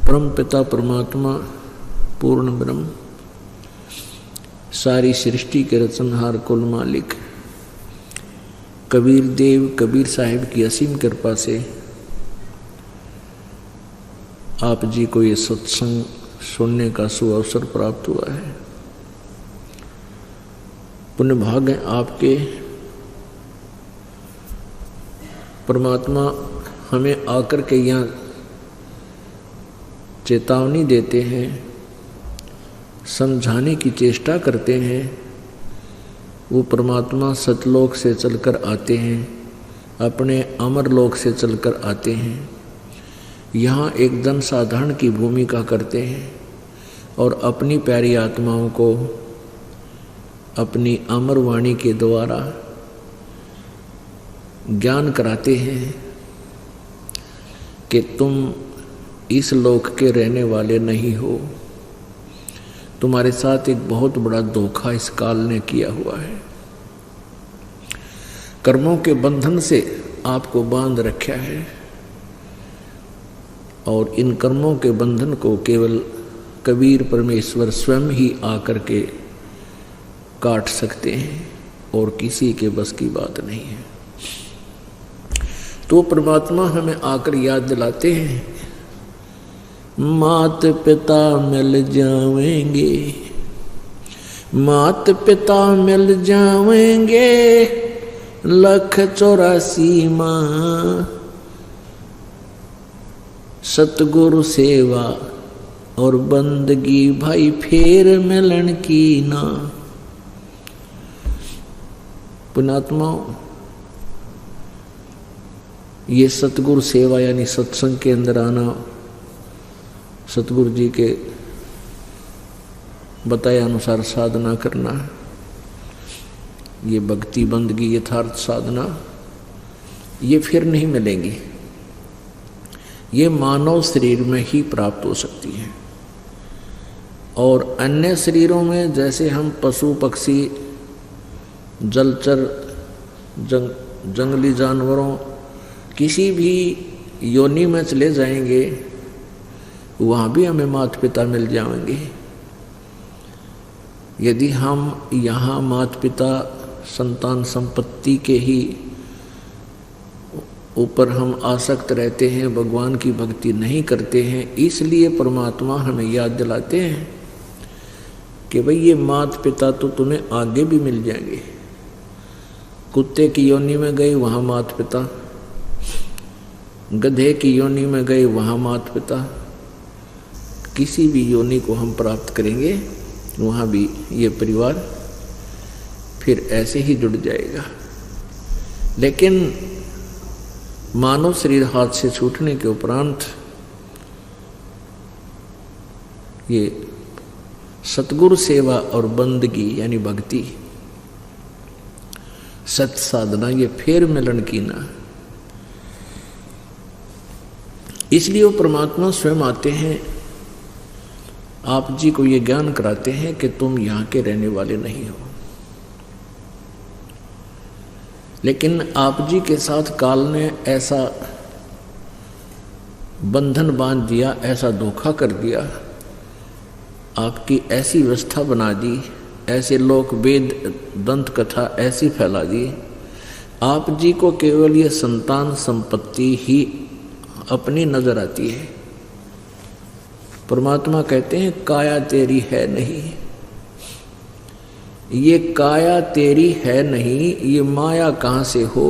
परम पिता परमात्मा पूर्ण ब्रह्म, सारी सृष्टि के रचनहार कुल मालिक कबीर देव कबीर साहिब की असीम कृपा से आप जी को ये सत्संग सुनने का सुअवसर प्राप्त हुआ है। पुण्य भाग है आपके। परमात्मा हमें आकर के यहाँ चेतावनी देते हैं, समझाने की चेष्टा करते हैं। वो परमात्मा सतलोक से चलकर आते हैं, अपने अमर लोक से चलकर आते हैं, यहाँ एक जन साधारण की भूमिका करते हैं और अपनी प्यारी आत्माओं को अपनी अमर वाणी के द्वारा ज्ञान कराते हैं कि तुम इस लोक के रहने वाले नहीं हो, तुम्हारे साथ एक बहुत बड़ा धोखा इस काल ने किया हुआ है। कर्मों के बंधन से आपको बांध रखा है और इन कर्मों के बंधन को केवल कबीर परमेश्वर स्वयं ही आकर के काट सकते हैं और किसी के बस की बात नहीं है। तो परमात्मा हमें आकर याद दिलाते हैं, मात पिता मिल जावेंगे, मात पिता मिल जावेंगे, 184 माँ सतगुरु सेवा और बंदगी भाई फेर मिलन की ना। पुण्यात्मा, ये सतगुरु सेवा यानी सत्संग के अंदर आना, सतगुरु जी के बताए अनुसार साधना करना, ये भक्ति बंदगी यथार्थ साधना, ये फिर नहीं मिलेंगी। ये मानव शरीर में ही प्राप्त हो सकती है और अन्य शरीरों में जैसे हम पशु पक्षी जलचर जंगली जानवरों किसी भी योनि में चले जाएंगे, वहाँ भी हमें माता पिता मिल जाएंगे। यदि हम यहाँ माता पिता संतान संपत्ति के ही ऊपर हम आसक्त रहते हैं, भगवान की भक्ति नहीं करते हैं, इसलिए परमात्मा हमें याद दिलाते हैं कि भाई ये माता पिता तो तुम्हें आगे भी मिल जाएंगे। कुत्ते की योनि में गए वहाँ माता पिता, गधे की योनि में गए वहाँ माता पिता, किसी भी योनि को हम प्राप्त करेंगे वहाँ भी ये परिवार फिर ऐसे ही जुड़ जाएगा। लेकिन मानव शरीर हाथ से छूटने के उपरांत ये सतगुरु सेवा और बंदगी यानी भक्ति सत साधना, ये फेर मिलन की ना। इसलिए वो परमात्मा स्वयं आते हैं, आप जी को ये ज्ञान कराते हैं कि तुम यहाँ के रहने वाले नहीं हो। लेकिन आप जी के साथ काल ने ऐसा बंधन बांध दिया, ऐसा धोखा कर दिया, आपकी ऐसी व्यवस्था बना दी, ऐसे लोक वेद दंत कथा ऐसी फैला दी, आप जी को केवल ये संतान संपत्ति ही अपनी नजर आती है। परमात्मा कहते हैं काया तेरी है नहीं, ये काया तेरी है नहीं, ये माया कहाँ से हो।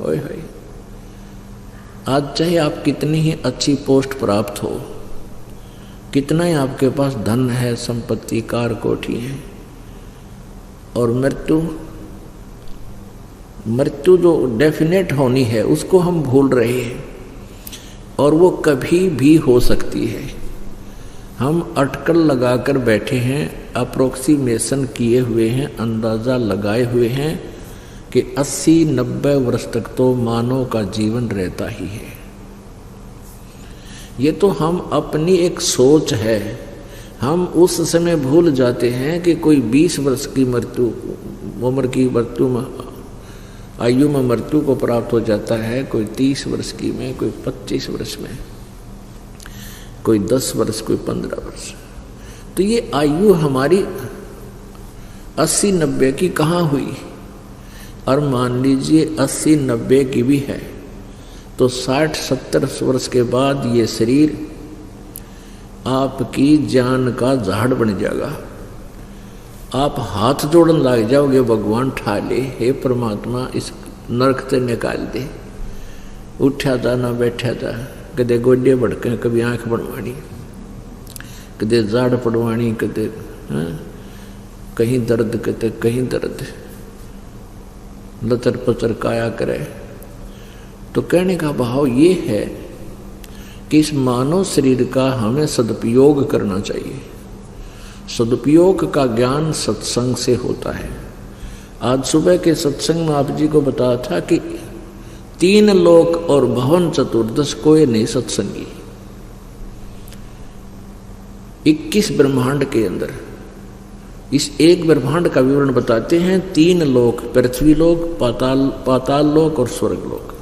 ओए होए, आज चाहे आप कितनी ही अच्छी पोस्ट प्राप्त हो, कितना ही आपके पास धन है, संपत्ति कार कोठी है, और मृत्यु जो डेफिनेट होनी है उसको हम भूल रहे हैं और वो कभी भी हो सकती है। हम अटकल लगाकर बैठे हैं, अप्रोक्सीमेशन किए हुए हैं, अंदाज़ा लगाए हुए हैं कि 80-90 वर्ष तक तो मानव का जीवन रहता ही है। ये तो हम अपनी एक सोच है, हम उस समय भूल जाते हैं कि कोई 20 वर्ष की उम्र की आयु में मृत्यु को प्राप्त हो जाता है, कोई 30 वर्ष की में, कोई 25 वर्ष में, कोई 10 वर्ष, कोई 15 वर्ष। तो ये आयु हमारी 80-90 की कहाँ हुई? और मान लीजिए 80-90 की भी है तो 60-70 वर्ष के बाद ये शरीर आपकी जान का झाड़ बन जाएगा। आप हाथ जोड़न लग जाओगे, भगवान ठा ले, हे परमात्मा इस नरक से निकाल दे। उठा था ना बैठा था, कदे गोडे भड़के, कभी आंख बनवानी, कदे जाड़ पड़वानी, कदे कहीं दर्द, कदे कहीं दर्द, लचर पचर काया करे। तो कहने का भाव ये है कि इस मानव शरीर का हमें सदुपयोग करना चाहिए। सदुपयोग का ज्ञान सत्संग से होता है। आज सुबह के सत्संग में आप जी को बताया था कि 3 लोक और भवन चतुर्दश कोई नहीं सत्संगी। 21 ब्रह्मांड के अंदर इस एक ब्रह्मांड का विवरण बताते हैं। 3 लोक, पृथ्वी लोक, पाताल लोक और स्वर्ग लोक,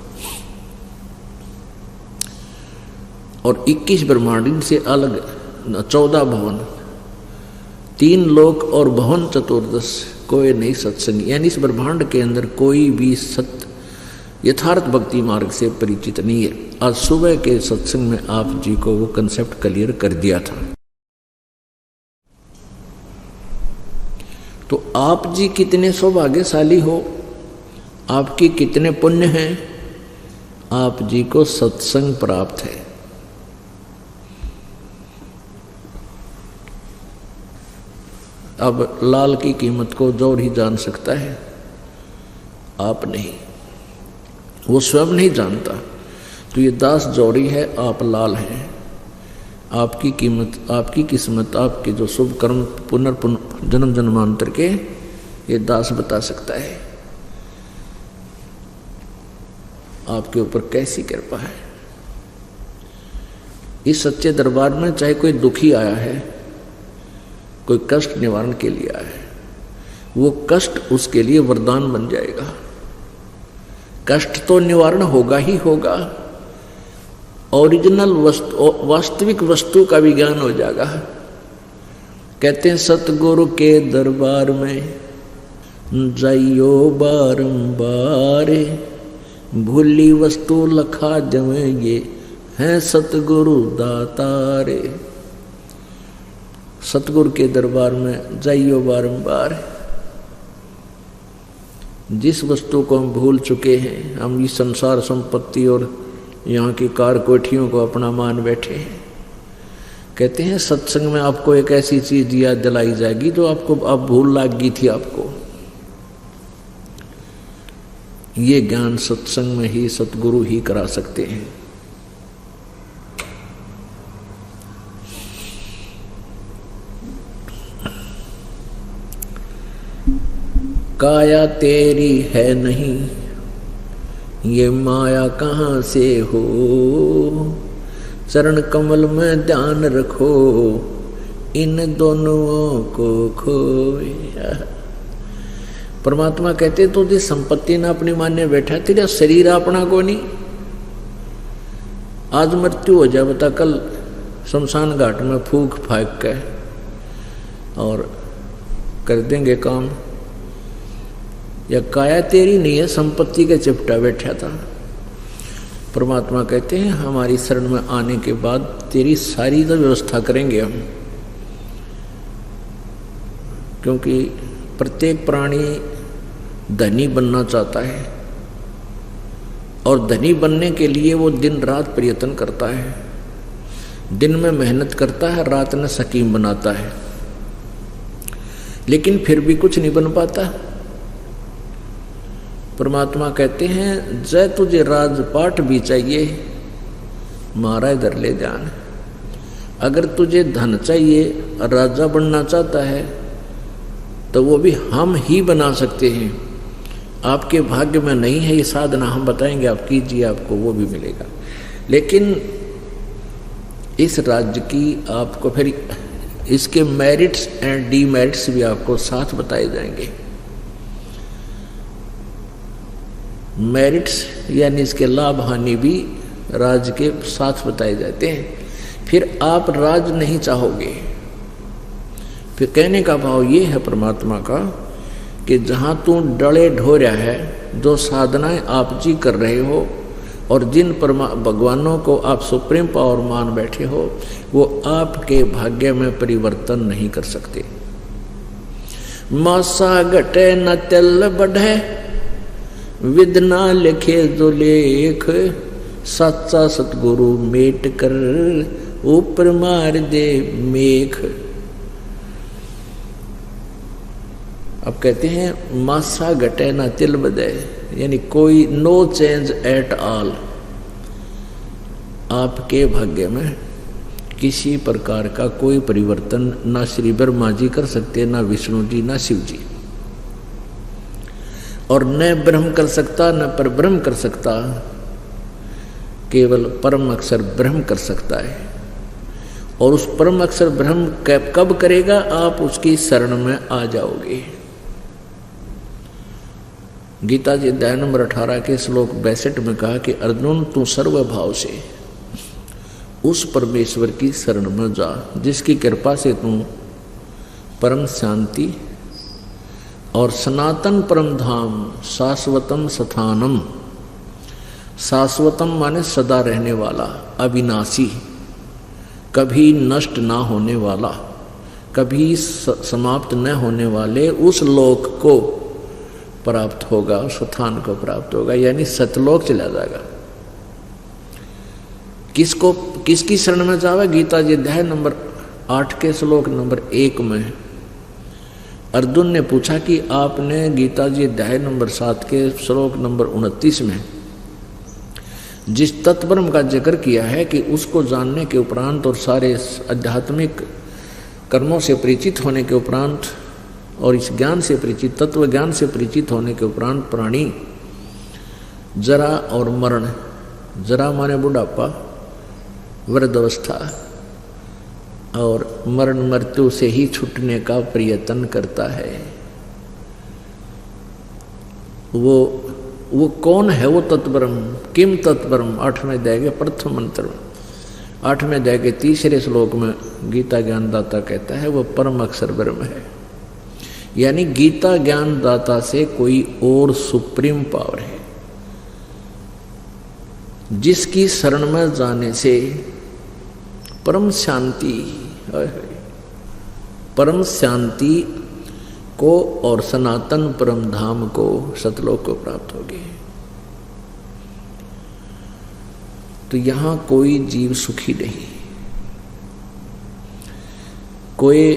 और 21 ब्रह्मांड, इनसे अलग 14 भवन, 3 लोक और भवन चतुर्दश कोई नहीं सत्संग। यानी इस ब्रह्मांड के अंदर कोई भी सत्य यथार्थ भक्ति मार्ग से परिचित नहीं है। आज सुबह के सत्संग में आप जी को वो कंसेप्ट क्लियर कर दिया था। तो आप जी कितने सौभाग्यशाली हो, आपकी कितने पुण्य हैं, आप जी को सत्संग प्राप्त है। अब लाल की कीमत को जोर ही जान सकता है, आप नहीं, वो स्वयं नहीं जानता। तो ये दास जौहरी है, आप लाल हैं। आपकी कीमत, आपकी किस्मत, आपके जो शुभ कर्म पुनर्पुन जन्म जन्मांतर के, ये दास बता सकता है आपके ऊपर कैसी कृपा है। इस सच्चे दरबार में चाहे कोई दुखी आया है, कोई कष्ट निवारण के लिए आया है, वो कष्ट उसके लिए वरदान बन जाएगा। कष्ट तो निवारण होगा ही होगा, ओरिजिनल वस्तु, वास्तविक वस्तु का भी ज्ञान हो जाएगा। कहते हैं सतगुरु के दरबार में जाइयो बारंबार, भूली वस्तु लखा जमे, ये हैं सतगुरु दातारे। सतगुरु के दरबार में जाइयो बारंबार। जिस वस्तु को हम भूल चुके हैं, हम इस संसार संपत्ति और यहाँ की कार कोठियों को अपना मान बैठे हैं, कहते हैं सत्संग में आपको एक ऐसी चीज याद दिलाई जाएगी जो आपको अब भूल लग गई थी। आपको ये ज्ञान सत्संग में ही सतगुरु ही करा सकते हैं। काया तेरी है नहीं, ये माया कहाँ से हो, चरण कमल में ध्यान रखो, इन दोनों को खोया। परमात्मा कहते तो जिस संपत्ति ना अपनी मान्य बैठा, तेरा शरीर अपना को नहीं। आज मृत्यु हो जाए बता, कल शमशान घाट में फूक फाक के और कर देंगे काम। या काया तेरी नहीं है, संपत्ति के चिपटा बैठा था। परमात्मा कहते हैं हमारी शरण में आने के बाद तेरी सारी तो व्यवस्था करेंगे हम, क्योंकि प्रत्येक प्राणी धनी बनना चाहता है और धनी बनने के लिए वो दिन रात प्रयत्न करता है। दिन में मेहनत करता है, रात में सकीम बनाता है, लेकिन फिर भी कुछ नहीं बन पाता। परमात्मा कहते हैं जय तुझे राजपाट भी चाहिए, मारा इधर ले जान। अगर तुझे धन चाहिए, राजा बनना चाहता है, तो वो भी हम ही बना सकते हैं। आपके भाग्य में नहीं है ये साधना, हम बताएंगे, आप कीजिए, आपको वो भी मिलेगा। लेकिन इस राज्य की आपको फिर इसके मेरिट्स एंड डीमेरिट्स भी आपको साथ बताए जाएंगे। मेरिट्स यानी इसके लाभ हानि भी राज्य के साथ बताए जाते हैं फिर आप राज नहीं चाहोगे। फिर कहने का भाव ये है परमात्मा का कि जहाँ तू डले ढो रहा है, जो साधनाएं आप जी कर रहे हो और जिन भगवानों को आप सुप्रीम पावर मान बैठे हो, वो आपके भाग्य में परिवर्तन नहीं कर सकते। मासा घटे न तेल बढ़े, विदना लिखे जो लेख, सच्चा सतगुरु मेट कर ऊपर मार दे मेघ। अब कहते हैं मासा घटे ना तिल बदे, यानी कोई नो चेंज एट ऑल। आपके भाग्य में किसी प्रकार का कोई परिवर्तन ना श्री ब्रह्मा जी कर सकते, ना विष्णु जी, ना शिव जी, और न ब्रह्म कर सकता, न पर ब्रह्म कर सकता, केवल परम अक्षर ब्रह्म कर सकता है। और उस परम अक्षर ब्रह्म कब करेगा? आप उसकी शरण में आ जाओगे। गीता जी अध्याय नंबर 18 के श्लोक 62 में कहा कि अर्जुन तू सर्वभाव से उस परमेश्वर की शरण में जा, जिसकी कृपा से तू परम शांति और सनातन परम धाम, शाश्वतम स्थानम, शाश्वतम माने सदा रहने वाला, अविनाशी, कभी नष्ट ना होने वाला, कभी समाप्त न होने वाले उस लोक को प्राप्त होगा, उस स्थान को प्राप्त होगा, यानी सतलोक चला जाएगा। किसको, किसकी शरण में जावे? गीता जी अध्याय नंबर 8 के श्लोक नंबर 1 में अर्जुन ने पूछा कि आपने गीता जी अध्याय नंबर 7 के श्लोक नंबर 29 में जिस तत्ब्रह्म का जिक्र किया है कि उसको जानने के उपरांत और सारे आध्यात्मिक कर्मों से परिचित होने के उपरांत और इस ज्ञान से परिचित, तत्व ज्ञान से परिचित होने के उपरांत प्राणी जरा और मरण, जरा माने बुढ़ापा, वृद्धावस्था, और मरण मृत्यु से ही छूटने का प्रयत्न करता है। वो कौन है? वो तत्ब्रह्म, किम तत्ब्रह्म, 8वें अध्याय के प्रथम मंत्र, 8वें अध्याय के 3रे श्लोक में गीता ज्ञानदाता कहता है वो परम अक्षर ब्रह्म है। यानी गीता ज्ञानदाता से कोई और सुप्रीम पावर है, जिसकी शरण में जाने से परम शांति, परम शांति को और सनातन परम धाम को, सतलोक को प्राप्त होगी। तो यहां कोई जीव सुखी नहीं, कोई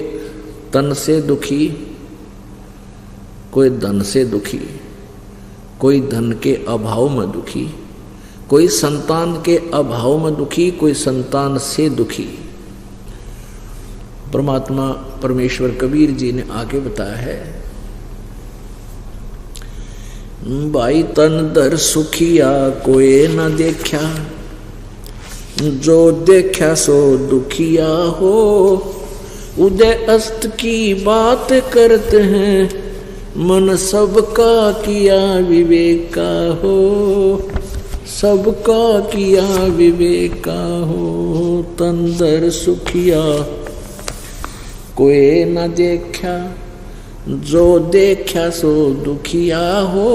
तन से दुखी, कोई धन से दुखी, कोई धन के अभाव में दुखी, कोई संतान के अभाव में दुखी, कोई संतान से दुखी। परमात्मा परमेश्वर कबीर जी ने आगे बताया है, भाई तन दर सुखिया कोई न देखा, जो देखा सो दुखिया हो, उदय अस्त की बात करते हैं, मन सबका किया विवेका हो, सबका किया विवेका हो। तंदर सुखिया कोई न देखा, जो देखा सो दुखिया हो,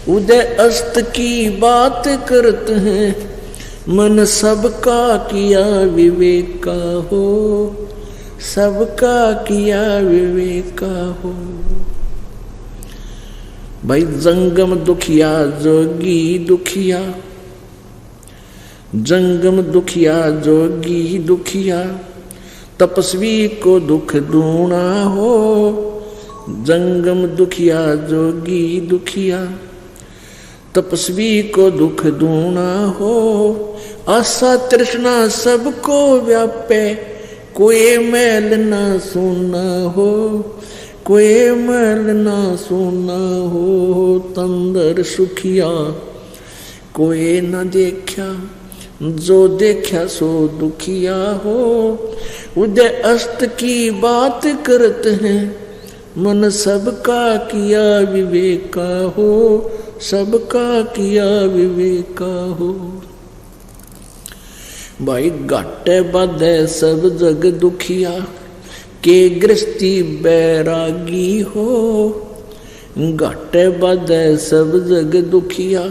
उदय अस्त की बात करते हैं, मन सबका किया विवेका हो, सबका किया विवेका हो। भाई जंगम दुखिया जोगी दुखिया, जंगम दुखिया जोगी दुखिया, तपस्वी को दुख दूना हो, जंगम दुखिया जोगी दुखिया, तपस्वी को दुख दूना हो। आशा तृष्णा सबको व्यापे, कोई मैल ना सुना हो, कोई मैल ना सुना हो। तंदर सुखिया कोई न देखा, जो देखा सो दुखिया हो, उदय अस्त की बात करते हैं, मन सबका किया विवेका हो, सबका किया विवेका हो। भाई घाटे बाधे सब जग दुखिया, के गृहस्थी बैरागी हो। घाटे बाधे सब जग दुखिया,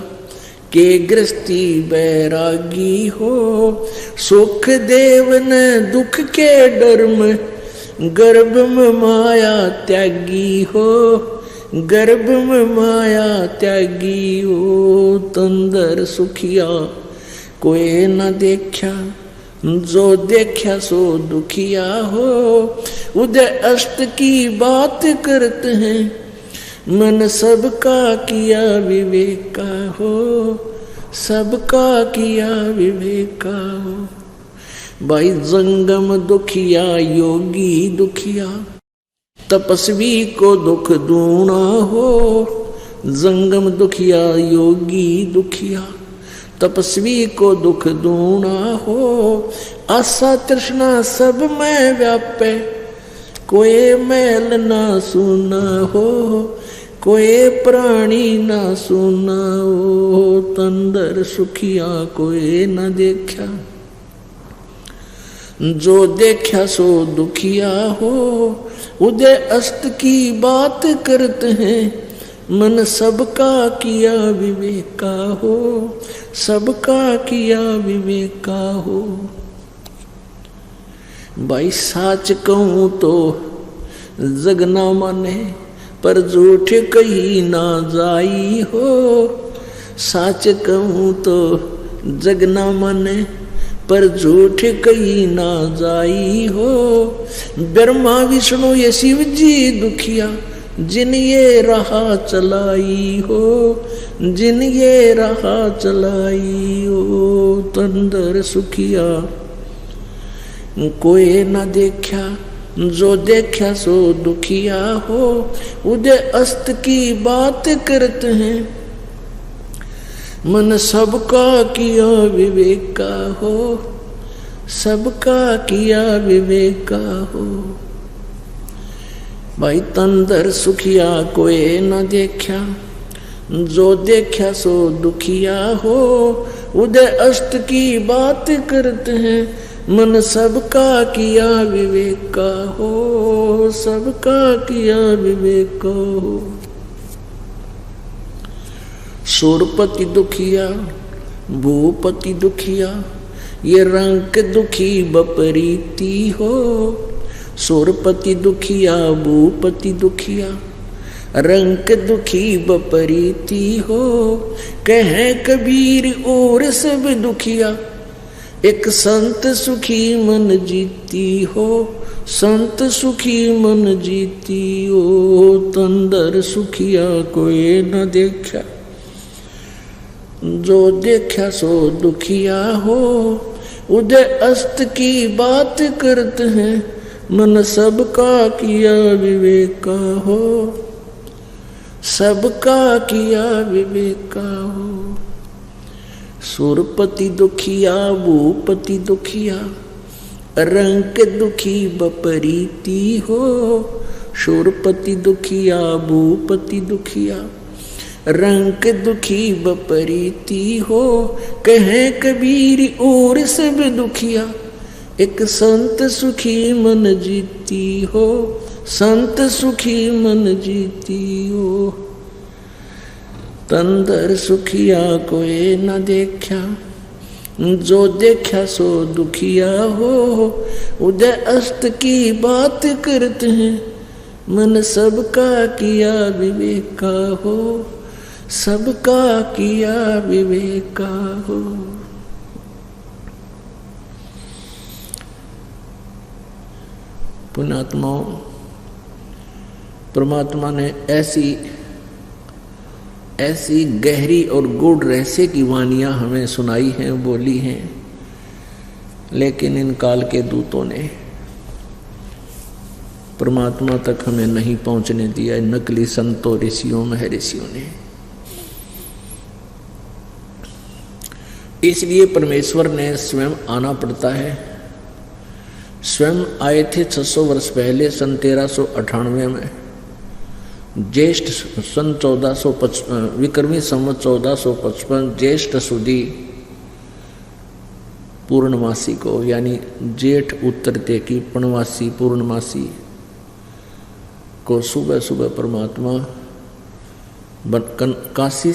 के गृहस्थी बैरागी हो। सुख देव ने दुख के डर में, गर्भ में माया त्यागी हो। गर्भ में माया त्यागी हो। तंदर सुखिया कोई न देखा, जो देखा सो दुखिया हो। उदय अष्ट की बात करते हैं, मन सबका किया विवेका हो। सबका किया विवेका हो। भाई जंगम दुखिया योगी दुखिया, तपस्वी को दुख दूना हो। जंगम दुखिया योगी दुखिया, तपस्वी को दुख दूना हो। आशा तृष्णा सब में व्यापे, कोई मैल ना सुना हो। कोई प्राणी ना सुना हो। तंदर सुखिया कोई न देखा, जो देखा सो दुखिया हो। उदय अस्त की बात करते हैं, मन सबका किया विवेका हो। सबका किया विवेका हो। भाई साच कहूं तो जग ना माने, पर झूठ कही ना जाई हो। साच कहूं तो जग ना माने, पर झूठ कही ना जाई हो। ब्रह्मा विष्णु ये शिव जी दुखिया, जिन ये राह चलाई हो। जिन ये राह चलाई हो। तंदर सुखिया कोई न देखा, जो देखा सो दुखिया हो। उदय अस्त की बात करते हैं, मन सबका किया विवेका हो। सबका किया विवेका हो। भाई तंदर सुखिया कोई न देखा, जो देखा सो दुखिया हो। उदय अष्ट की बात करते हैं, मन सबका किया विवेका हो। सबका किया विवेका हो। सूरपति दुखिया भूपति दुखिया, ये रंग दुखी बपरीती हो। सूरपति दुखिया भूपति दुखिया, रंग दुखी बपरीती हो। कहे कबीर और सब दुखिया, एक संत सुखी मन जीती हो। संत सुखी मन जीती हो। तंदर सुखिया कोई न देखा, जो देखा सो दुखिया हो। उदय अस्त की बात करते हैं, मन सबका किया विवेका हो। सबका किया विवेका हो। सूरपति दुखिया भूपति दुखिया, रंग दुखी बपरीती हो। सूरपति दुखिया भूपति दुखिया, रंग दुखी बपरीती हो। कहे कबीर और सब दुखिया, एक संत सुखी मन जीती हो। संत सुखी मन जीती हो। तंदर सुखिया कोई न देखा, जो देखा सो दुखिया हो। उदय अस्त की बात करते हैं, मन सबका किया विवेका हो। सबका किया विवेका हो। पुण्यात्माओं, परमात्मा ने ऐसी गहरी और गूढ़ रहस्य की वाणियां हमें सुनाई हैं, बोली हैं, लेकिन इन काल के दूतों ने परमात्मा तक हमें नहीं पहुंचने दिया। नकली संतों ऋषियों महर्षियों ने। इसलिए परमेश्वर ने स्वयं आना पड़ता है। स्वयं आए थे 600 वर्ष पहले, सन 1398 में, ज्येष्ठ सन 1455, विक्रमी संवत 1455 ज्येष्ठ सुदी पूर्णमासी को, यानी जेठ उतरते की पूर्णमासी को सुबह सुबह परमात्मा काशी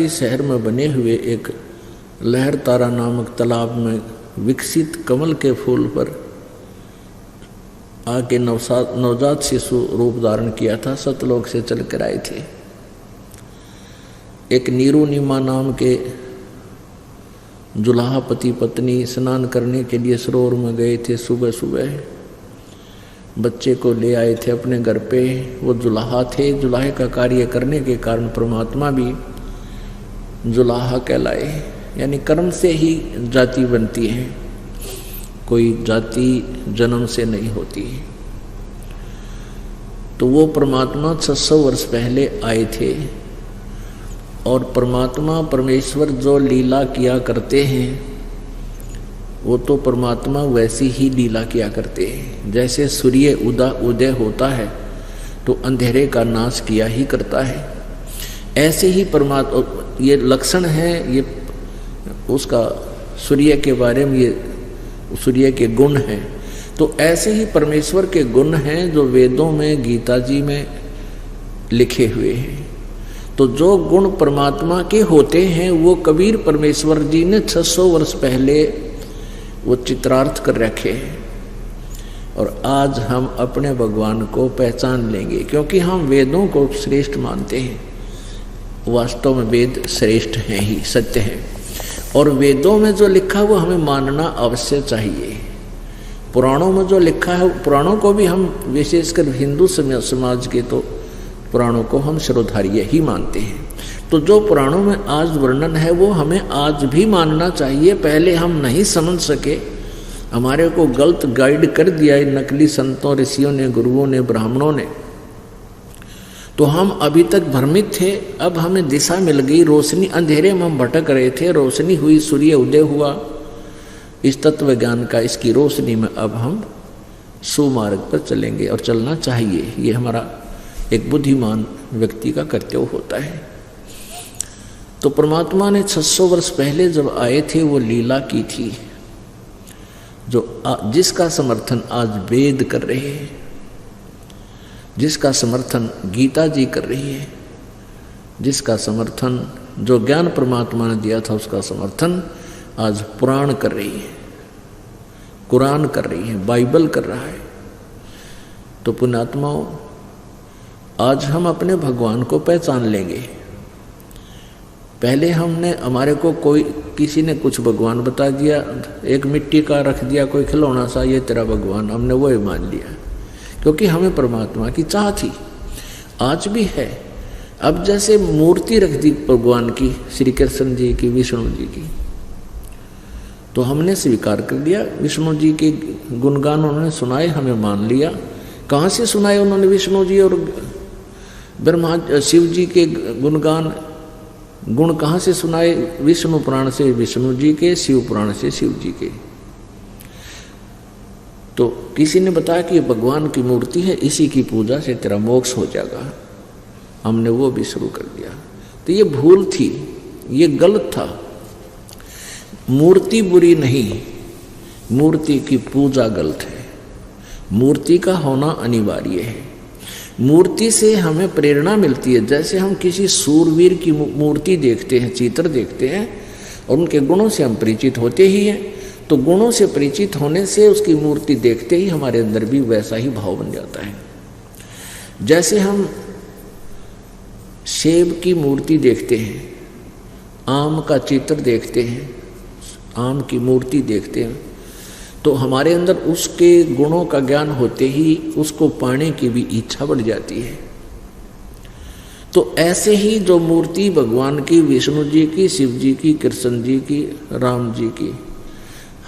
शहर में बने हुए एक लहर तारा नामक तालाब में विकसित कमल के फूल पर आके नवजात शिशु रूप धारण किया था। सतलोक से चल कर आए थे। एक नीरू नीमा नाम के जुलाहा पति पत्नी स्नान करने के लिए सरोवर में गए थे। सुबह सुबह बच्चे को ले आए थे अपने घर पे। वो जुलाहा थे। जुलाहे का कार्य करने के कारण परमात्मा भी जुलाहा कहलाए, यानी कर्म से ही जाति बनती है, कोई जाति जन्म से नहीं होती। तो वो परमात्मा 600 वर्ष पहले आए थे और परमात्मा परमेश्वर जो लीला किया करते हैं वो तो परमात्मा वैसी ही लीला किया करते हैं। जैसे सूर्य उदय होता है तो अंधेरे का नाश किया ही करता है, ऐसे ही परमात्मा, ये लक्षण है, ये उसका सूर्य के बारे में, ये सूर्य के गुण हैं। तो ऐसे ही परमेश्वर के गुण हैं जो वेदों में, गीता जी में लिखे हुए हैं। तो जो गुण परमात्मा के होते हैं वो कबीर परमेश्वर जी ने 600 वर्ष पहले वो चित्रार्थ कर रखे हैं। और आज हम अपने भगवान को पहचान लेंगे, क्योंकि हम वेदों को श्रेष्ठ मानते हैं। वास्तव में वेद श्रेष्ठ हैं ही, सत्य हैं। और वेदों में जो लिखा है वो हमें मानना अवश्य चाहिए। पुराणों में जो लिखा है, पुराणों को भी हम विशेषकर हिंदू समाज के तो पुराणों को हम श्रोधार्य ही मानते हैं। तो जो पुराणों में आज वर्णन है वो हमें आज भी मानना चाहिए। पहले हम नहीं समझ सके, हमारे को गलत गाइड कर दिया नकली संतों, ऋषियों ने, गुरुओं ने, ब्राह्मणों ने, तो हम अभी तक भ्रमित थे। अब हमें दिशा मिल गई, रोशनी, अंधेरे में हम भटक रहे थे, रोशनी हुई, सूर्य उदय हुआ इस तत्व ज्ञान का। इसकी रोशनी में अब हम सुमार्ग पर चलेंगे और चलना चाहिए। ये हमारा एक बुद्धिमान व्यक्ति का कर्तव्य होता है। तो परमात्मा ने 600 वर्ष पहले जब आए थे वो लीला की थी, जिसका समर्थन आज वेद कर रहे हैं, जिसका समर्थन गीता जी कर रही है, जिसका समर्थन जो ज्ञान परमात्मा ने दिया था उसका समर्थन आज पुराण कर रही है, कुरान कर रही है, बाइबल कर रहा है। तो पुण्यात्माओं, आज हम अपने भगवान को पहचान लेंगे। पहले हमारे को किसी ने कुछ भगवान बता दिया, एक मिट्टी का रख दिया कोई खिलौना सा, ये तेरा भगवान, हमने वो ही मान लिया, क्योंकि हमें परमात्मा की चाह थी, आज भी है। अब जैसे मूर्ति रख दी भगवान की, श्री कृष्ण जी की, विष्णु जी की, तो हमने स्वीकार कर लिया। विष्णु जी के गुणगान उन्होंने सुनाए, हमें मान लिया। कहाँ से सुनाए उन्होंने विष्णु जी और शिव जी के गुणगान, गुण कहाँ से सुनाए? विष्णु पुराण से विष्णु जी के, शिव पुराण से शिव जी के। तो किसी ने बताया कि भगवान की मूर्ति है, इसी की पूजा से तेरा मोक्ष हो जाएगा। हमने वो भी शुरू कर दिया। तो ये भूल थी, ये गलत था। मूर्ति बुरी नहीं, मूर्ति की पूजा गलत है। मूर्ति का होना अनिवार्य है। मूर्ति से हमें प्रेरणा मिलती है। जैसे हम किसी सूरवीर की मूर्ति देखते हैं, चित्र देखते हैं, और उनके गुणों से हम परिचित होते ही हैं। तो गुणों से परिचित होने से उसकी मूर्ति देखते ही हमारे अंदर भी वैसा ही भाव बन जाता है। जैसे हम सेब की मूर्ति देखते हैं, आम का चित्र देखते हैं, आम की मूर्ति देखते हैं, तो हमारे अंदर उसके गुणों का ज्ञान होते ही उसको पाने की भी इच्छा बढ़ जाती है। तो ऐसे ही जो मूर्ति भगवान की, विष्णु जी की, शिव जी की, कृष्ण जी की, राम जी की,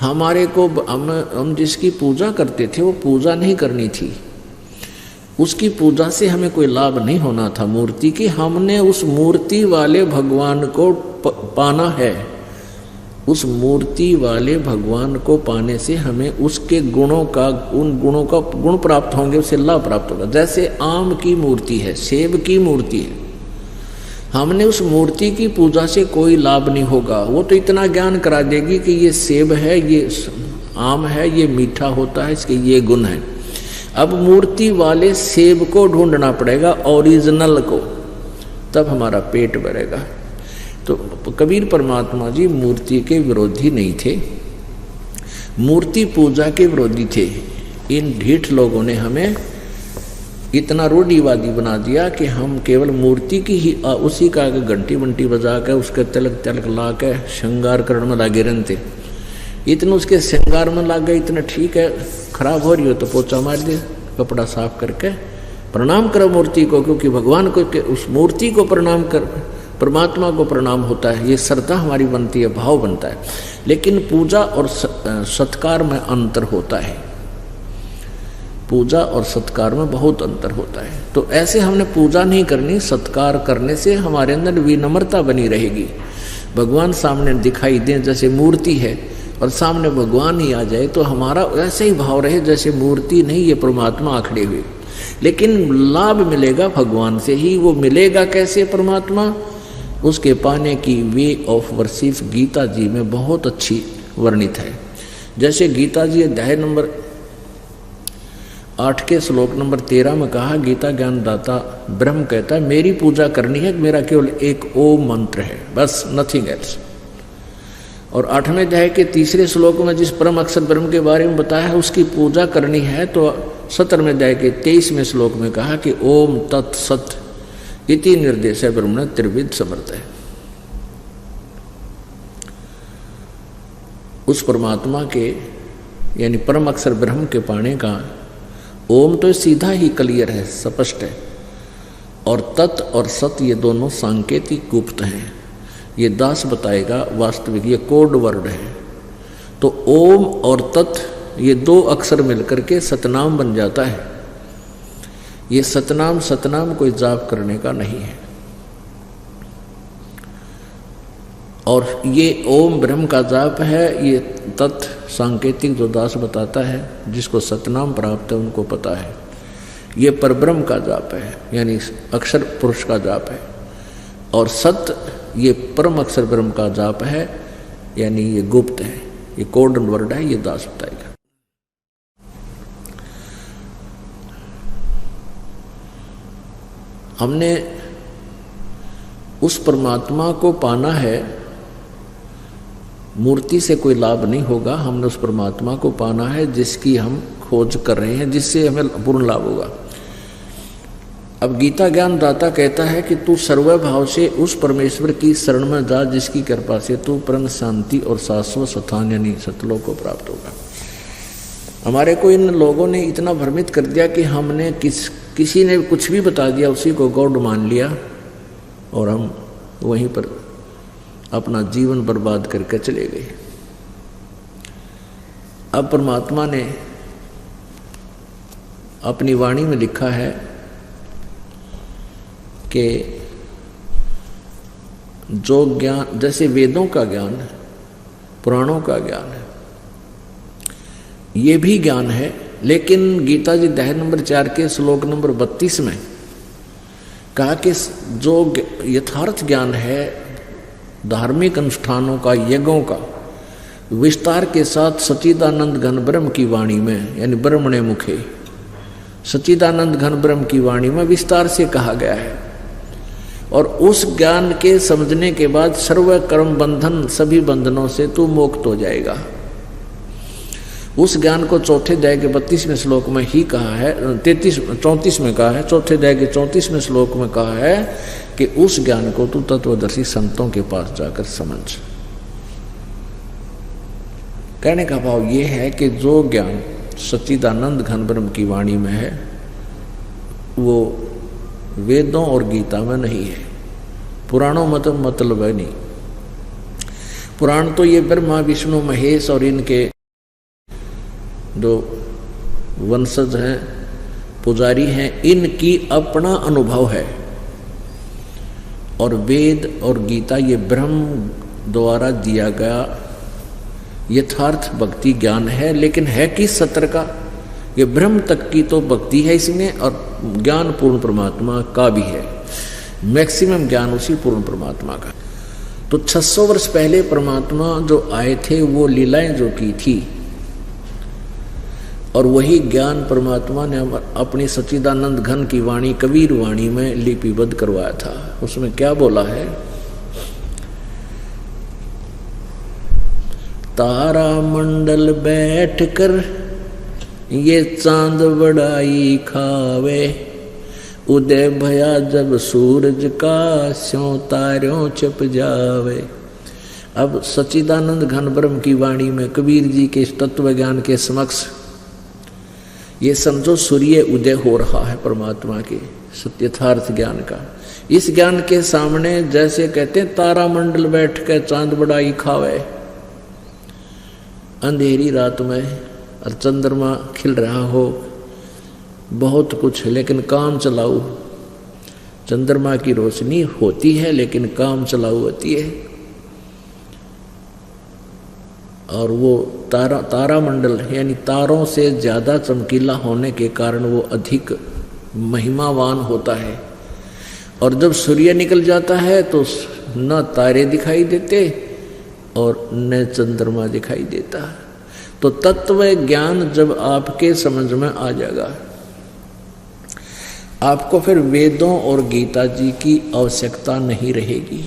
हमारे को हम जिसकी पूजा करते थे वो पूजा नहीं करनी थी। उसकी पूजा से हमें कोई लाभ नहीं होना था मूर्ति की। हमने उस मूर्ति वाले भगवान को पाना है। उस मूर्ति वाले भगवान को पाने से हमें उसके गुणों का, उन गुणों का गुण प्राप्त होंगे, उससे लाभ प्राप्त होगा। जैसे आम की मूर्ति है, सेब की मूर्ति है, हमने उस मूर्ति की पूजा से कोई लाभ नहीं होगा। वो तो इतना ज्ञान करा देगी कि ये सेब है, ये आम है, ये मीठा होता है, इसके ये गुण है। अब मूर्ति वाले सेब को ढूंढना पड़ेगा, ओरिजिनल को, तब हमारा पेट भरेगा। तो कबीर परमात्मा जी मूर्ति के विरोधी नहीं थे, मूर्ति पूजा के विरोधी थे। इन ढीठ लोगों ने हमें इतना रूढ़िवादी बना दिया कि हम केवल मूर्ति की ही उसी का घंटी वंटी बजा कर उसके तिलक तिलक ला के श्रृंगार करने में लागे रहते। इतना उसके श्रृंगार में लग गए, इतना ठीक है, खराब हो रही हो तो पोछा मार दे, कपड़ा साफ करके प्रणाम करो मूर्ति को, क्योंकि भगवान को उस मूर्ति को प्रणाम कर, परमात्मा को प्रणाम होता है। ये श्रद्धा हमारी बनती है, भाव बनता है। लेकिन पूजा और सत्कार में अंतर होता है, पूजा और सत्कार में बहुत अंतर होता है। तो ऐसे हमने पूजा नहीं करनी, सत्कार करने से हमारे अंदर विनम्रता बनी रहेगी। भगवान सामने दिखाई दें जैसे मूर्ति है और सामने भगवान ही आ जाए तो हमारा ऐसे ही भाव रहे जैसे मूर्ति नहीं, ये परमात्मा आखड़े हुए। लेकिन लाभ मिलेगा भगवान से ही। वो मिलेगा कैसे परमात्मा, उसके पाने की वे ऑफ वर्शिप गीता जी में बहुत अच्छी वर्णित है। जैसे गीता जी अध्याय नंबर 8 के श्लोक नंबर 13 में कहा, गीता ज्ञानदाता ब्रह्म कहता है मेरी पूजा करनी है, मेरा केवल एक ओम मंत्र है, बस, नथिंग एल्स। और 8वें अध्याय के 3 श्लोक में जिस परम अक्षर ब्रह्म के बारे में बताया है उसकी पूजा करनी है, तो 17वें अध्याय के 23वें श्लोक में कहा कि ओम तत्सत इति निर्देश ब्रह्मण त्रिविध समर्थ है। उस परमात्मा के यानी परम अक्षर ब्रह्म के पाने का ओम तो सीधा ही क्लियर है, स्पष्ट है, और तत् और सत ये दोनों सांकेतिक गुप्त हैं। ये दास बताएगा, वास्तविक ये कोड वर्ड है। तो ओम और तत् ये 2 अक्षर मिलकर के सतनाम बन जाता है। ये सतनाम कोई जाप करने का नहीं है। और ये ओम ब्रह्म का जाप है, ये तत् सांकेतिक जो दास बताता है, जिसको सतनाम प्राप्त है उनको पता है। ये परब्रह्म का जाप है, यानी अक्षर पुरुष का जाप है। और सत ये परम अक्षर ब्रह्म का जाप है, यानी ये गुप्त है, ये कोड वर्ड है, ये दास बताएगा। हमने उस परमात्मा को पाना है, मूर्ति से कोई लाभ नहीं होगा। हमने उस परमात्मा को पाना है जिसकी हम खोज कर रहे हैं, जिससे हमें पूर्ण लाभ होगा। अब गीता ज्ञान दाता कहता है कि तू सर्वभाव से उस परमेश्वर की शरण में जा जिसकी कृपा से तू परम शांति और शाश्वत स्थान यानी सतलोक को प्राप्त होगा। हमारे को इन लोगों ने इतना भ्रमित कर दिया कि हमने किसी ने कुछ भी बता दिया, उसी को गॉड मान लिया और हम वहीं पर अपना जीवन बर्बाद करके चले गए। अब परमात्मा ने अपनी वाणी में लिखा है कि जो ज्ञान, जैसे वेदों का ज्ञान है, पुराणों का ज्ञान है, ये भी ज्ञान है। लेकिन गीता जी अध्याय नंबर 4 के श्लोक नंबर 32 में कहा कि जो यथार्थ ज्ञान है धार्मिक अनुष्ठानों का, यज्ञों का, विस्तार के साथ सच्चिदानंद घन ब्रह्म की वाणी में, यानी ब्रह्मणे मुखे सच्चिदानंद घन ब्रह्म की वाणी में विस्तार से कहा गया है। और उस ज्ञान के समझने के बाद सर्व कर्म बंधन, सभी बंधनों से तू मुक्त हो जाएगा। उस ज्ञान को चौथे अध्याय के 32वें श्लोक में ही कहा है, 34 में कहा है, चौथे अध्याय के 34वें श्लोक में कहा है कि उस ज्ञान को तू तत्वदर्शी संतों के पास जाकर समझ। कहने का भाव ये है कि जो ज्ञान सच्चिदानंद घन ब्रह्म की वाणी में है वो वेदों और गीता में नहीं है, पुराणों में तो मतलब है नहीं। पुराण तो ये ब्रह्मा विष्णु महेश और इनके जो वंशज हैं, पुजारी हैं, इनकी अपना अनुभव है। और वेद और गीता ये ब्रह्म द्वारा दिया गया यथार्थ भक्ति ज्ञान है। लेकिन है किस सत्र का? ये ब्रह्म तक की तो भक्ति है इसमें, और ज्ञान पूर्ण परमात्मा का भी है। मैक्सिमम ज्ञान उसी पूर्ण परमात्मा का। तो 600 वर्ष पहले परमात्मा जो आए थे वो लीलाएं जो की थी, और वही ज्ञान परमात्मा ने अपनी सच्चिदानंद घन की वाणी कबीर वाणी में लिपिबद्ध करवाया था। उसमें क्या बोला है, तारा मंडल बैठ कर ये चांद बड़ाई खावे, उदय भया जब सूरज का स्यों तारों छिप जावे। अब सच्चिदानंद घन ब्रह्म की वाणी में कबीर जी के तत्व ज्ञान के समक्ष ये समझो सूर्य उदय हो रहा है परमात्मा के सत्यथार्थ ज्ञान का। इस ज्ञान के सामने जैसे कहते हैं तारा मंडल बैठ के चांद बड़ाई खावे, अंधेरी रात में और चंद्रमा खिल रहा हो, बहुत कुछ लेकिन काम चलाऊ, चंद्रमा की रोशनी होती है लेकिन काम चलाऊ होती है। और वो तारा मंडल यानी तारों से ज्यादा चमकीला होने के कारण वो अधिक महिमावान होता है। और जब सूर्य निकल जाता है तो न तारे दिखाई देते और न चंद्रमा दिखाई देता। तो तत्व ज्ञान जब आपके समझ में आ जाएगा, आपको फिर वेदों और गीता जी की आवश्यकता नहीं रहेगी।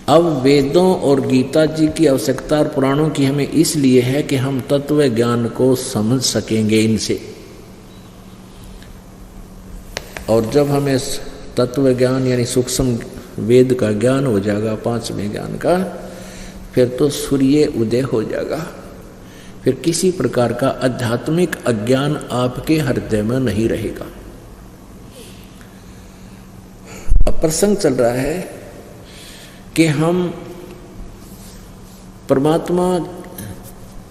अब वेदों और गीता जी की आवश्यकता और पुराणों की हमें इसलिए है कि हम तत्व ज्ञान को समझ सकेंगे इनसे। और जब हमें तत्व ज्ञान यानी सूक्ष्म वेद का ज्ञान हो जाएगा, पांचवें ज्ञान का, फिर तो सूर्य उदय हो जाएगा। फिर किसी प्रकार का आध्यात्मिक अज्ञान आपके हृदय में नहीं रहेगा। अब प्रसंग चल रहा है कि हम परमात्मा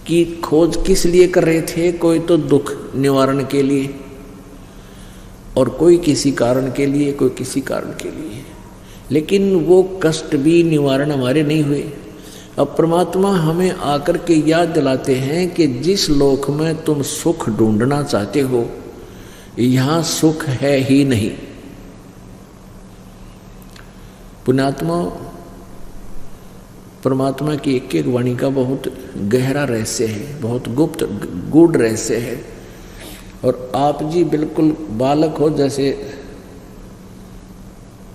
की खोज किस लिए कर रहे थे। कोई तो दुख निवारण के लिए, और कोई किसी कारण के लिए, कोई किसी कारण के लिए, लेकिन वो कष्ट भी निवारण हमारे नहीं हुए। अब परमात्मा हमें आकर के याद दिलाते हैं कि जिस लोक में तुम सुख ढूंढना चाहते हो, यहां सुख है ही नहीं। पुण्यात्मा, परमात्मा की एक एक वाणी का बहुत गहरा रहस्य है, बहुत गुप्त गूढ़ रहस्य है। और आप जी बिल्कुल बालक हो, जैसे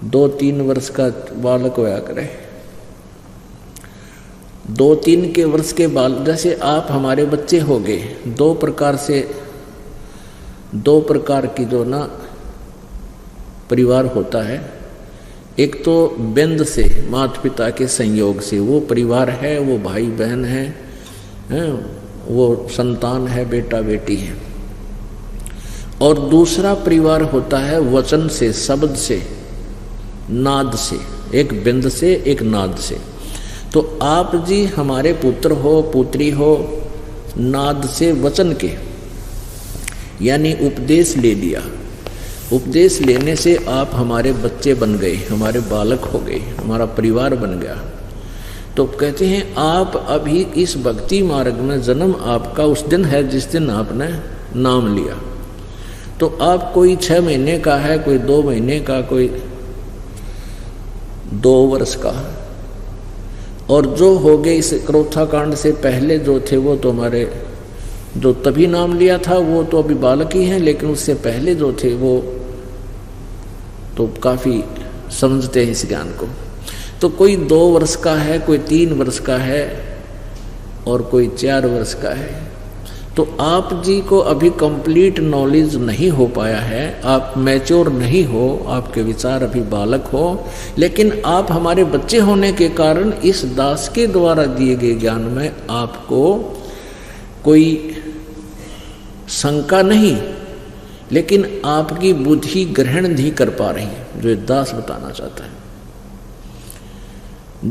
2-3 वर्ष का बालक होया करे, 2-3 के वर्ष के बाल, जैसे आप हमारे बच्चे हो गए। दो प्रकार की जो ना परिवार होता है, एक तो बिंद से माता पिता के संयोग से वो परिवार है, वो भाई बहन है, वो संतान है, बेटा बेटी है। और दूसरा परिवार होता है वचन से, शब्द से, नाद से, एक बिंद से, एक नाद से। तो आप जी हमारे पुत्र हो, पुत्री हो, नाद से वचन के, यानी उपदेश ले लिया। उपदेश लेने से आप हमारे बच्चे बन गए, हमारे बालक हो गए, हमारा परिवार बन गया। तो कहते हैं आप अभी इस भक्ति मार्ग में जन्म आपका उस दिन है जिस दिन आपने नाम लिया। तो आप कोई 6 महीने का है, कोई 2 महीने का, कोई 2 वर्ष का। और जो हो गए इस क्रोथा कांड से पहले जो थे वो तो हमारे, जो तभी नाम लिया था वो तो अभी बालक ही हैं, लेकिन उससे पहले जो थे वो तो काफी समझते हैं इस ज्ञान को। तो कोई 2 वर्ष का है, कोई 3 वर्ष का है और कोई 4 वर्ष का है। तो आप जी को अभी कंप्लीट नॉलेज नहीं हो पाया है, आप मैच्योर नहीं हो, आपके विचार अभी बालक हो, लेकिन आप हमारे बच्चे होने के कारण इस दास के द्वारा दिए गए ज्ञान में आपको कोई शंका नहीं, लेकिन आपकी बुद्धि ग्रहण नहीं कर पा रही है, जो दास बताना चाहता है।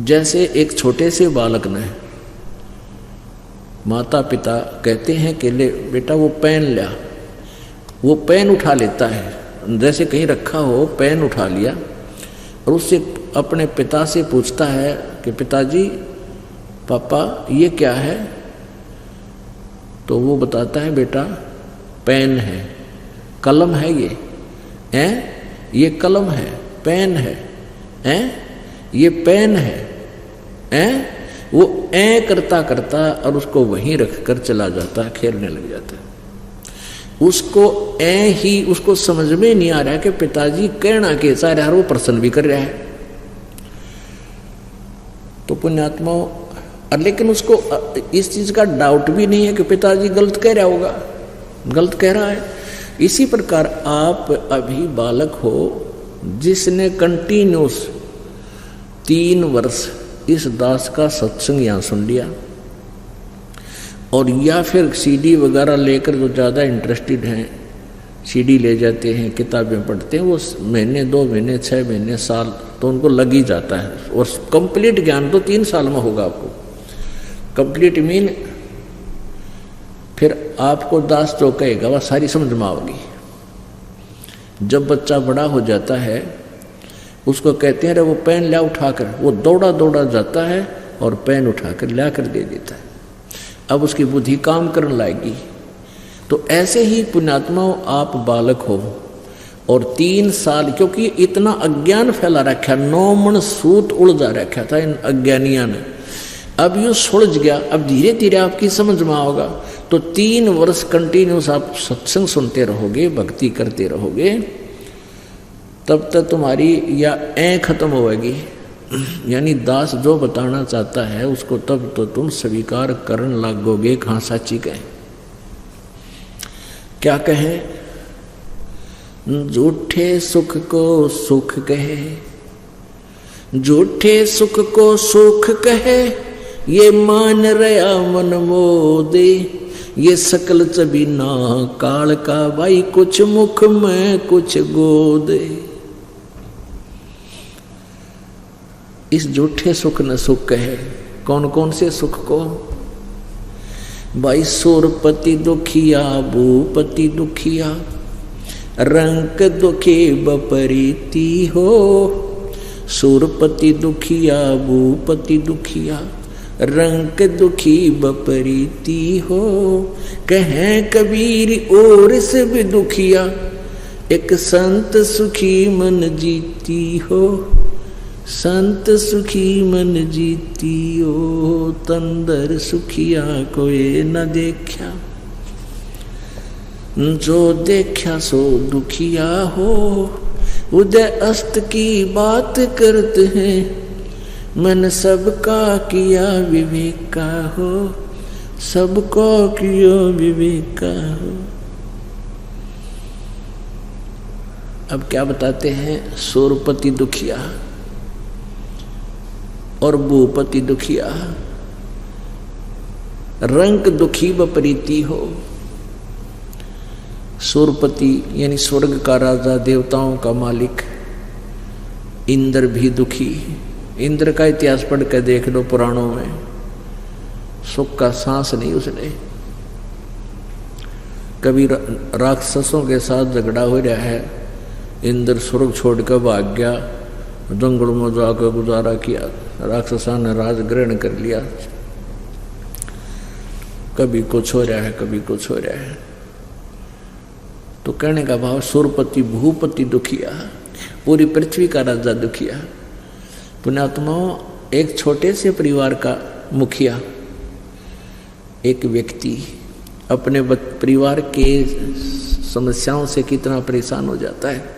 जैसे एक छोटे से बालक ने, माता पिता कहते हैं कि ले बेटा वो पेन लिया, वो पेन उठा लेता है, जैसे कहीं रखा हो पेन उठा लिया, और उससे अपने पिता से पूछता है कि पिताजी, पापा ये क्या है? तो वो बताता है बेटा पेन है, कलम है ये कलम है, पेन है, ये पेन है, वो करता करता और उसको वहीं रखकर चला जाता है, खेलने लग जाता है। उसको ही उसको समझ में नहीं आ रहा कि पिताजी कहना के चाह रहा है, वो प्रसन्न भी कर रहा है। तो पुण्यात्मा, लेकिन उसको इस चीज का डाउट भी नहीं है कि पिताजी गलत कह रहा होगा, गलत कह रहा है। इसी प्रकार आप अभी बालक हो जिसने कंटिन्यूस 3 वर्ष इस दास का सत्संग यहाँ सुन लिया, और या फिर सीडी वगैरह लेकर जो ज़्यादा इंटरेस्टेड हैं सीडी ले जाते हैं, किताबें पढ़ते हैं, वो महीने 2 महीने 6 महीने साल तो उनको लग ही जाता है। और कंप्लीट ज्ञान तो 3 साल में होगा आपको। कंप्लीट मीन फिर आपको दास जो कहेगा वह सारी समझ में आओगी। जब बच्चा बड़ा हो जाता है उसको कहते हैं रे वो पेन ला उठाकर, वो दौड़ा दौड़ा जाता है और पेन उठाकर ला कर दे देता है। अब उसकी बुद्धि काम करने लगेगी। तो ऐसे ही पुण्यात्माओं, आप बालक हो और 3 साल, क्योंकि इतना अज्ञान फैला रखा, 9 मन सूत उलझा रखा था इन अज्ञानियों ने। अब यू सुलझ गया, अब धीरे धीरे आपकी समझ में आओगा। तो 3 वर्ष कंटिन्यूस आप सत्संग सुनते रहोगे, भक्ति करते रहोगे, तब तक तुम्हारी या खत्म होगी, यानी दास जो बताना चाहता है उसको तब तो तुम स्वीकार करने लगोगे। कहाँ साची कहें, क्या कहें? झूठे सुख को सुख कहे, झूठे सुख को सुख कहे, ये मान रहा मन मोदे, ये सकल चबीना काल का, भाई कुछ मुख में कुछ गोदे। इस झूठे सुख न सुख कहे। कौन कौन से सुख को? भाई सुरपति दुखिया, भूपति दुखिया, रंक दुखे बपरीति हो। सुरपति दुखिया, भूपति दुखिया, रंक दुखी बपरीति हो। कहें कबीर और से भी दुखिया, एक संत सुखी मन जीती हो। संत सुखी मन जीती हो, तंदर सुखिया कोई न देखा। जो देखा सो दुखिया हो, उदय अस्त की बात करते हैं, मन सबका किया विवेका हो। सबको किया विवेका हो। अब क्या बताते हैं? सुरपति दुखिया और भूपति दुखिया, रंक दुखी बपरीति हो। सुरपति यानी स्वर्ग का राजा, देवताओं का मालिक, इंद्र भी दुखी। इंद्र का इतिहास पढ़ कर देख लो पुराणों में, सुख का सांस नहीं उसने। कभी राक्षसों के साथ झगड़ा हो रहा है, इंद्र स्वर्ग छोड़कर भाग गया, जंगल में जाकर गुजारा किया, राक्षसा ने राज ग्रहण कर लिया। कभी कुछ हो रहा है, कभी कुछ हो रहा है। तो कहने का भाव सुरपति भूपति दुखिया, पूरी पृथ्वी का राजा दुखिया। पुण्यात्माओं, एक छोटे से परिवार का मुखिया, एक व्यक्ति अपने परिवार के समस्याओं से कितना परेशान हो जाता है।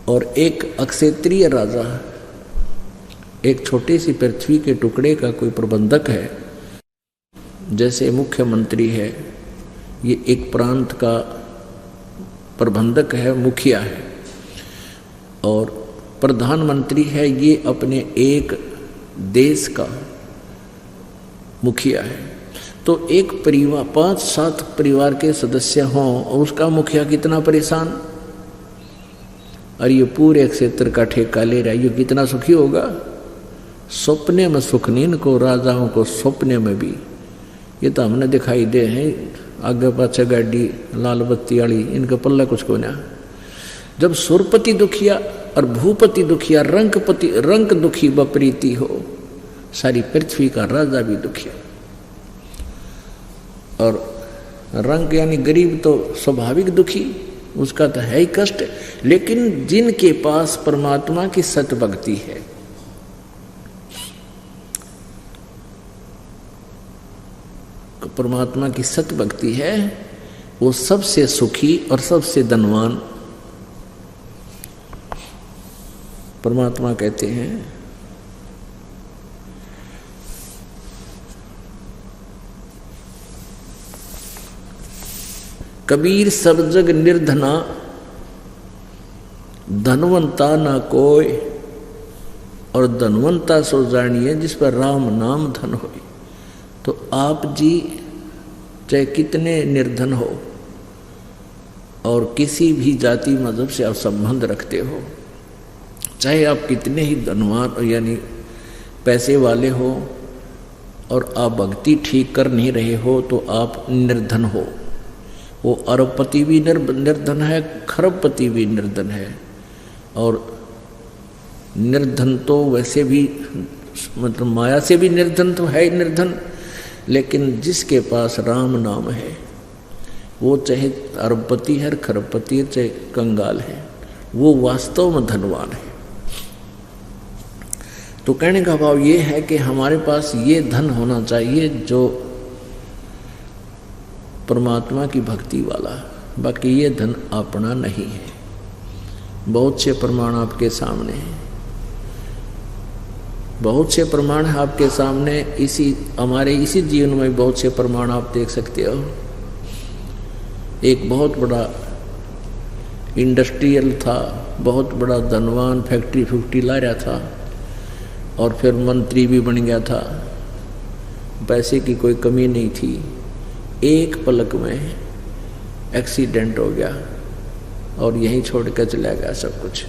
और एक अक्षेत्रीय राजा, एक छोटी सी पृथ्वी के टुकड़े का कोई प्रबंधक है, जैसे मुख्यमंत्री है, ये एक प्रांत का प्रबंधक है, मुखिया है, और प्रधानमंत्री है, ये अपने एक देश का मुखिया है। तो एक परिवार 5-7 परिवार के सदस्य हों और उसका मुखिया कितना परेशान, और ये पूरे क्षेत्र का ठेका ले रहा है, ये कितना सुखी होगा। सपने में सुख नहीं इनको, राजाओं को सपने में भी। ये तो हमने दिखाई दे हैं, आगे पाछे गाड़ी लाल बत्ती वाली, इनका पल्ला कुछ को ना। जब सुरपति दुखिया और भूपति दुखिया, रंक दुखी बपरीति हो, सारी पृथ्वी का राजा भी दुखिया। और रंक यानी गरीब तो स्वाभाविक दुखी, उसका तो है ही कष्ट। लेकिन जिनके पास परमात्मा की सत भक्ति है, परमात्मा की सत भक्ति है, वो सबसे सुखी और सबसे धनवान परमात्मा कहते हैं। कबीर सब जग निर्धना, धनवंता ना कोय, और धनवंता सो जानिए जिस पर राम नाम धन होय। तो आप जी चाहे कितने निर्धन हो और किसी भी जाति मजहब से आप संबंध रखते हो, चाहे आप कितने ही धनवान यानी पैसे वाले हो और आप भक्ति ठीक कर नहीं रहे हो, तो आप निर्धन हो। वो अरबपति भी निर्धन है, खरबपति भी निर्धन है। और निर्धन तो वैसे भी मतलब माया से भी निर्धन तो है ही निर्धन, लेकिन जिसके पास राम नाम है वो चाहे अरबपति है, खरबपति है, चाहे कंगाल है, वो वास्तव में धनवान है। तो कहने का भाव ये है कि हमारे पास ये धन होना चाहिए जो परमात्मा की भक्ति वाला, बाकी ये धन अपना नहीं है। बहुत से प्रमाण आपके सामने हैं, बहुत से प्रमाण आपके सामने, हमारे इसी जीवन में बहुत से प्रमाण आप देख सकते हो। एक बहुत बड़ा इंडस्ट्रियल था, बहुत बड़ा धनवान, फैक्ट्री ला रहा था और फिर मंत्री भी बन गया था, पैसे की कोई कमी नहीं थी। एक पलक में एक्सीडेंट हो गया और यहीं छोड़ कर चला गया सब कुछ।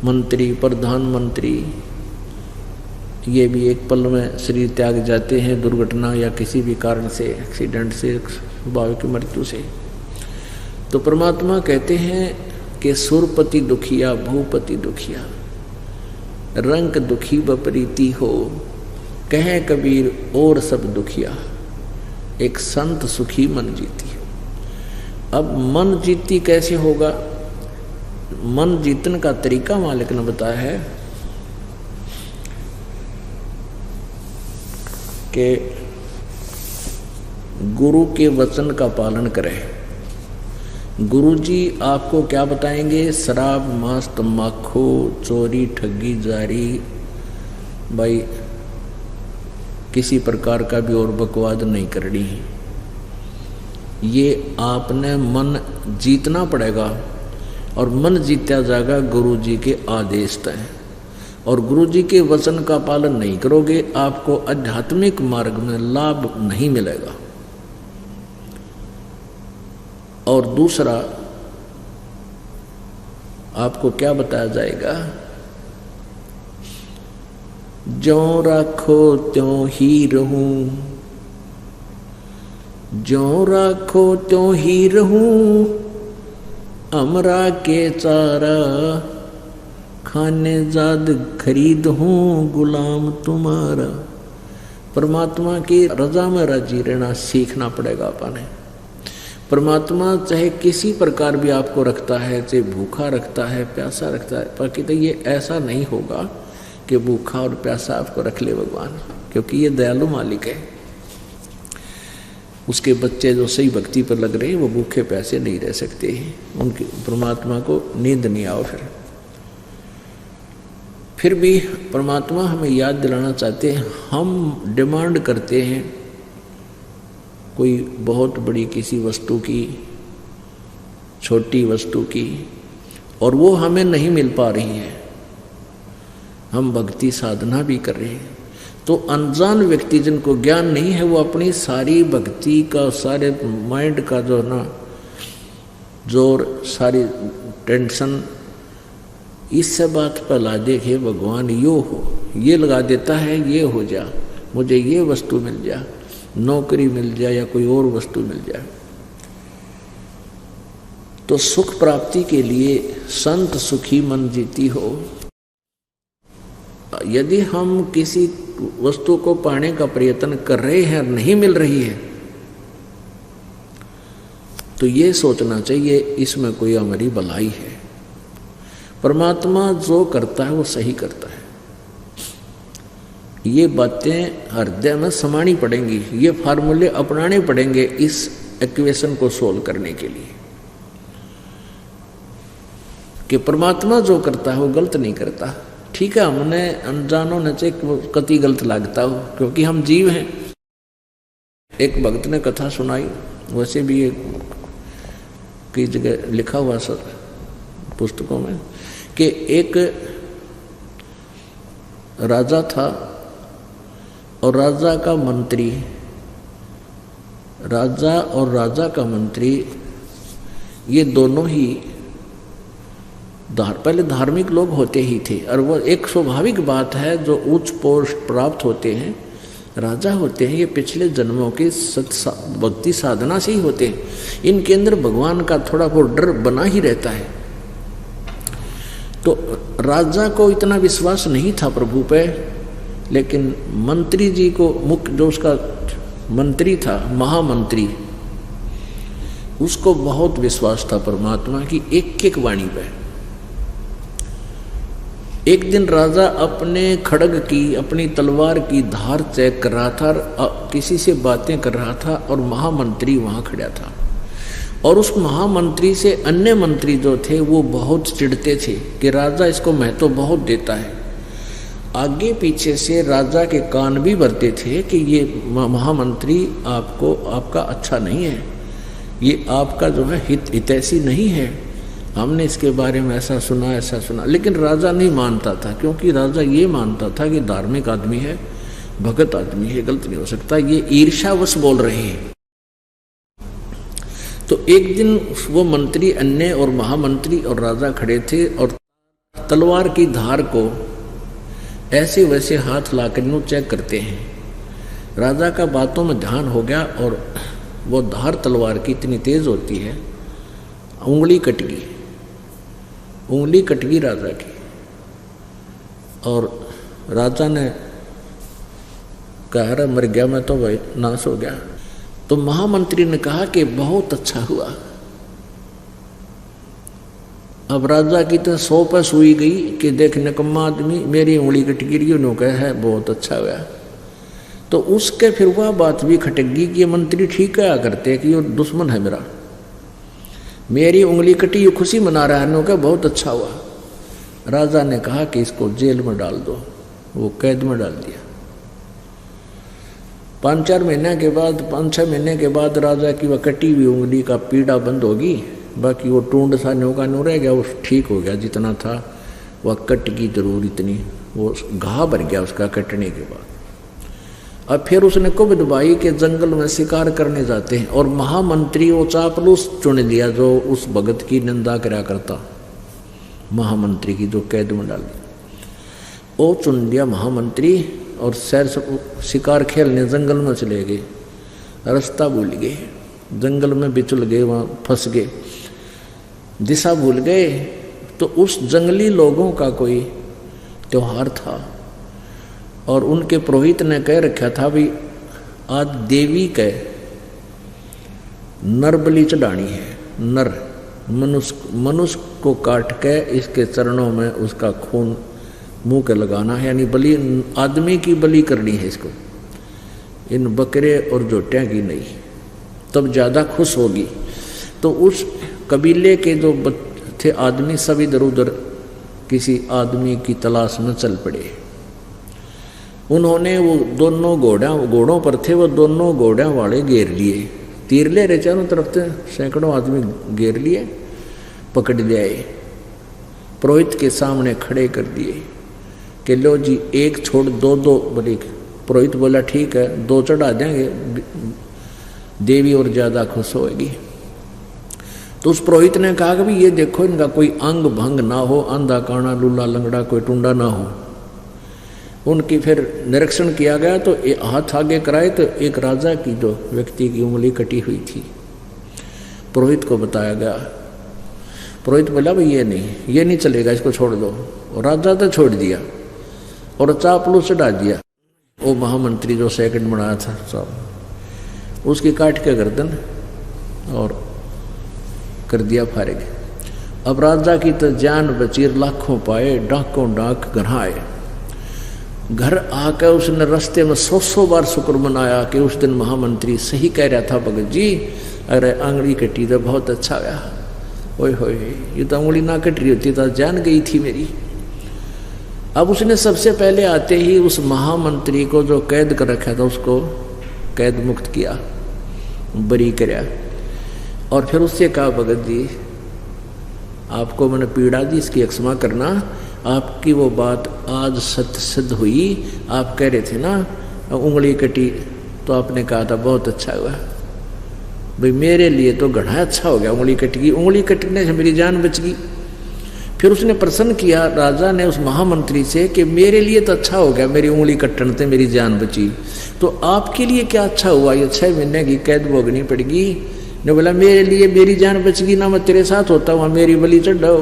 मंत्री, प्रधानमंत्री, ये भी एक पल में शरीर त्याग जाते हैं, दुर्घटना या किसी भी कारण से, एक्सीडेंट से, स्वाभाविक मृत्यु से। तो परमात्मा कहते हैं कि सुरपति दुखिया, भूपति दुखिया, रंग दुखी बपरीती हो, कहे कबीर और सब दुखिया, एक संत सुखी मन जीती। अब मन जीती कैसे होगा? मन जीतने का तरीका मालिक ने बताया है कि गुरु के वचन का पालन करें। गुरु जी आपको क्या बताएंगे? शराब, मांस, तम्बाकू, चोरी, ठगी, जारी, भाई किसी प्रकार का भी और बकवाद नहीं करनी है। ये आपने मन जीतना पड़ेगा और मन जीता जाएगा गुरु जी के आदेश तय। और गुरु जी के वचन का पालन नहीं करोगे, आपको आध्यात्मिक मार्ग में लाभ नहीं मिलेगा। और दूसरा आपको क्या बताया जाएगा? ज्यों राखो त्यों ही रहूं, ज्यों राखो त्यों ही रहूं, अमरा के चारा खाने जाद खरीद हूं, गुलाम तुम्हारा। परमात्मा की रजा में राजी रहना सीखना पड़ेगा अपने। परमात्मा चाहे किसी प्रकार भी आपको रखता है, चाहे भूखा रखता है, प्यासा रखता है, पर कि ये ऐसा नहीं होगा कि भूखा और प्यासा आपको रख ले भगवान, क्योंकि ये दयालु मालिक है। उसके बच्चे जो सही भक्ति पर लग रहे हैं वो भूखे प्यासे नहीं रह सकते हैं, उनकी परमात्मा को नींद नहीं आओ। फिर भी परमात्मा हमें याद दिलाना चाहते हैं, हम डिमांड करते हैं कोई बहुत बड़ी किसी वस्तु की, छोटी वस्तु की, और वो हमें नहीं मिल पा रही है। हम भक्ति साधना भी कर रहे हैं, तो अनजान व्यक्ति जिनको ज्ञान नहीं है वो अपनी सारी भक्ति का, सारे माइंड का जो है ना जोर, सारी टेंशन इस बात पर ला दे कि भगवान यो हो, ये लगा देता है, ये हो जा, मुझे ये वस्तु मिल जा, नौकरी मिल जाए या कोई और वस्तु मिल जाए। तो सुख प्राप्ति के लिए संत सुखी मन जीती हो। यदि हम किसी वस्तु को पाने का प्रयत्न कर रहे हैं और नहीं मिल रही है, तो ये सोचना चाहिए इसमें कोई हमारी भलाई है। परमात्मा जो करता है वो सही करता है। ये बातें हृदय में समानी पड़ेंगी, ये फार्मूले अपनाने पड़ेंगे इस इक्वेशन को सोल्व करने के लिए कि परमात्मा जो करता है वो गलत नहीं करता। ठीक है, हमने अनजानों ने चाहे कति गलत लगता हो क्योंकि हम जीव हैं। एक भक्त ने कथा सुनाई, वैसे भी ये कई जगह लिखा हुआ सर पुस्तकों में, कि एक राजा था और राजा का मंत्री, राजा और राजा का मंत्री ये दोनों ही पहले धार्मिक लोग होते ही थे। और वो एक स्वाभाविक बात है, जो उच्च पोस्ट प्राप्त होते हैं, राजा होते हैं, ये पिछले जन्मों के भक्ति साधना से ही होते हैं। इनके अंदर भगवान का थोड़ा बहुत डर बना ही रहता है। तो राजा को इतना विश्वास नहीं था प्रभु पे, लेकिन मंत्री जी को, मुख्य जो उसका मंत्री था, महामंत्री, उसको बहुत विश्वास था परमात्मा की एक एक वाणी पे। एक दिन राजा अपने खड्ग की, अपनी तलवार की धार चेक कर रहा था, किसी से बातें कर रहा था और महामंत्री वहां खड़ा था। और उस महामंत्री से अन्य मंत्री जो थे वो बहुत चिढ़ते थे कि राजा इसको महत्व बहुत देता है। आगे पीछे से राजा के कान भी भरते थे कि ये महामंत्री आपका अच्छा नहीं है, ये आपका जो है हितैषी नहीं है, हमने इसके बारे में ऐसा सुना। लेकिन राजा नहीं मानता था, क्योंकि राजा ये मानता था कि धार्मिक आदमी है, भगत आदमी है, गलत नहीं हो सकता, ये ईर्ष्यावश बोल रहे हैं। तो एक दिन वो मंत्री अन्य और महामंत्री और राजा खड़े थे और तलवार की धार को ऐसे वैसे हाथ लाकर यूं चेक करते हैं। राजा का बातों में ध्यान हो गया और वो धार तलवार की इतनी तेज होती है, उंगली कट गई राजा की। और राजा ने कहा, मर गया मैं तो, भाई नाश हो गया। तो महामंत्री ने कहा कि बहुत अच्छा हुआ। अब राजा की तो 100 पे सुई गई कि देख निकम्मा आदमी, मेरी उंगली कट गिरी, उन्होंने कहा है बहुत अच्छा हुआ। तो उसके फिर वह बात भी खटक गई कि ये मंत्री ठीक क्या करते कि ये दुश्मन है मेरा, मेरी उंगली कटी, ये खुशी मना रहा है, उन्होंने कहा बहुत अच्छा हुआ। राजा ने कहा कि इसको जेल में डाल दो, वो कैद में डाल दिया। 5-6 महीने के बाद राजा की वह कटी हुई उंगली का पीड़ा बंद होगी, बाकी वो टूंड सा न्यू का न्यू रह गया, वो ठीक हो गया जितना था, वह कट की जरूर इतनी, वो घाव भर गया उसका कटने के बाद। अब फिर उसने कुबद भाई के जंगल में शिकार करने जाते हैं और महामंत्री वो चापलूस चुन लिया जो उस भगत की निंदा करा करता, महामंत्री की जो कैद में डाल दी, वो चुन लिया महामंत्री और सैर शिकार खेलने जंगल में चले गए। रास्ता भूल गए, जंगल में बिचुल गए, वहाँ फंस गए, दिशा भूल गए। तो उस जंगली लोगों का कोई त्योहार था और उनके पुरोहित ने कह रखा था भी आज देवी के नर बलि चढ़ानी है, नर मनुष्य को काट के इसके चरणों में उसका खून मुंह के लगाना है, यानी बलि आदमी की बलि करनी है इसको, इन बकरे और जोटियाँ की नहीं, तब ज़्यादा खुश होगी। तो उस कबीले के जो थे आदमी सब इधर उधर किसी आदमी की तलाश में चल पड़े। उन्होंने वो दोनों घोड़ों पर थे, वो दोनों घोड़ों वाले घेर लिए, तीर ले रहे चारों तरफ से, सैकड़ों आदमी घेर लिए, पकड़ ले आए, पुरोहित के सामने खड़े कर दिए कि लो जी एक छोड़ दो बोले। पुरोहित बोला ठीक है 2 चढ़ा देंगे, देवी और ज़्यादा खुश होगी। तो उस पुरोहित ने कहा कि भी ये देखो इनका कोई अंग भंग ना हो, अंधा काना लूला लंगड़ा कोई टुंडा ना हो। उनकी फिर निरीक्षण किया गया तो हाथ आगे कराए तो एक राजा की जो व्यक्ति की उंगली कटी हुई थी, पुरोहित को बताया गया। पुरोहित बोला भाई ये नहीं चलेगा, इसको छोड़ दो। और राजा तो छोड़ दिया और चापलूस चढ़ा दिया। वो महामंत्री जो सेकंड बनाया था साहब, उसकी काट के गर्दन और कर दिया फारिग। अब राजा की तो जान बची, लाखों पाए, डाकों डाक घर आए। घर आकर उसने रास्ते में 100 बार शुक्र मनाया कि उस दिन महामंत्री सही कह रहा था भगत जी, अरे आंगली कटी तो बहुत अच्छा गया, ओए होए ये तो उंगली ना कट रही होती तो जान गई थी मेरी। अब उसने सबसे पहले आते ही उस महामंत्री को जो कैद कर रखा था उसको कैद मुक्त किया, बरी कराया। और फिर उससे कहा भगत जी आपको मैंने पीड़ा दी, इसकी क्षमा करना, आपकी वो बात आज सत्य सिद्ध हुई। आप कह रहे थे ना उंगली कटी, तो आपने कहा था बहुत अच्छा हुआ भाई, मेरे लिए तो घड़ा अच्छा हो गया, उंगली कट गई, उंगली कटने से मेरी जान बच गई। फिर उसने प्रश्न किया राजा ने उस महामंत्री से कि मेरे लिए तो अच्छा हो गया, मेरी उंगली कटने से मेरी जान बची, तो आपके लिए क्या अच्छा हुआ, ये 6 महीने की कैद भोगनी पड़ेगी। ने बोला मेरे लिए मेरी जान बच गई ना, मैं तेरे साथ होता हूँ, मेरी बलि चढ़ाओ।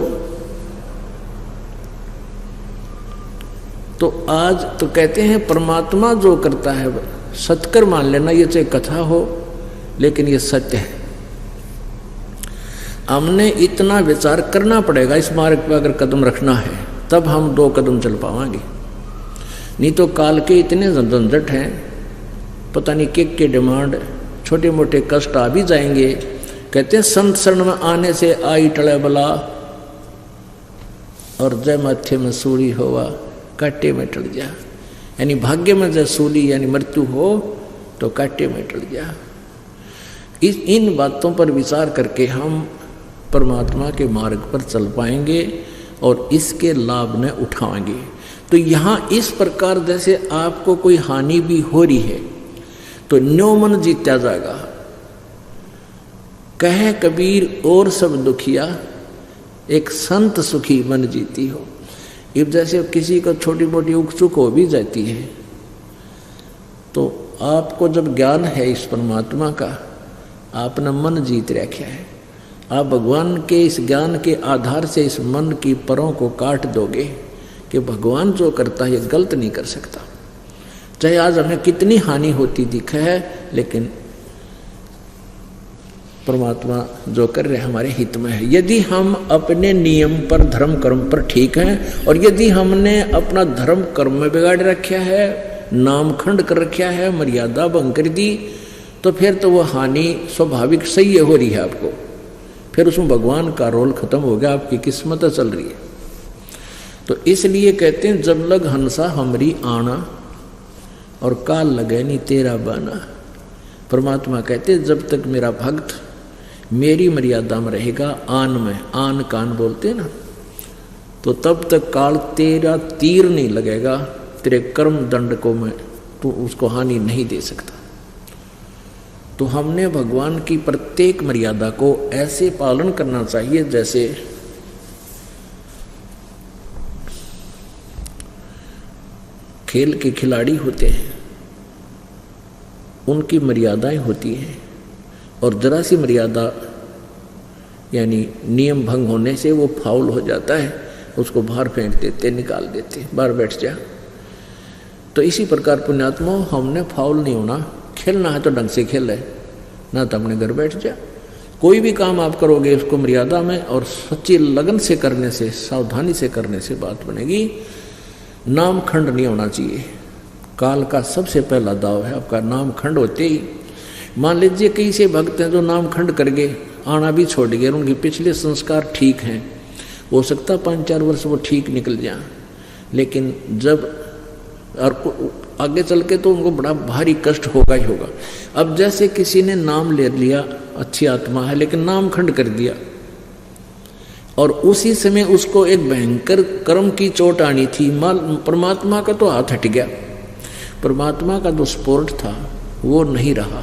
तो आज तो कहते हैं परमात्मा जो करता है सत्कर मान लेना, ये चाहे कथा हो लेकिन ये सत्य है। हमने इतना विचार करना पड़ेगा इस मार्ग पर अगर कदम रखना है, तब हम 2 कदम चल पाएंगे। नहीं तो काल के इतने झंझट हैं, पता नहीं के डिमांड, छोटे मोटे कष्ट आ भी जाएंगे। कहते हैं संत शरण में आने से आई टले बला, और जय माथे में सूली होवा काटे में टल जा। यानी भाग्य में जब सूली यानी मृत्यु हो तो काटे में टल जा। इन बातों पर विचार करके हम परमात्मा के मार्ग पर चल पाएंगे और इसके लाभ न उठाएंगे। तो यहाँ इस प्रकार जैसे आपको कोई हानि भी हो रही है तो न्यो मन जीता जाएगा। कहे कबीर और सब दुखिया, एक संत सुखी मन जीती हो। अब जैसे किसी को छोटी मोटी उकचुक हो भी जाती है, तो आपको जब ज्ञान है इस परमात्मा का, आपने मन जीत रखा है, आप भगवान के इस ज्ञान के आधार से इस मन की परों को काट दोगे कि भगवान जो करता है ये गलत नहीं कर सकता। चाहे आज हमें कितनी हानि होती दिखे है, लेकिन परमात्मा जो कर रहे हमारे हित में है। यदि हम अपने नियम पर धर्म कर्म पर ठीक हैं, और यदि हमने अपना धर्म कर्म में बिगाड़ रखा है, नाम खंड कर रखा है, मर्यादा भंग कर दी, तो फिर तो वो हानि स्वाभाविक सही हो रही है आपको। फिर उसमें भगवान का रोल खत्म हो गया, आपकी किस्मत चल रही है। तो इसलिए कहते हैं जब लग हंसा हमरी आना, और काल लगे नहीं तेरा बाना। परमात्मा कहते जब तक मेरा भक्त मेरी मर्यादा में रहेगा, आन में, आन कान बोलते ना, तो तब तक काल तेरा तीर नहीं लगेगा, तेरे कर्म दंड को मैं तो उसको हानि नहीं दे सकता। तो हमने भगवान की प्रत्येक मर्यादा को ऐसे पालन करना चाहिए जैसे खेल के खिलाड़ी होते हैं, उनकी मर्यादाएं होती हैं, और जरा सी मर्यादा यानी नियम भंग होने से वो फाउल हो जाता है, उसको बाहर फेंक देते, निकाल देते, बाहर बैठ जा। तो इसी प्रकार पुण्यात्मा हमने फाउल नहीं होना, खेलना है तो ढंग से खेल है, ना तो अपने घर बैठ जा। कोई भी काम आप करोगे उसको मर्यादा में और सच्ची लगन से करने से, सावधानी से करने से बात बनेगी। नाम खंड नहीं होना चाहिए। काल का सबसे पहला दाव है आपका नाम खंड होते ही। मान लीजिए कई से भक्त हैं जो नाम खंड कर गए, आना भी छोड़ गए, उनके पिछले संस्कार ठीक हैं, हो सकता 5-4 वर्ष वो ठीक निकल जाए, लेकिन जब और आगे चल के तो उनको बड़ा भारी कष्ट होगा ही होगा। अब जैसे किसी ने नाम ले लिया, अच्छी आत्मा है, लेकिन नाम खंड कर दिया, और उसी समय उसको एक भयंकर कर्म की चोट आनी थी, परमात्मा का तो हाथ हट गया, परमात्मा का जो सपोर्ट था वो नहीं रहा,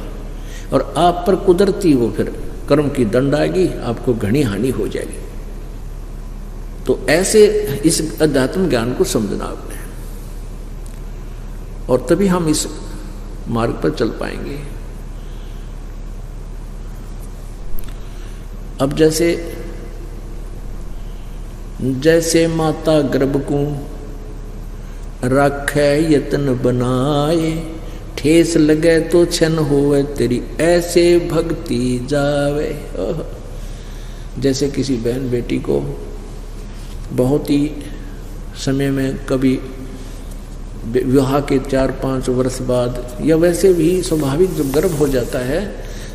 और आप पर कुदरती वो फिर कर्म की दंड आएगी, आपको घनी हानि हो जाएगी। तो ऐसे इस अध्यात्म ज्ञान को समझना आपने, और तभी हम इस मार्ग पर चल पाएंगे। अब जैसे माता गर्भ को रखे यत्न बनाए, ठेस लगे तो छन होवे तेरी ऐसे भक्ति जावे। जैसे किसी बहन बेटी को बहुत ही समय में कभी विवाह के 4-5 वर्ष बाद या वैसे भी स्वाभाविक जब गर्भ हो जाता है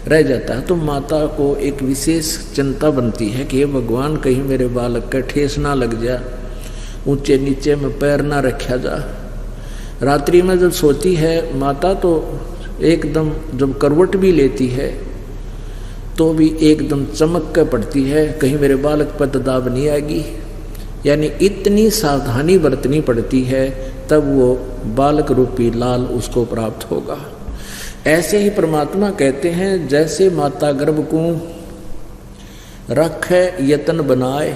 रह जाता है तो माता को एक विशेष चिंता बनती है कि ये भगवान कहीं मेरे बालक का ठेस ना लग जा, ऊंचे नीचे में पैर ना रखा जा। रात्रि में जब सोती है माता तो एकदम जब करवट भी लेती है तो भी एकदम चमक कर पड़ती है, कहीं मेरे बालक पर दाब नहीं आएगी। यानी इतनी सावधानी बरतनी पड़ती है तब वो बालक रूपी लाल उसको प्राप्त होगा। ऐसे ही परमात्मा कहते हैं जैसे माता गर्भ को रखे यतन बनाए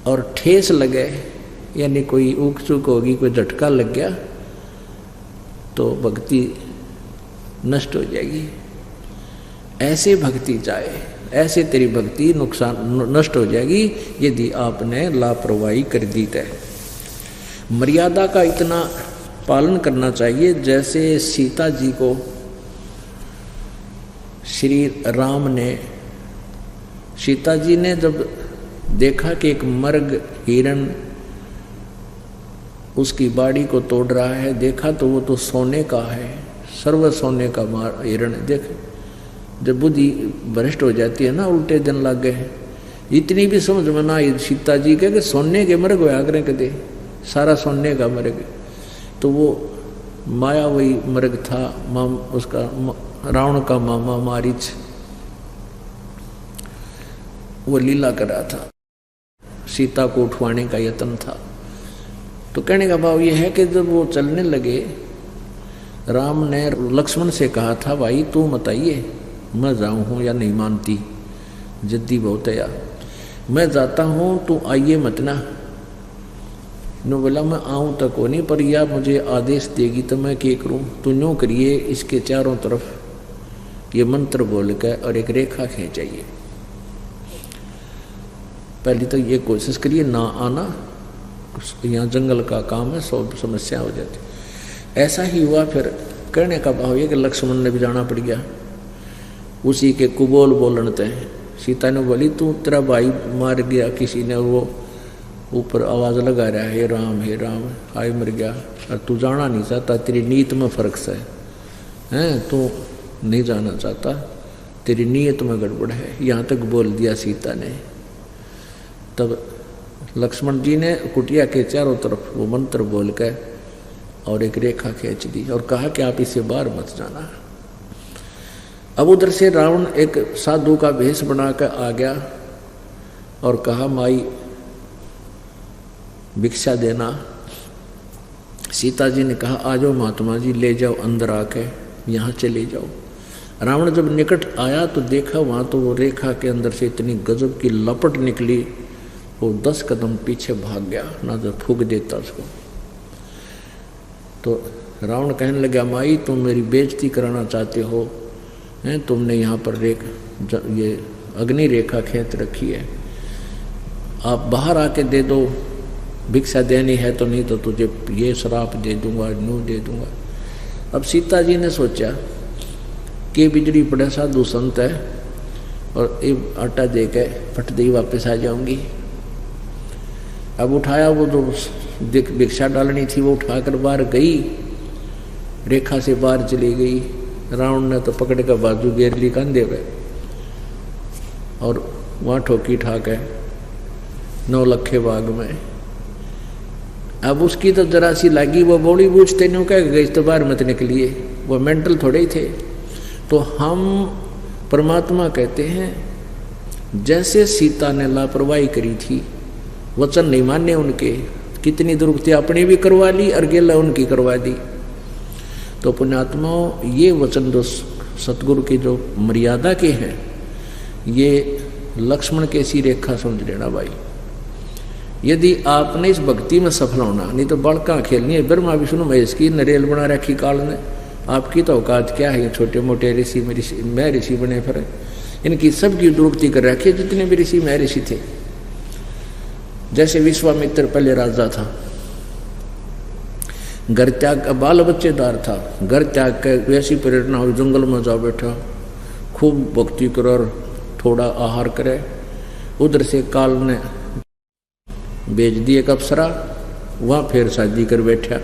और ठेस लगे, यानी कोई ऊक चूक होगी, कोई झटका लग गया तो भक्ति नष्ट हो जाएगी। ऐसे भक्ति चाहे, ऐसे तेरी भक्ति नष्ट हो जाएगी यदि आपने लापरवाही कर दी है। मर्यादा का इतना पालन करना चाहिए जैसे सीता जी को श्री राम ने, सीता जी ने जब देखा कि एक मर्ग हिरण उसकी बाड़ी को तोड़ रहा है, देखा तो वो तो सोने का है, सर्व सोने का हिरण। देख जब बुद्धि भ्रष्ट हो जाती है ना, उल्टे दिन लग गए, इतनी भी समझ में ना आई सीता जी के कि सोने के मर्ग होया करें कदे, सारा सोने का मर्ग। तो वो माया वही मर्ग था, उसका रावण का मामा मारीच वो लीला कर रहा था, सीता को उठवाने का यत्न था। तो कहने का भाव ये है कि जब वो चलने लगे, राम ने लक्ष्मण से कहा था भाई तू बताइए मैं जाऊँ हूँ या नहीं मानती, जिद्दी बहुत है यार, मैं जाता हूँ तू आइए मत ना। नो बोला मैं आऊँ तक को नहीं, पर या मुझे आदेश देगी तो मैं क्या करूँ, तू न्यों करिए इसके चारों तरफ ये मंत्र बोल कर और एक रेखा खींचाइए। पहले तो ये कोशिश करिए ना आना, यहाँ जंगल का काम है, सब समस्या हो जाती। ऐसा ही हुआ। फिर कहने का भाव ये कि लक्ष्मण ने भी जाना पड़ गया, उसी के कुबोल बोलते हैं। सीता ने बोली तू तेरा भाई मार गया किसी ने, वो ऊपर आवाज़ लगा रहा है हे राम हाय मर गया, और तू जाना नहीं चाहता, तेरी नीयत में फर्क से है, तू नहीं जाना चाहता, तेरी नीयत में गड़बड़ है, यहाँ तक बोल दिया सीता ने। तब लक्ष्मण जी ने कुटिया के चारों तरफ वो मंत्र बोल कर और एक रेखा खींच दी और कहा कि आप इसे बाहर मत जाना। अब उधर से रावण एक साधु का भेष बनाकर आ गया और कहा माई भिक्षा देना। सीता जी ने कहा आ जाओ महात्मा जी, ले जाओ अंदर आके, यहाँ चले जाओ। रावण जब निकट आया तो देखा वहाँ तो वो रेखा के अंदर से इतनी गजब की लपट निकली, वो 10 कदम पीछे भाग गया, ना तो फूंक देता उसको। तो रावण कहने लगा माई तुम मेरी बेइज्जती कराना चाहते हो, हैं तुमने यहाँ पर ये अग्नि रेखा खींच रखी है, आप बाहर आके दे दो, भिक्षा देनी है तो, नहीं तो तुझे ये श्राप दे दूंगा, न्यू दे दूंगा। अब सीता जी ने सोचा कि बिजली पड़े साधु संत है और ये आटा दे के फट दे वापस आ जाऊंगी। अब उठाया वो जो भिक्षा डालनी थी वो उठाकर बाहर गई, रेखा से बाहर चली गई। रावण ने तो पकड़ कर बाजू घेर ली कंधे पे और वहाँ ठोकी ठाक है 9 लखे बाग में। अब उसकी तो जरा सी लगी, वो बॉडी बूझते नहीं कह गई तो बाहर मत निकलिए, वो मेंटल थोड़े ही थे। तो हम परमात्मा कहते हैं जैसे सीता ने लापरवाही करी थी, वचन नहीं माने उनके, कितनी दुर्गति अपनी भी करवा ली और गेला उनकी करवा दी। तो पुण्यात्माओं ये वचन जो सतगुरु की जो मर्यादा के हैं, ये लक्ष्मण के सी रेखा समझ लेना भाई। यदि आपने इस भक्ति में सफल होना, नहीं तो बड़का खेलनी है। ब्रह्मा विष्णु महेश की नरेल बना रखी काल ने, आपकी तो औकात क्या है, छोटे मोटे ऋषि मैं ऋषि बने फिर, इनकी सबकी दुर्गति कर रखी है जितने भी ऋषि मैं ऋषि थे। जैसे विश्वामित्र पहले राजा था, घर त्याग का बाल बच्चेदार था, घर त्याग के वैसी प्रेरणा हुई, जंगल में जा बैठा, खूब भक्ति कर और थोड़ा आहार करे। उधर से काल ने भेज दिए एक अप्सरा, वहाँ फिर शादी कर बैठा।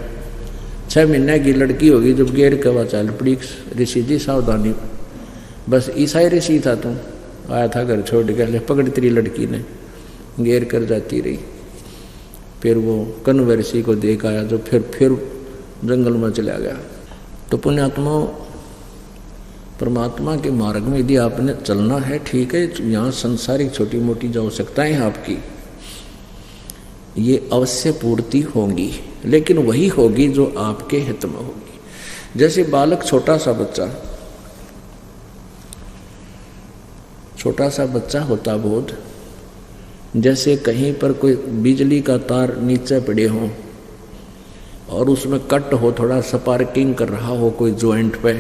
6 महीने की लड़की होगी जब गेर के वह चल पड़ी। ऋषि जी सावधानी, बस ईसाई ऋषि था तू, आया था घर छोड़ के, ले पकड़ तेरी लड़की ने, गेर कर जाती रही। फिर वो कण्व ऋषि को देख आया जो फिर जंगल में चला गया। तो पुण्यात्मा, परमात्मा के मार्ग में यदि आपने चलना है, ठीक है, यहाँ संसारिक छोटी मोटी जो आवश्यकताएं हैं आपकी, ये अवश्य पूर्ति होंगी, लेकिन वही होगी जो आपके हित में होगी। जैसे बालक, छोटा सा बच्चा होता बोध, जैसे कहीं पर कोई बिजली का तार नीचे पड़े हो और उसमें कट हो, थोड़ा स्पार्किंग कर रहा हो कोई जॉइंट पे,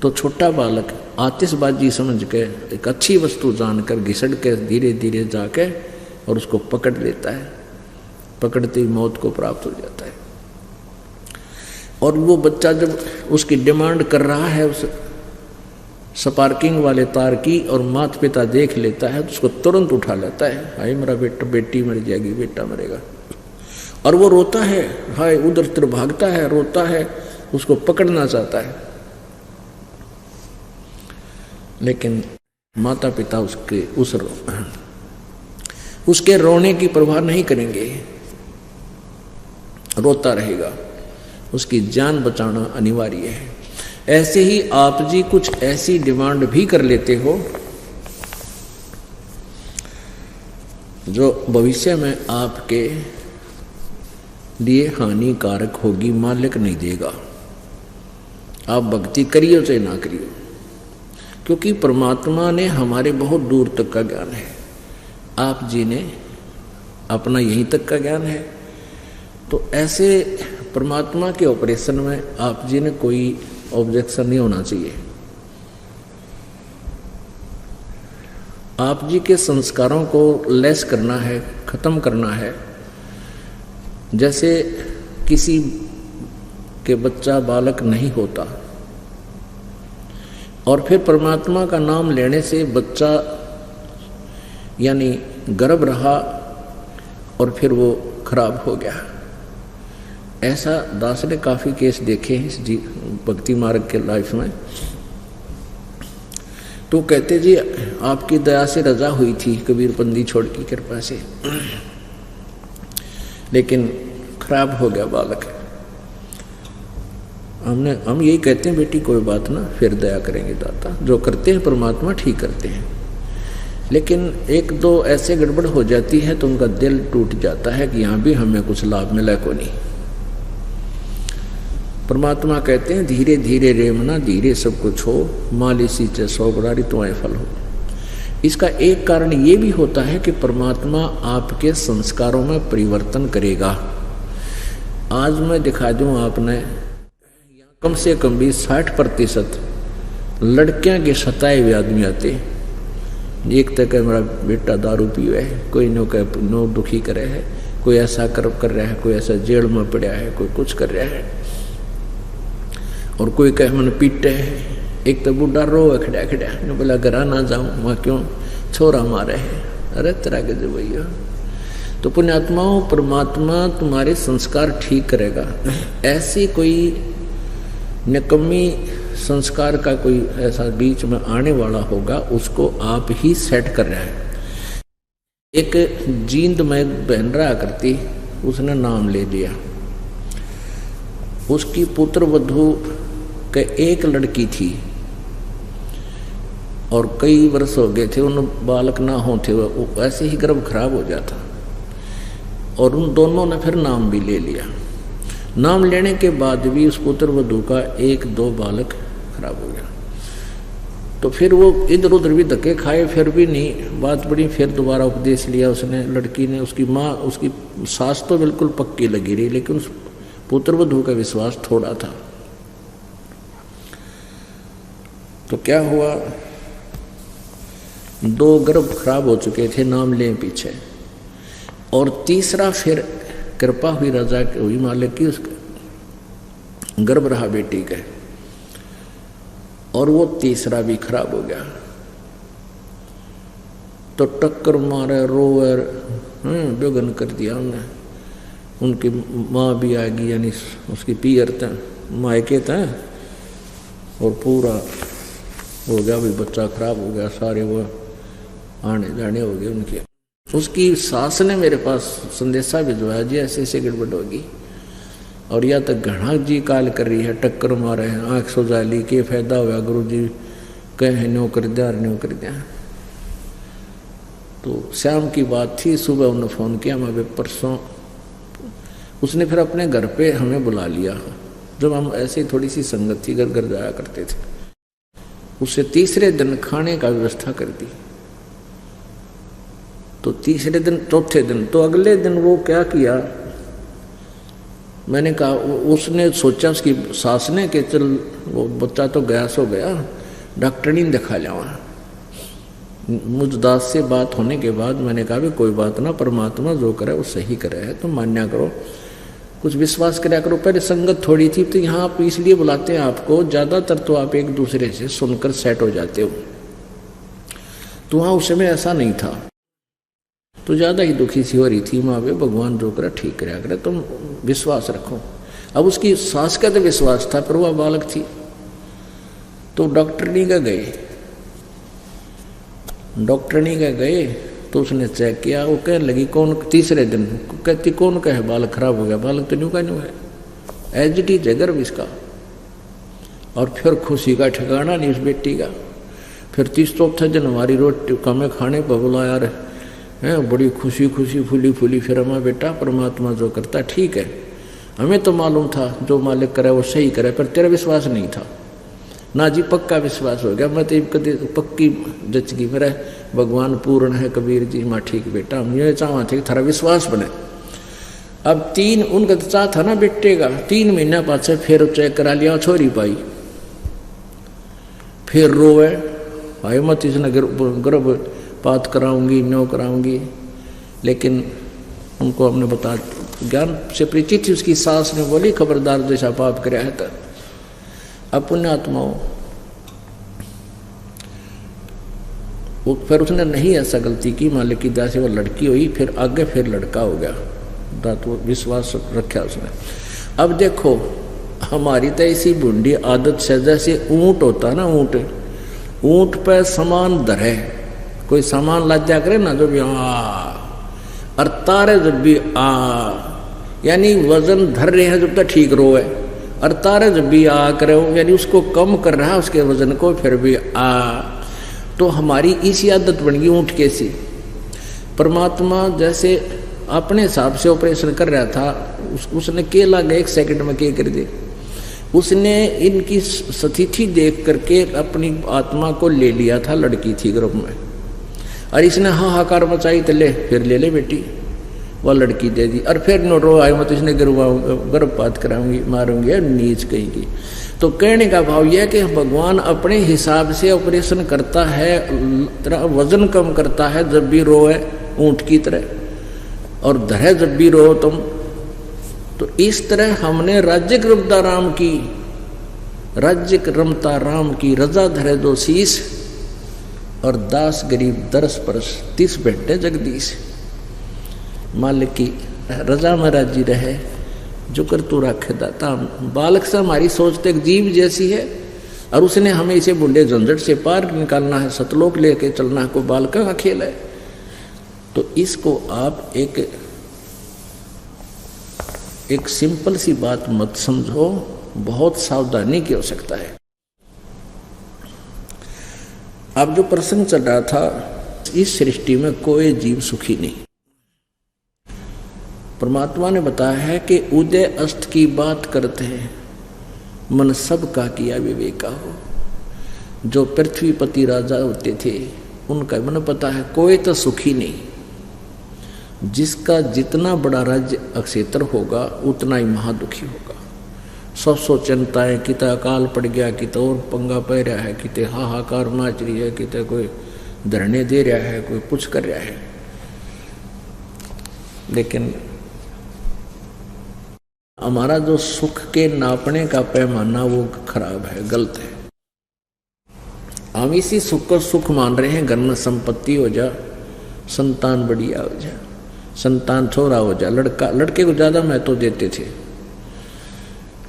तो छोटा बालक आतिशबाजी समझ के एक अच्छी वस्तु जानकर घिसड़ के धीरे धीरे जाके और उसको पकड़ लेता है, पकड़ते ही मौत को प्राप्त हो जाता है। और वो बच्चा जब उसकी डिमांड कर रहा है उस स्पार्किंग वाले तार की और माता पिता देख लेता है तो उसको तुरंत उठा लेता है, हाय मेरा बेटा, बेटी मर जाएगी, बेटा मरेगा, और वो रोता है, हाय उधर उधर भागता है, रोता है, उसको पकड़ना चाहता है, लेकिन माता पिता उसके रोने की परवाह नहीं करेंगे, रोता रहेगा, उसकी जान बचाना अनिवार्य है। ऐसे ही आप जी कुछ ऐसी डिमांड भी कर लेते हो जो भविष्य में आपके लिए हानिकारक होगी, मालिक नहीं देगा। आप भक्ति करियो चाहे ना करियो, क्योंकि परमात्मा ने हमारे बहुत दूर तक का ज्ञान है, आप जी ने अपना यहीं तक का ज्ञान है। तो ऐसे परमात्मा के ऑपरेशन में आप जी ने कोई ऑब्जेक्शन नहीं होना चाहिए। आप जी के संस्कारों को लेस करना है, खत्म करना है। जैसे किसी के बच्चा बालक नहीं होता और फिर परमात्मा का नाम लेने से बच्चा यानी गर्भ रहा और फिर वो खराब हो गया, ऐसा दास ने काफ़ी केस देखे हैं इस भक्ति मार्ग के लाइफ में। तो कहते जी आपकी दया से रजा हुई थी कबीर पंदी छोड़ की कृपा से, लेकिन खराब हो गया बालक। हम यही कहते हैं बेटी कोई बात ना, फिर दया करेंगे दाता, जो करते हैं परमात्मा ठीक करते हैं। लेकिन एक दो ऐसे गड़बड़ हो जाती है तो उनका दिल टूट जाता है कि यहाँ भी हमें कुछ लाभ मिला को नहीं। परमात्मा कहते हैं धीरे धीरे रेमना, धीरे सब कुछ हो, माली सींचे सौ बरारी तुम्हारे फल हो। इसका एक कारण ये भी होता है कि परमात्मा आपके संस्कारों में परिवर्तन करेगा। आज मैं दिखा दूं आपने, कम से कम भी 60% लड़कियां के सताए हुए आदमी आते। एक तक मेरा बेटा दारू पीवे है, कोई नो दुखी करे है, कोई ऐसा कर रहा है, कोई ऐसा जेल में पड़ा है, कोई कुछ कर रहा है, और कोई कहे मन पीटे है। एक तो बूढ़ा रो खड़ा खड़ा ने बोला घर ना जाऊं, वहाँ क्यों छोरा मारे है, अरे तेरा के जो भैया। तो पुण्यात्माओं, परमात्मा तुम्हारे संस्कार ठीक करेगा। ऐसी कोई निकम्मी संस्कार का कोई ऐसा बीच में आने वाला होगा, उसको आप ही सेट कर रहे हैं। एक जींद में बहन रहा करती, उसने नाम ले लिया, उसकी पुत्र वधू के एक लड़की थी और कई वर्ष हो गए थे उन बालक ना होते, ऐसे ही गर्भ खराब हो जाता, और उन दोनों ने फिर नाम भी ले लिया। नाम लेने के बाद भी उस पुत्र वधू का 1-2 बालक खराब हो गया। तो फिर वो इधर उधर भी धक्के खाए, फिर भी नहीं बात बड़ी। फिर दोबारा उपदेश लिया उसने, लड़की ने। उसकी माँ, उसकी सास तो बिल्कुल पक्की लगी रही, लेकिन उस पुत्र वधू का विश्वास थोड़ा था। तो क्या हुआ, 2 गर्भ खराब हो चुके थे नाम ले पीछे, और तीसरा फिर कृपा हुई, राजा हुई मालिक की, उसका गर्भ रहा बेटी का, और वो तीसरा भी खराब हो गया। तो टक्कर मारे रोए, बेगन कर दिया उन्हें। उनकी माँ भी आ गई, यानी उसकी पियर था, मायके था, और पूरा हो गया भाई, बच्चा खराब हो गया, सारे वो आने जाने हो गए उनके। उसकी सास ने मेरे पास संदेशा भिजवाया जी ऐसे ऐसे गड़बड़ होगी, और या तो घना जी काल कर रही है, टक्कर मारे हैं, आँख सुझा ली, के फायदा हुआ गुरु जी कहे न्यो कर दिया, न्यो कर दिया। तो शाम की बात थी, सुबह उन्होंने फ़ोन किया, मैं परसों, उसने फिर अपने घर पे हमें बुला लिया, जब हम ऐसे ही थोड़ी सी संगत थी, घर घर जाया करते थे। उससे तीसरे दिन खाने का व्यवस्था कर दी। तो तीसरे दिन, चौथे दिन, तो अगले दिन वो क्या किया, मैंने कहा, उसने सोचा उसकी सास ने कि चल वो बच्चा तो गैस हो गया, डॉक्टरनी दिखा लिया। मुझ दास से बात होने के बाद मैंने कहा भी कोई बात ना, परमात्मा जो करे वो सही करे है, तुम मान्या करो, कुछ विश्वास कराया करो। पहले संगत थोड़ी थी, तो यहाँ आप इसलिए बुलाते हैं आपको, ज़्यादातर तो आप एक दूसरे से सुनकर सेट हो जाते हो, तो वहाँ उस समय ऐसा नहीं था, तो ज़्यादा ही दुखी सी हो रही थी माँ वे, भगवान जो करे ठीक कराया करे, तुम विश्वास रखो। अब उसकी सास का तो विश्वास था, पर वह बालक थी, तो डॉक्टरनी का गए, डॉक्टरनी का गए, तो उसने चेक किया, वो कहने लगी कौन, तीसरे दिन कहती कौन कहे बालक खराब हो गया, बालक तो न्यू का न्यू है, एज इट इज है गर्भ इसका। और फिर खुशी का ठिकाना नहीं उस बेटी का। फिर 30-34 दिन हमारी रोटी कमे खाने पर बुलाया है, बड़ी खुशी खुशी फूली फूली। फिर हमारा बेटा परमात्मा जो करता ठीक है, हमें तो मालूम था जो मालिक करे वो सही करे, पर तेरा विश्वास नहीं था ना जी, पक्का विश्वास हो गया। मैं तो कभी पक्की जच गई, मेरा भगवान पूर्ण है कबीर जी, माँ ठीक बेटा, हम ये चाहवा थे थारा विश्वास बने। अब 3 उनका तो चाह था ना बेटे का, 3 महीना बाद से फिर चेक करा लिया, छोरी पाई, फिर रोए, भाई मत इसने गर्भपात कराऊंगी, न्यो कराऊंगी। लेकिन उनको हमने बता, ज्ञान से परिचित थी उसकी सास ने बोली खबरदार जैसा पाप कराया है तो। अब पुण्यात्माओं, वो फिर उसने नहीं ऐसा गलती की, मालिक की दया से वो लड़की हुई, फिर आगे फिर लड़का हो गया, तो विश्वास रखा उसने। अब देखो हमारी तो ऐसी बूंदी आदत से, जैसे ऊंट होता ना, ऊंट पे सामान धरे, कोई सामान लाद्या करे ना, जब और तारे जब भी यानी वजन धर रहे हैं जब तक ठीक रोए, और तारे जब भी करे यानी उसको कम कर रहा है उसके वजन को, फिर भी तो हमारी इसी आदत बन गई ऊँट के सी। परमात्मा जैसे अपने हिसाब से ऑपरेशन कर रहा था, उसने के लगा 1 सेकंड में के कर दे। उसने इनकी स्थिति देख करके अपनी आत्मा को ले लिया था, लड़की थी गर्भ में, और इसने हाहाकार मचाई, तो ले फिर ले ले बेटी, वह लड़की दे दी। और फिर नो रो आए मत, इसने गर्भपात कराऊंगी, मारूंगी या नीच कहेंगी। तो कहने का भाव यह कि भगवान अपने हिसाब से ऑपरेशन करता है, वजन कम करता है जब भी रोए ऊंट की तरह, और धरे जब भी रो तुम। तो इस तरह हमने राज्य रमता राम की, राज्य रमता राम की, रजा धरे दो शीस, और दास गरीब दरस परस 30 बैठे जगदीश। मालिक की रजा में राजी रहे, जो कर तू रखे दाता। बालक से हमारी सोच तो एक जीव जैसी है, और उसने हमें इसे बुढ़े झंझट से पार निकालना है, सतलोक लेके चलना है, कोई बालका का खेल है। तो इसको आप एक सिंपल सी बात मत समझो, बहुत सावधानी की आवश्यकता है। अब जो प्रसंग चल रहा था, इस सृष्टि में कोई जीव सुखी नहीं। परमात्मा ने बताया है कि उदय अस्त की बात करते हैं, मन सब का किया विवेका हो। जो पृथ्वीपति राजा होते थे उनका मन पता है, कोई तो सुखी नहीं। जिसका जितना बड़ा राज्य अक्षेत्र होगा उतना ही महादुखी होगा। 100 चिंताएं, कितना अकाल पड़ गया, कितना और पंगा पै रहा है, कितने हाहाकार माच रही है, कितने कोई धरने दे रहा है, कोई कुछ कर रहा है। लेकिन हमारा जो सुख के नापने का पैमाना वो खराब है, गलत है। हम इसी सुख को सुख मान रहे हैं, घर में संपत्ति हो जा, संतान बढ़िया हो जाए, संतान छोरा हो जाए, लड़के को ज़्यादा महत्व देते थे,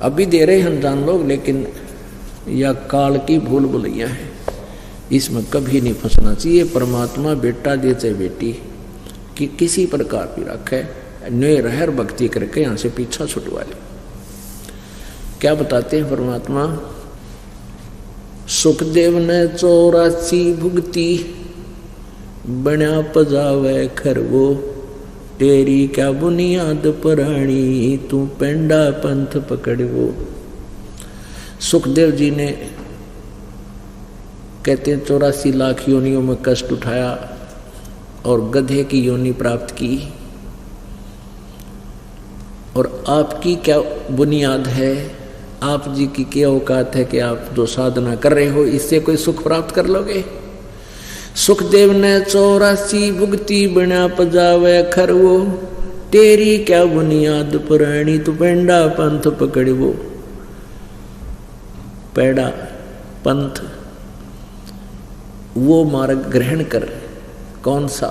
अभी दे रहे हैं जान लोग, लेकिन यह काल की भूल भुलैया है, इसमें कभी नहीं फंसना चाहिए। परमात्मा बेटा दे चाहे बेटी कि किसी प्रकार भी रखे, न्य रहर भक्ति करके यहाँ से पीछा छुटवा ले। क्या बताते हैं परमात्मा? सुखदेव ने 84 भुगती, बना पजावे खरवो, तेरी क्या बुनियाद पुरानी, तू पेंडा पंथ पकड़वो। सुखदेव जी ने कहते हैं 84 लाख योनियों में कष्ट उठाया और गधे की योनि प्राप्त की, और आपकी क्या बुनियाद है, आप जी की क्या औकात है कि आप जो साधना कर रहे हो इससे कोई सुख प्राप्त कर लोगे? सुखदेव ने 84 भुगती, बना पजावे खरवो, तेरी क्या बुनियाद पुरानी, तू पेंडा पंथ पकड़वो। पेड़ा पंथ वो मार्ग ग्रहण कर, कौन सा?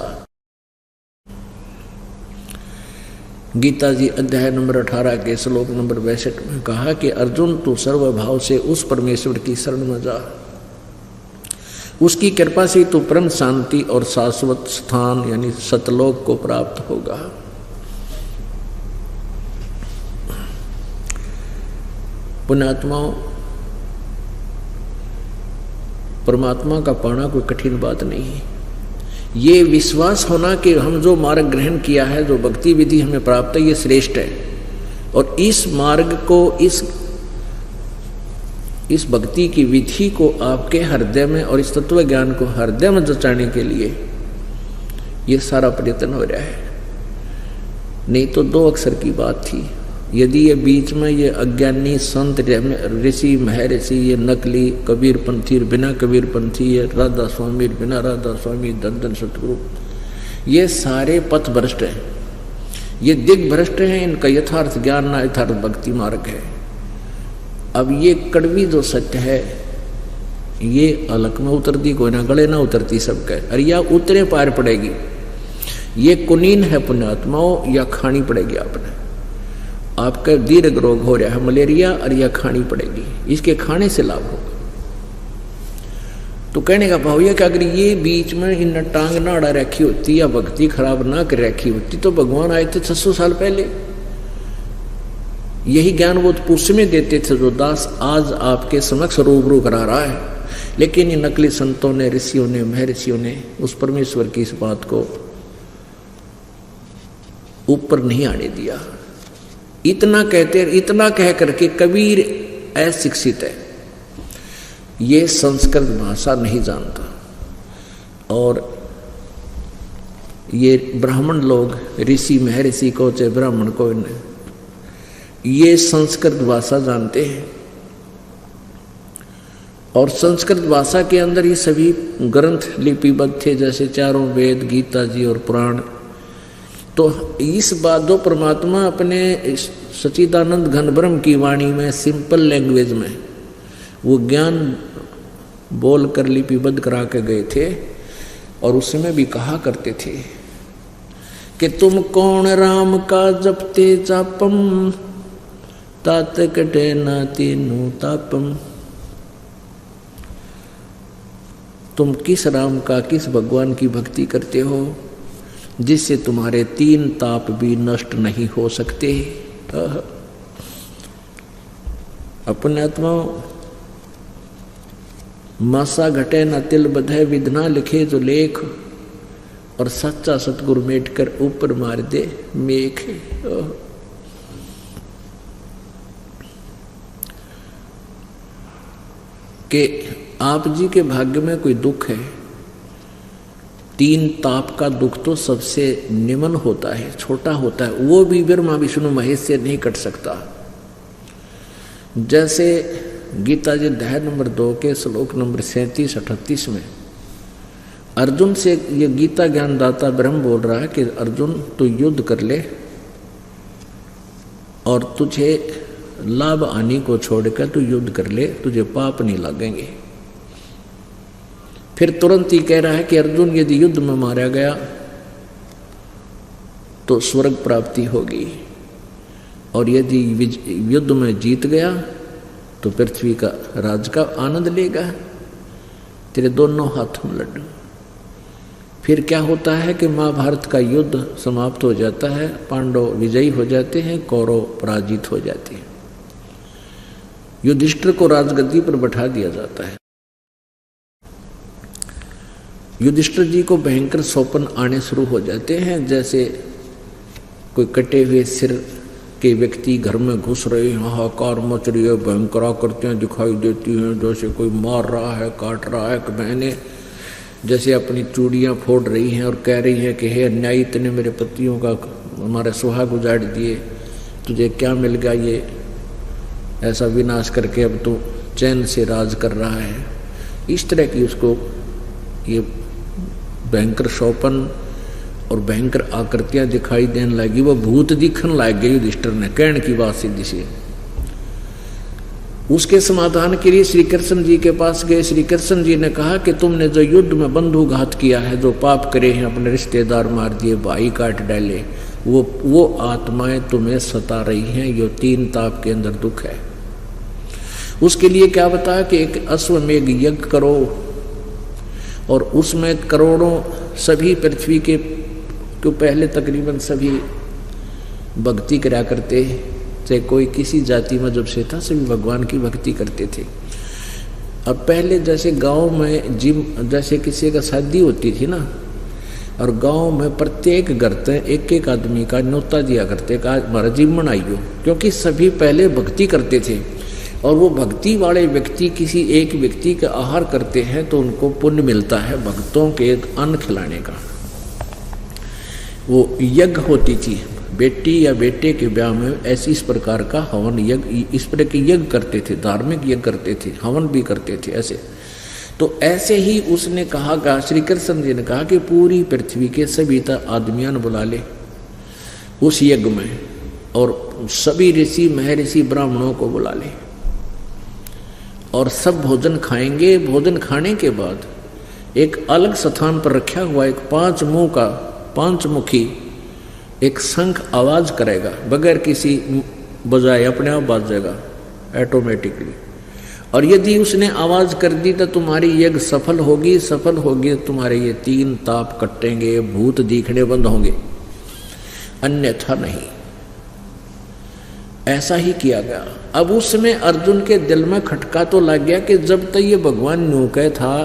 गीता जी अध्याय नंबर 18 के श्लोक नंबर 62 में कहा कि अर्जुन तू सर्वभाव से उस परमेश्वर की शरण में जा, उसकी कृपा से तू परम शांति और शाश्वत स्थान यानी सतलोक को प्राप्त होगा। पुण्यात्माओं, परमात्मा का पाना कोई कठिन बात नहीं है। ये विश्वास होना कि हम जो मार्ग ग्रहण किया है, जो भक्ति विधि हमें प्राप्त है, ये श्रेष्ठ है, और इस मार्ग को, इस भक्ति की विधि को आपके हृदय में और इस तत्व ज्ञान को हृदय में जचाने के लिए ये सारा प्रयत्न हो रहा है। नहीं तो 2 अक्षर की बात थी। यदि ये बीच में ये अज्ञानी संत ऋषि महर्षि, ये नकली कबीरपंथी बिना कबीरपंथी, ये राधा स्वामी बिना राधा स्वामी, धन सतगुरु, ये सारे पथ भ्रष्ट हैं, ये दिग् भ्रष्ट हैं, इनका यथार्थ ज्ञान ना यथार्थ भक्ति मार्ग है। अब ये कड़वी जो सत्य है ये अलग में उतरती कोई ना, गले ना उतरती सबके, अरे या उतरे पार पड़ेगी। ये कुनीन है पुण्यात्माओं, या खानी पड़ेगी आपने। आपका दीर्घ रोग हो रहा है मलेरिया, और यह खानी पड़ेगी, इसके खाने से लाभ होगा। तो कहने का भाव यह कि अगर ये बीच में इन टांग ना अड़ा रखी होती या भक्ति खराब ना कर रखी होती तो भगवान आए थे 600 साल पहले। यही ज्ञान वो पुरुष में देते थे जो दास आज आपके समक्ष रूबरू करा रहा है। लेकिन इन नकली संतों ने, ऋषियों ने, महर्षियों ने उस परमेश्वर की इस बात को ऊपर नहीं आने दिया। इतना कहते, इतना कह करके कबीर अशिक्षित है, ये संस्कृत भाषा नहीं जानता, और ये ब्राह्मण लोग, ऋषि महर्षि को चाहे ब्राह्मण को, ये संस्कृत भाषा जानते हैं, और संस्कृत भाषा के अंदर ये सभी ग्रंथ लिपिबद्ध थे, जैसे चारों वेद, गीता जी और पुराण। तो इस बात जो परमात्मा अपने सच्चिदानंद घन ब्रह्म की वाणी में सिंपल लैंग्वेज में वो ज्ञान बोल कर लिपिबद्ध करा के गए थे, और उसमें भी कहा करते थे कि तुम कौन राम का जपते जापम, तात कटे ना तीनों तापम। तुम किस राम का, किस भगवान की भक्ति करते हो जिससे तुम्हारे 3 ताप भी नष्ट नहीं हो सकते। अपने आत्माओं, मासा घटे न तिल बधे, विधना लिखे जो लेख, और सच्चा सतगुरु मेट कर ऊपर मार दे मेख। कि आप जी के भाग्य में कोई दुख है, 3 ताप का दुख तो सबसे निम्न होता है, छोटा होता है, वो भी ब्रह्मा विष्णु महेश से नहीं कट सकता। जैसे गीता जी अध्याय नंबर 2 के श्लोक नंबर 37-38 में अर्जुन से ये गीता ज्ञानदाता ब्रह्म बोल रहा है कि अर्जुन तू युद्ध कर ले, और तुझे लाभ हानि को छोड़कर तू युद्ध कर ले, तुझे पाप नहीं लगेंगे। फिर तुरंत ही कह रहा है कि अर्जुन यदि युद्ध में मारा गया तो स्वर्ग प्राप्ति होगी, और यदि युद्ध में जीत गया तो पृथ्वी का राज का आनंद लेगा। तेरे दोनों हाथों में लड्डू। फिर क्या होता है कि महाभारत का युद्ध समाप्त हो जाता है, पांडव विजयी हो जाते हैं, कौरव पराजित हो जाते हैं। युधिष्ठिर को राजगद्दी पर बैठा दिया जाता है। युधिष्ठिर जी को भयंकर स्वप्न आने शुरू हो जाते हैं, जैसे कोई कटे हुए सिर के व्यक्ति घर में घुस रहे हैं, हाहाकार मच रही है, भयंकर आकृतियां दिखाई देती हैं, जैसे कोई मार रहा है, काट रहा है। मैंने जैसे अपनी चूड़ियां फोड़ रही हैं और कह रही हैं कि हे अन्यायी, इतने मेरे पतियों का हमारे सुहाग उजाड़ दिए, तुझे क्या मिल गया ये ऐसा विनाश करके, अब तो चैन से राज कर रहा है। इस तरह की उसको ये भयंकर स्वप्न और भयंकर आकृतियां दिखाई देने लगी। वो भूत दिखने लग गई युधिष्ठिर ने, कहने की बात सीधी सी। उसके समाधान के लिए श्री कृष्ण जी के पास गए। श्री कृष्ण जी ने कहा कि तुमने जो युद्ध में बंधुघात किया है, जो पाप करे हैं, अपने रिश्तेदार मार दिए, भाई काट डाले, वो आत्माएं तुम्हें सता रही हैं। ये 3 ताप के अंदर दुख है। उसके लिए क्या बताया कि एक अश्वमेघ यज्ञ करो, और उसमें करोड़ों सभी पृथ्वी के जो पहले तकरीबन सभी भक्ति करा करते, चाहे कोई किसी जाति मजहब से था, सभी भगवान की भक्ति करते थे। अब पहले जैसे गांव में जिम, जैसे किसी का शादी होती थी ना, और गांव में प्रत्येक घर से एक एक आदमी का न्योता दिया करते कि हमारा जिम बनाइयो, क्योंकि सभी पहले भक्ति करते थे। और वो भक्ति वाले व्यक्ति किसी एक व्यक्ति का आहार करते हैं तो उनको पुण्य मिलता है भक्तों के एक अन्न खिलाने का। वो यज्ञ होती थी, बेटी या बेटे के ब्याह में ऐसी इस प्रकार का हवन यज्ञ, इस प्रकार के यज्ञ करते थे, धार्मिक यज्ञ करते थे, हवन भी करते थे ऐसे। तो ऐसे ही उसने कहा, श्री कृष्ण जी ने कहा कि पूरी पृथ्वी के सभी आदमियों ने बुला ले उस यज्ञ में, और सभी ऋषि महर्षि ब्राह्मणों को बुला ले, और सब भोजन खाएंगे। भोजन खाने के बाद एक अलग स्थान पर रखा हुआ एक 5 मुंह का 5 मुखी एक शंख आवाज करेगा, बगैर किसी बजाए अपने आप बाजेगा ऑटोमेटिकली। और यदि उसने आवाज कर दी तो तुम्हारी यज्ञ सफल होगी, सफल होगी तो तुम्हारे ये 3 ताप कटेंगे, भूत दिखने बंद होंगे, अन्यथा नहीं। ऐसा ही किया गया। अब उसमें अर्जुन के दिल में खटका तो लग गया कि जब तक ये भगवान न्यू कहे था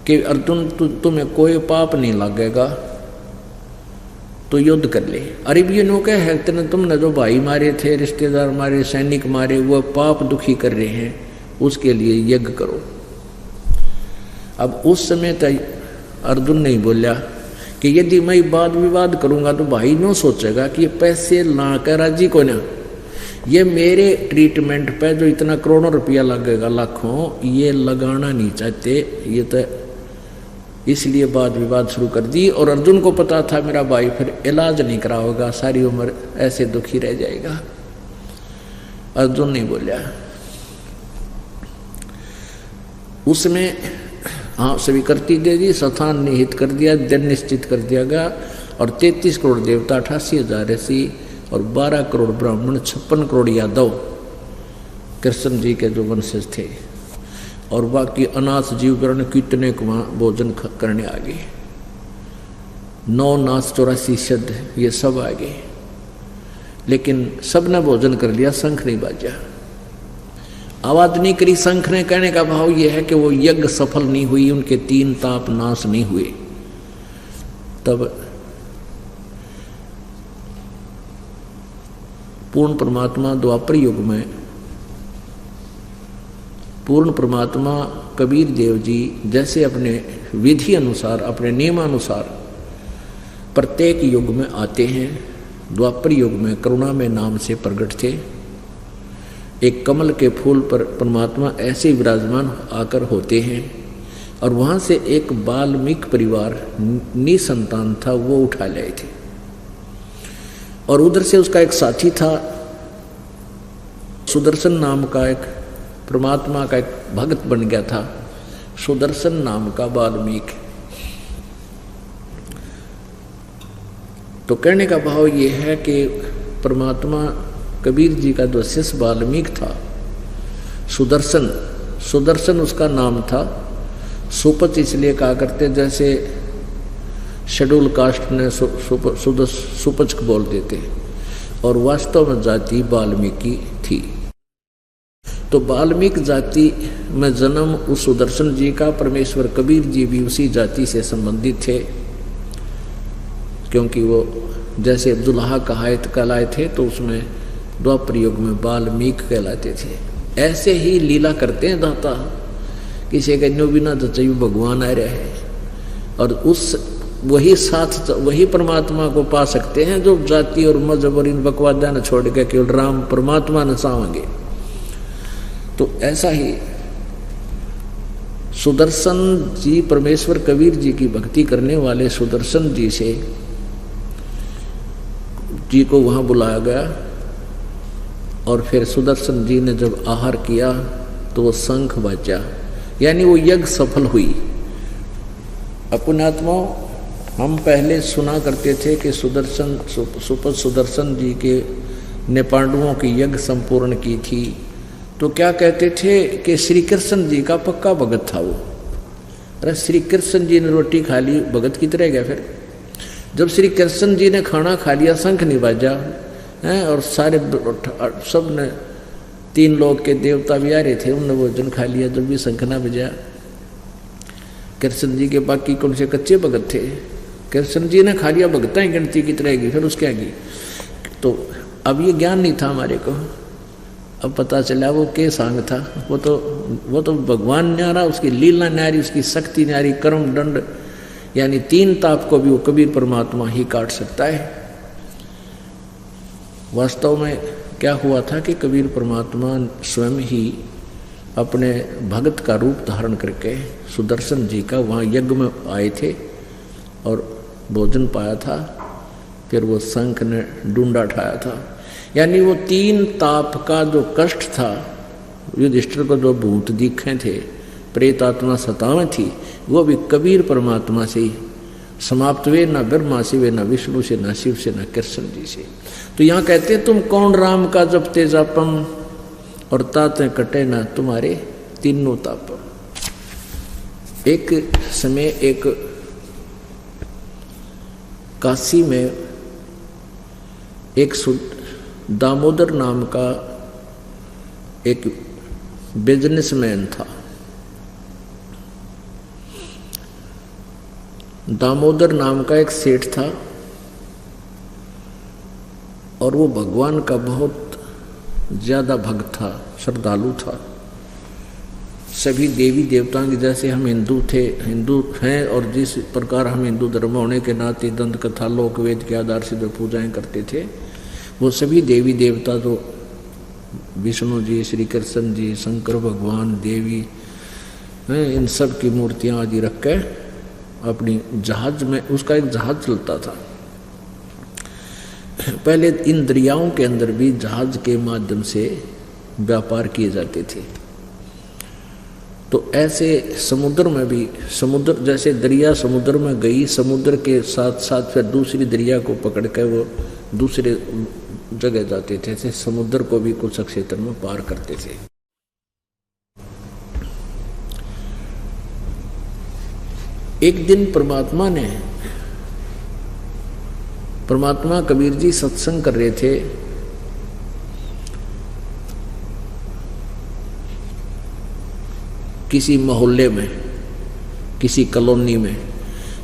कि अर्जुन तुम्हें कोई पाप नहीं लगेगा तो युद्ध कर ले। अरे ये न्यू कहे है तुमने जो भाई मारे थे, रिश्तेदार मारे, सैनिक मारे, वो पाप दुखी कर रहे हैं, उसके लिए यज्ञ करो। अब उस समय तक अर्जुन नहीं बोला कि यदि मैं वाद विवाद करूंगा तो भाई नो सोचेगा कि ये पैसे ला कर राजी को ना, ये मेरे ट्रीटमेंट पे जो इतना करोड़ों रुपया लगेगा, लाखों, ये लगाना नहीं चाहते, ये तो इसलिए वाद विवाद शुरू कर दी। और अर्जुन को पता था मेरा भाई फिर इलाज नहीं करा होगा, सारी उम्र ऐसे दुखी रह जाएगा। अर्जुन नहीं बोला। उसमें हाँ स्वीकृति दे दी, स्थान निहित कर दिया, दिन निश्चित कर दिया गया, और 33 करोड़ देवता, 88,000 ऋषि और 12 करोड़ ब्राह्मण, 56 करोड़ यादव कृष्ण जी के जो वंशज थे, और बाकी अनाथ जीवगण कितने को वहाँ भोजन करने आ गए। 9 नाथ 84 सिद्ध, ये सब आ गए, लेकिन सब ने भोजन कर लिया, शंख नहीं बाजा, आवाज नहीं करी शंख ने। कहने का भाव यह है कि वो यज्ञ सफल नहीं हुई, उनके 3 ताप नाश नहीं हुए। तब पूर्ण परमात्मा द्वापर युग में पूर्ण परमात्मा कबीर देव जी जैसे अपने विधि अनुसार, अपने नियमानुसार प्रत्येक युग में आते हैं। द्वापर युग में करुणा में नाम से प्रकट थे। एक कमल के फूल पर परमात्मा ऐसे विराजमान आकर होते हैं, और वहाँ से एक वाल्मीकि परिवार निसंतान था, वो उठा लाए थे, और उधर से उसका एक साथी था, सुदर्शन नाम का एक परमात्मा का एक भक्त बन गया था, सुदर्शन नाम का वाल्मीकि। तो कहने का भाव ये है कि परमात्मा कबीर जी का जो शिष्य वाल्मीकि था, सुदर्शन, सुदर्शन उसका नाम था। सुपच इसलिए कहा करते जैसे शेड्यूल कास्ट ने सुपच बोल देते, और वास्तव में जाति वाल्मीकि थी। तो वाल्मीकि जाति में जन्म उस सुदर्शन जी का, परमेश्वर कबीर जी भी उसी जाति से संबंधित थे, क्योंकि वो जैसे दुल्हा कहलाए थे तो उसमें द्वापर युग में वाल्मीकि कहलाते थे। ऐसे ही लीला करते हैं दाता, किसी के न्यू बिना तो चाहिए भगवान आ रहे हैं, और उस वही साथ वही परमात्मा को पा सकते हैं जो जाति और मजहब और इन बकवादा न छोड़ के केवल राम परमात्मा न चाहेंगे। तो ऐसा ही सुदर्शन जी, परमेश्वर कबीर जी की भक्ति करने वाले सुदर्शन जी को वहां बुलाया गया, और फिर सुदर्शन जी ने जब आहार किया तो वो शंख बजा, यानी वो यज्ञ सफल हुई। अपनात्मा हम पहले सुना करते थे कि सुदर्शन जी के ने पांडवों की यज्ञ संपूर्ण की थी, तो क्या कहते थे कि श्री कृष्ण जी का पक्का भगत था वो। अरे श्री कृष्ण जी ने रोटी खा ली, भगत की तरह गया। फिर जब श्री कृष्ण जी ने खाना खा लिया, शंख नहीं बाजा है, और सारे सब ने 3 लोग के देवता भी आ रहे थे, उन्होंने भोजन खा लिया, जब भी शंख ना बजा। कृष्ण जी के बाकी कौन से कच्चे भगत थे, कृष्ण जी ने खा लिया, भगता ही गिनती की तरह की, फिर उसके आगे। तो अब ये ज्ञान नहीं था हमारे को, अब पता चला वो के सांग था, वो तो भगवान न्यारा, उसकी लीला न्यारी, उसकी शक्ति न्यारी, कर्म दंड, यानी 3 ताप को भी वो कबीर परमात्मा ही काट सकता है। वास्तव में क्या हुआ था कि कबीर परमात्मा स्वयं ही अपने भगत का रूप धारण करके सुदर्शन जी का वहाँ यज्ञ में आए थे और भोजन पाया था। फिर वो शंख ने डूंडा ठाया था, यानी वो 3 ताप का जो कष्ट था, युधिष्ठिर को जो भूत दिखे थे, प्रेत आत्मा सतावें थी, वो भी कबीर परमात्मा से ही समाप्त हुए, न ब्रह्मा से वे, न विष्णु से, न शिव से, न कृष्ण जी से। तो यहाँ कहते तुम कौन राम का जपते जापम, और ताते कटे न तुम्हारे तीनों तापम। एक समय एक काशी में एक दामोदर नाम का एक बिजनेसमैन था। दामोदर नाम का एक सेठ था, और वो भगवान का बहुत ज्यादा भक्त था, श्रद्धालु था। सभी देवी देवताओं की जैसे हम हिंदू हैं, और जिस प्रकार हम हिंदू धर्म होने के नाते दंत कथा लोक वेद के आधार से जो पूजाएं करते थे, वो सभी देवी देवता जो विष्णु जी, श्री कृष्ण जी, शंकर भगवान, देवी, इन सब की मूर्तियां आदि रख के अपनी जहाज में, उसका एक जहाज चलता था। पहले इन दरियाओं के अंदर भी जहाज के माध्यम से व्यापार किए जाते थे। तो ऐसे समुद्र में भी, समुद्र जैसे दरिया समुद्र में गई, समुद्र के साथ साथ फिर दूसरी दरिया को पकड़ कर वो दूसरे जगह जाते थे, ऐसे समुद्र को भी कुछ क्षेत्र में पार करते थे। एक दिन परमात्मा कबीर जी सत्संग कर रहे थे। किसी मोहल्ले में, किसी कॉलोनी में,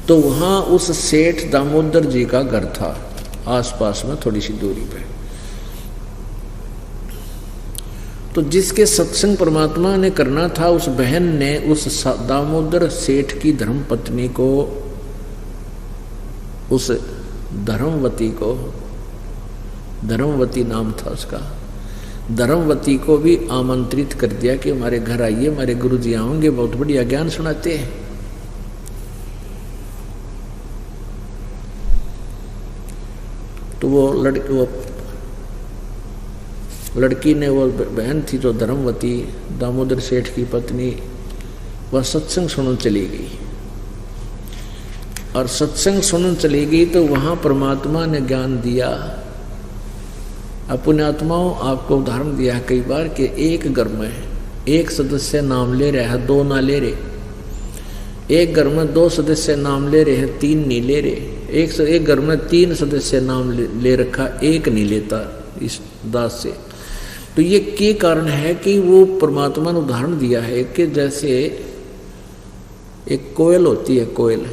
तो वहां उस सेठ दामोदर जी का घर था, आसपास में थोड़ी सी दूरी पे। तो जिसके सत्संग परमात्मा ने करना था, उस बहन ने उस दामोदर सेठ की धर्मपत्नी को, उस धर्मवती नाम था उसका, धर्मवती को भी आमंत्रित कर दिया कि हमारे घर आइए, हमारे गुरुजी आएंगे, बहुत बढ़िया ज्ञान सुनाते हैं। तो वो लड़की ने, वो बहन थी जो धर्मवती, दामोदर सेठ की पत्नी, वह सत्संग सुनने चली गई। और सत्संग सुनने चली गई तो वहां परमात्मा ने ज्ञान दिया। अपने आत्माओं आपको उदाहरण दिया है कई बार कि एक घर में एक सदस्य नाम ले रहा है, दो ना ले रहे। एक घर में दो सदस्य नाम ले रहे हैं, तीन नहीं ले रहे। एक घर में तीन सदस्य नाम ले रखा, एक नहीं लेता इस दास से। तो ये के कारण है कि वो परमात्मा ने उदाहरण दिया है कि जैसे एक कोयल होती है, कोयल,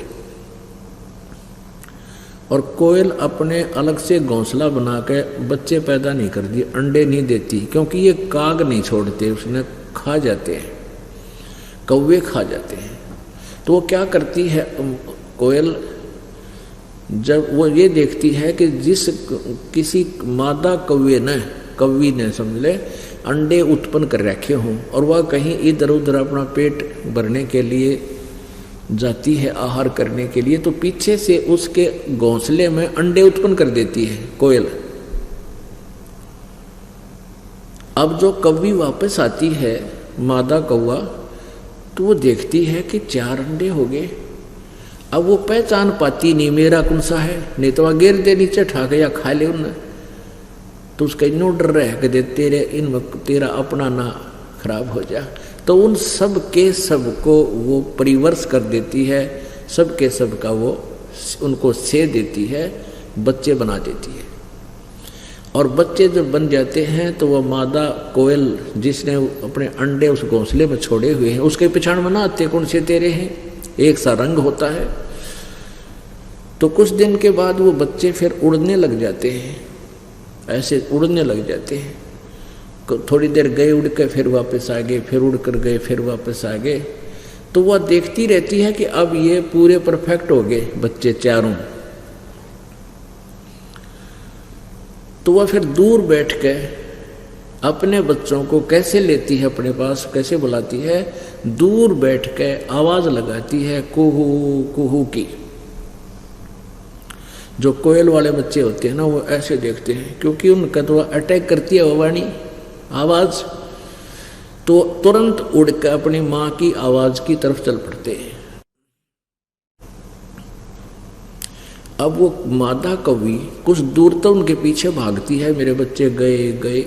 और कोयल अपने अलग से घोंसला बना के बच्चे पैदा नहीं करती, अंडे नहीं देती, क्योंकि ये काग नहीं छोड़ते, उसने खा जाते हैं, कौवे खा जाते हैं। तो वो क्या करती है कोयल, जब वो ये देखती है कि जिस किसी मादा कौवी ने समझ ले अंडे उत्पन्न कर रखे हों और वह कहीं इधर उधर अपना पेट भरने के लिए जाती है, आहार करने के लिए, तो पीछे से उसके घोंसले में अंडे उत्पन्न कर देती है कोयल। अब जो कौवी वापस आती है, मादा कौवा, तो वो देखती है कि 4 अंडे हो गए। अब वो पहचान पाती नहीं मेरा कौन सा है, नहीं तो वह गिर दे नीचे ठा के या खा ले उन्हें। तो उसका इनो डर रह के दे तेरा अपना ना खराब हो जा। तो उन सब के सब को वो परिवर्ष कर देती है, सब के सब का वो उनको से देती है, बच्चे बना देती है। और बच्चे जब बन जाते हैं तो वह मादा कोयल जिसने अपने अंडे उस घोंसले में छोड़े हुए हैं, उसके पिछाड़ में ना आते कौन से तेरे हैं, एक सा रंग होता है। तो कुछ दिन के बाद वो बच्चे फिर उड़ने लग जाते हैं, ऐसे उड़ने लग जाते हैं। थोड़ी देर गए उड़ के फिर वापस आ गए, फिर उड़ कर गए, फिर वापस आ गए। तो वह देखती रहती है कि अब ये पूरे परफेक्ट हो गए बच्चे चारों। तो वह फिर दूर बैठ के अपने बच्चों को कैसे लेती है अपने पास, कैसे बुलाती है, दूर बैठ के आवाज लगाती है कुहू कुहू की। जो कोयल वाले बच्चे होते हैं ना, वो ऐसे देखते हैं, क्योंकि उनका तो अटैक करती है वो वाणी आवाज, तो तुरंत उड़ के अपनी मां की आवाज की तरफ चल पड़ते हैं। अब वो मादा कौवी कुछ दूर तक उनके पीछे भागती है, मेरे बच्चे गए गए।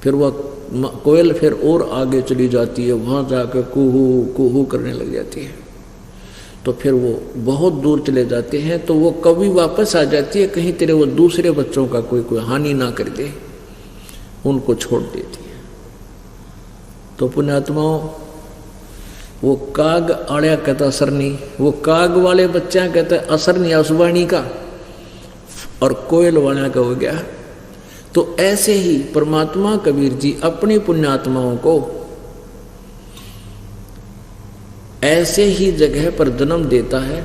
फिर वह कोयल फिर और आगे चली जाती है, वहां जाकर कुहू कुहू करने लग जाती है। तो फिर वो बहुत दूर चले जाते हैं, तो वो कौवी वापस आ जाती है, कहीं तेरे वो दूसरे बच्चों का कोई हानि ना कर दे, उनको छोड़ देती है। तो पुण्यात्माओं, वो काग आड़िया कहता असर नहीं, वो काग वाले बच्चा कहता असर नहीं उस वाणी का, और कोयल वाला का हो गया। तो ऐसे ही परमात्मा कबीर जी अपनी पुण्यात्माओं को ऐसे ही जगह पर जन्म देता है,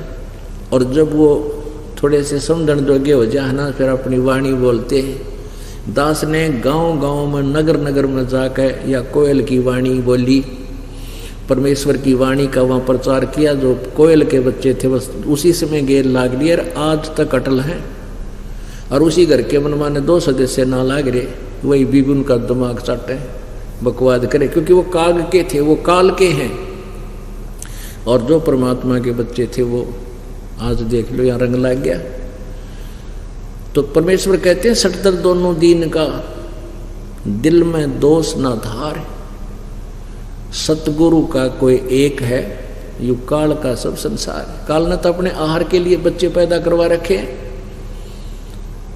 और जब वो थोड़े से समझण जोगे हो जाए ना, फिर अपनी वाणी बोलते हैं। दास ने गांव गांव में नगर नगर में जाकर या कोयल की वाणी बोली, परमेश्वर की वाणी का वहाँ प्रचार किया। जो कोयल के बच्चे थे बस उसी समय गेर लाग लिए, आज तक अटल हैं। और उसी घर के मनमाने 2 सदस्य ना लाग रहे, वही भी उनका दिमाग चाटे बकवाद करे, क्योंकि वो काग के थे, वो काल के हैं। और जो परमात्मा के बच्चे थे वो आज देख लो यहाँ रंग लग गया। तो परमेश्वर कहते हैं सटदर दोनों दीन का, दिल में दोष ना धार, सतगुरु का कोई एक है, यु काल का सब संसार। काल ने तो अपने आहार के लिए बच्चे पैदा करवा रखे।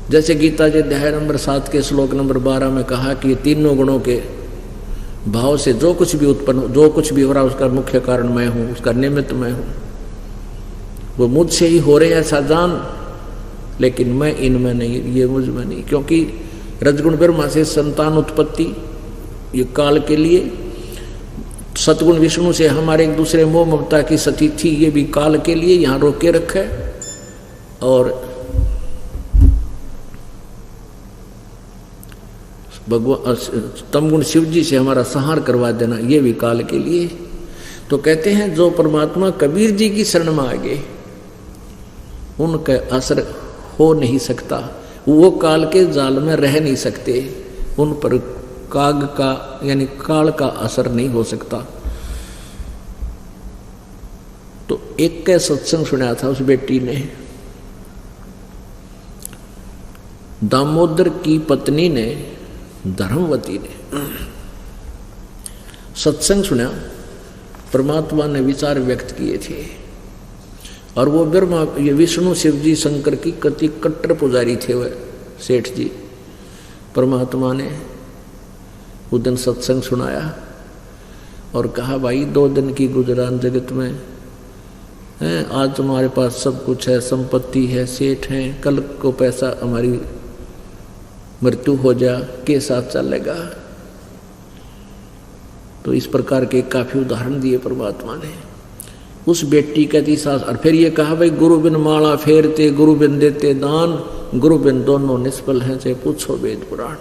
जैसे गीता जी अध्याय नंबर 7 के श्लोक नंबर 12 में कहा कि तीनों गुणों के भाव से जो कुछ भी उत्पन्न, जो कुछ भी हो रहा उसका मुख्य कारण मैं हूं, उसका निमित्त मैं हूं। वो मुझसे ही हो रहे ऐसा जान, लेकिन मैं इनमें नहीं, ये मुझ में नहीं। क्योंकि रजगुण ब्रह्मा से संतान उत्पत्ति ये काल के लिए, सतगुण विष्णु से हमारे एक दूसरे मोह ममता की सती थी, ये भी काल के लिए यहाँ रोके रखे। और भगवान तमगुण शिव जी से हमारा संहार करवा देना, ये भी काल के लिए। तो कहते हैं जो परमात्मा कबीर जी की शरण में आ गए, उनका असर हो नहीं सकता, वो काल के जाल में रह नहीं सकते, उन पर काग का यानी काल का असर नहीं हो सकता। तो एक का सत्संग सुना था उस बेटी ने। दामोदर की पत्नी ने, धर्मवती ने सत्संग सुना, परमात्मा ने विचार व्यक्त किए थे। और वो ब्रह्मा, ये विष्णु, शिव जी, शंकर की कति कट्टर पुजारी थे वह सेठ जी। परमात्मा ने उस दिन सत्संग सुनाया और कहा, भाई 2 दिन की गुजरान जगत में है, आज तुम्हारे पास सब कुछ है, संपत्ति है, सेठ हैं, कल को पैसा हमारी मृत्यु हो जा, के साथ चलेगा। तो इस प्रकार के काफी उदाहरण दिए परमात्मा ने। उस बेटी का दी सास। और फिर ये कहा, भाई गुरु बिन माला फेरते, गुरु बिन देते दान, गुरु बिन दोनों निष्फल हैं, चाहे पूछो वेद पुराण।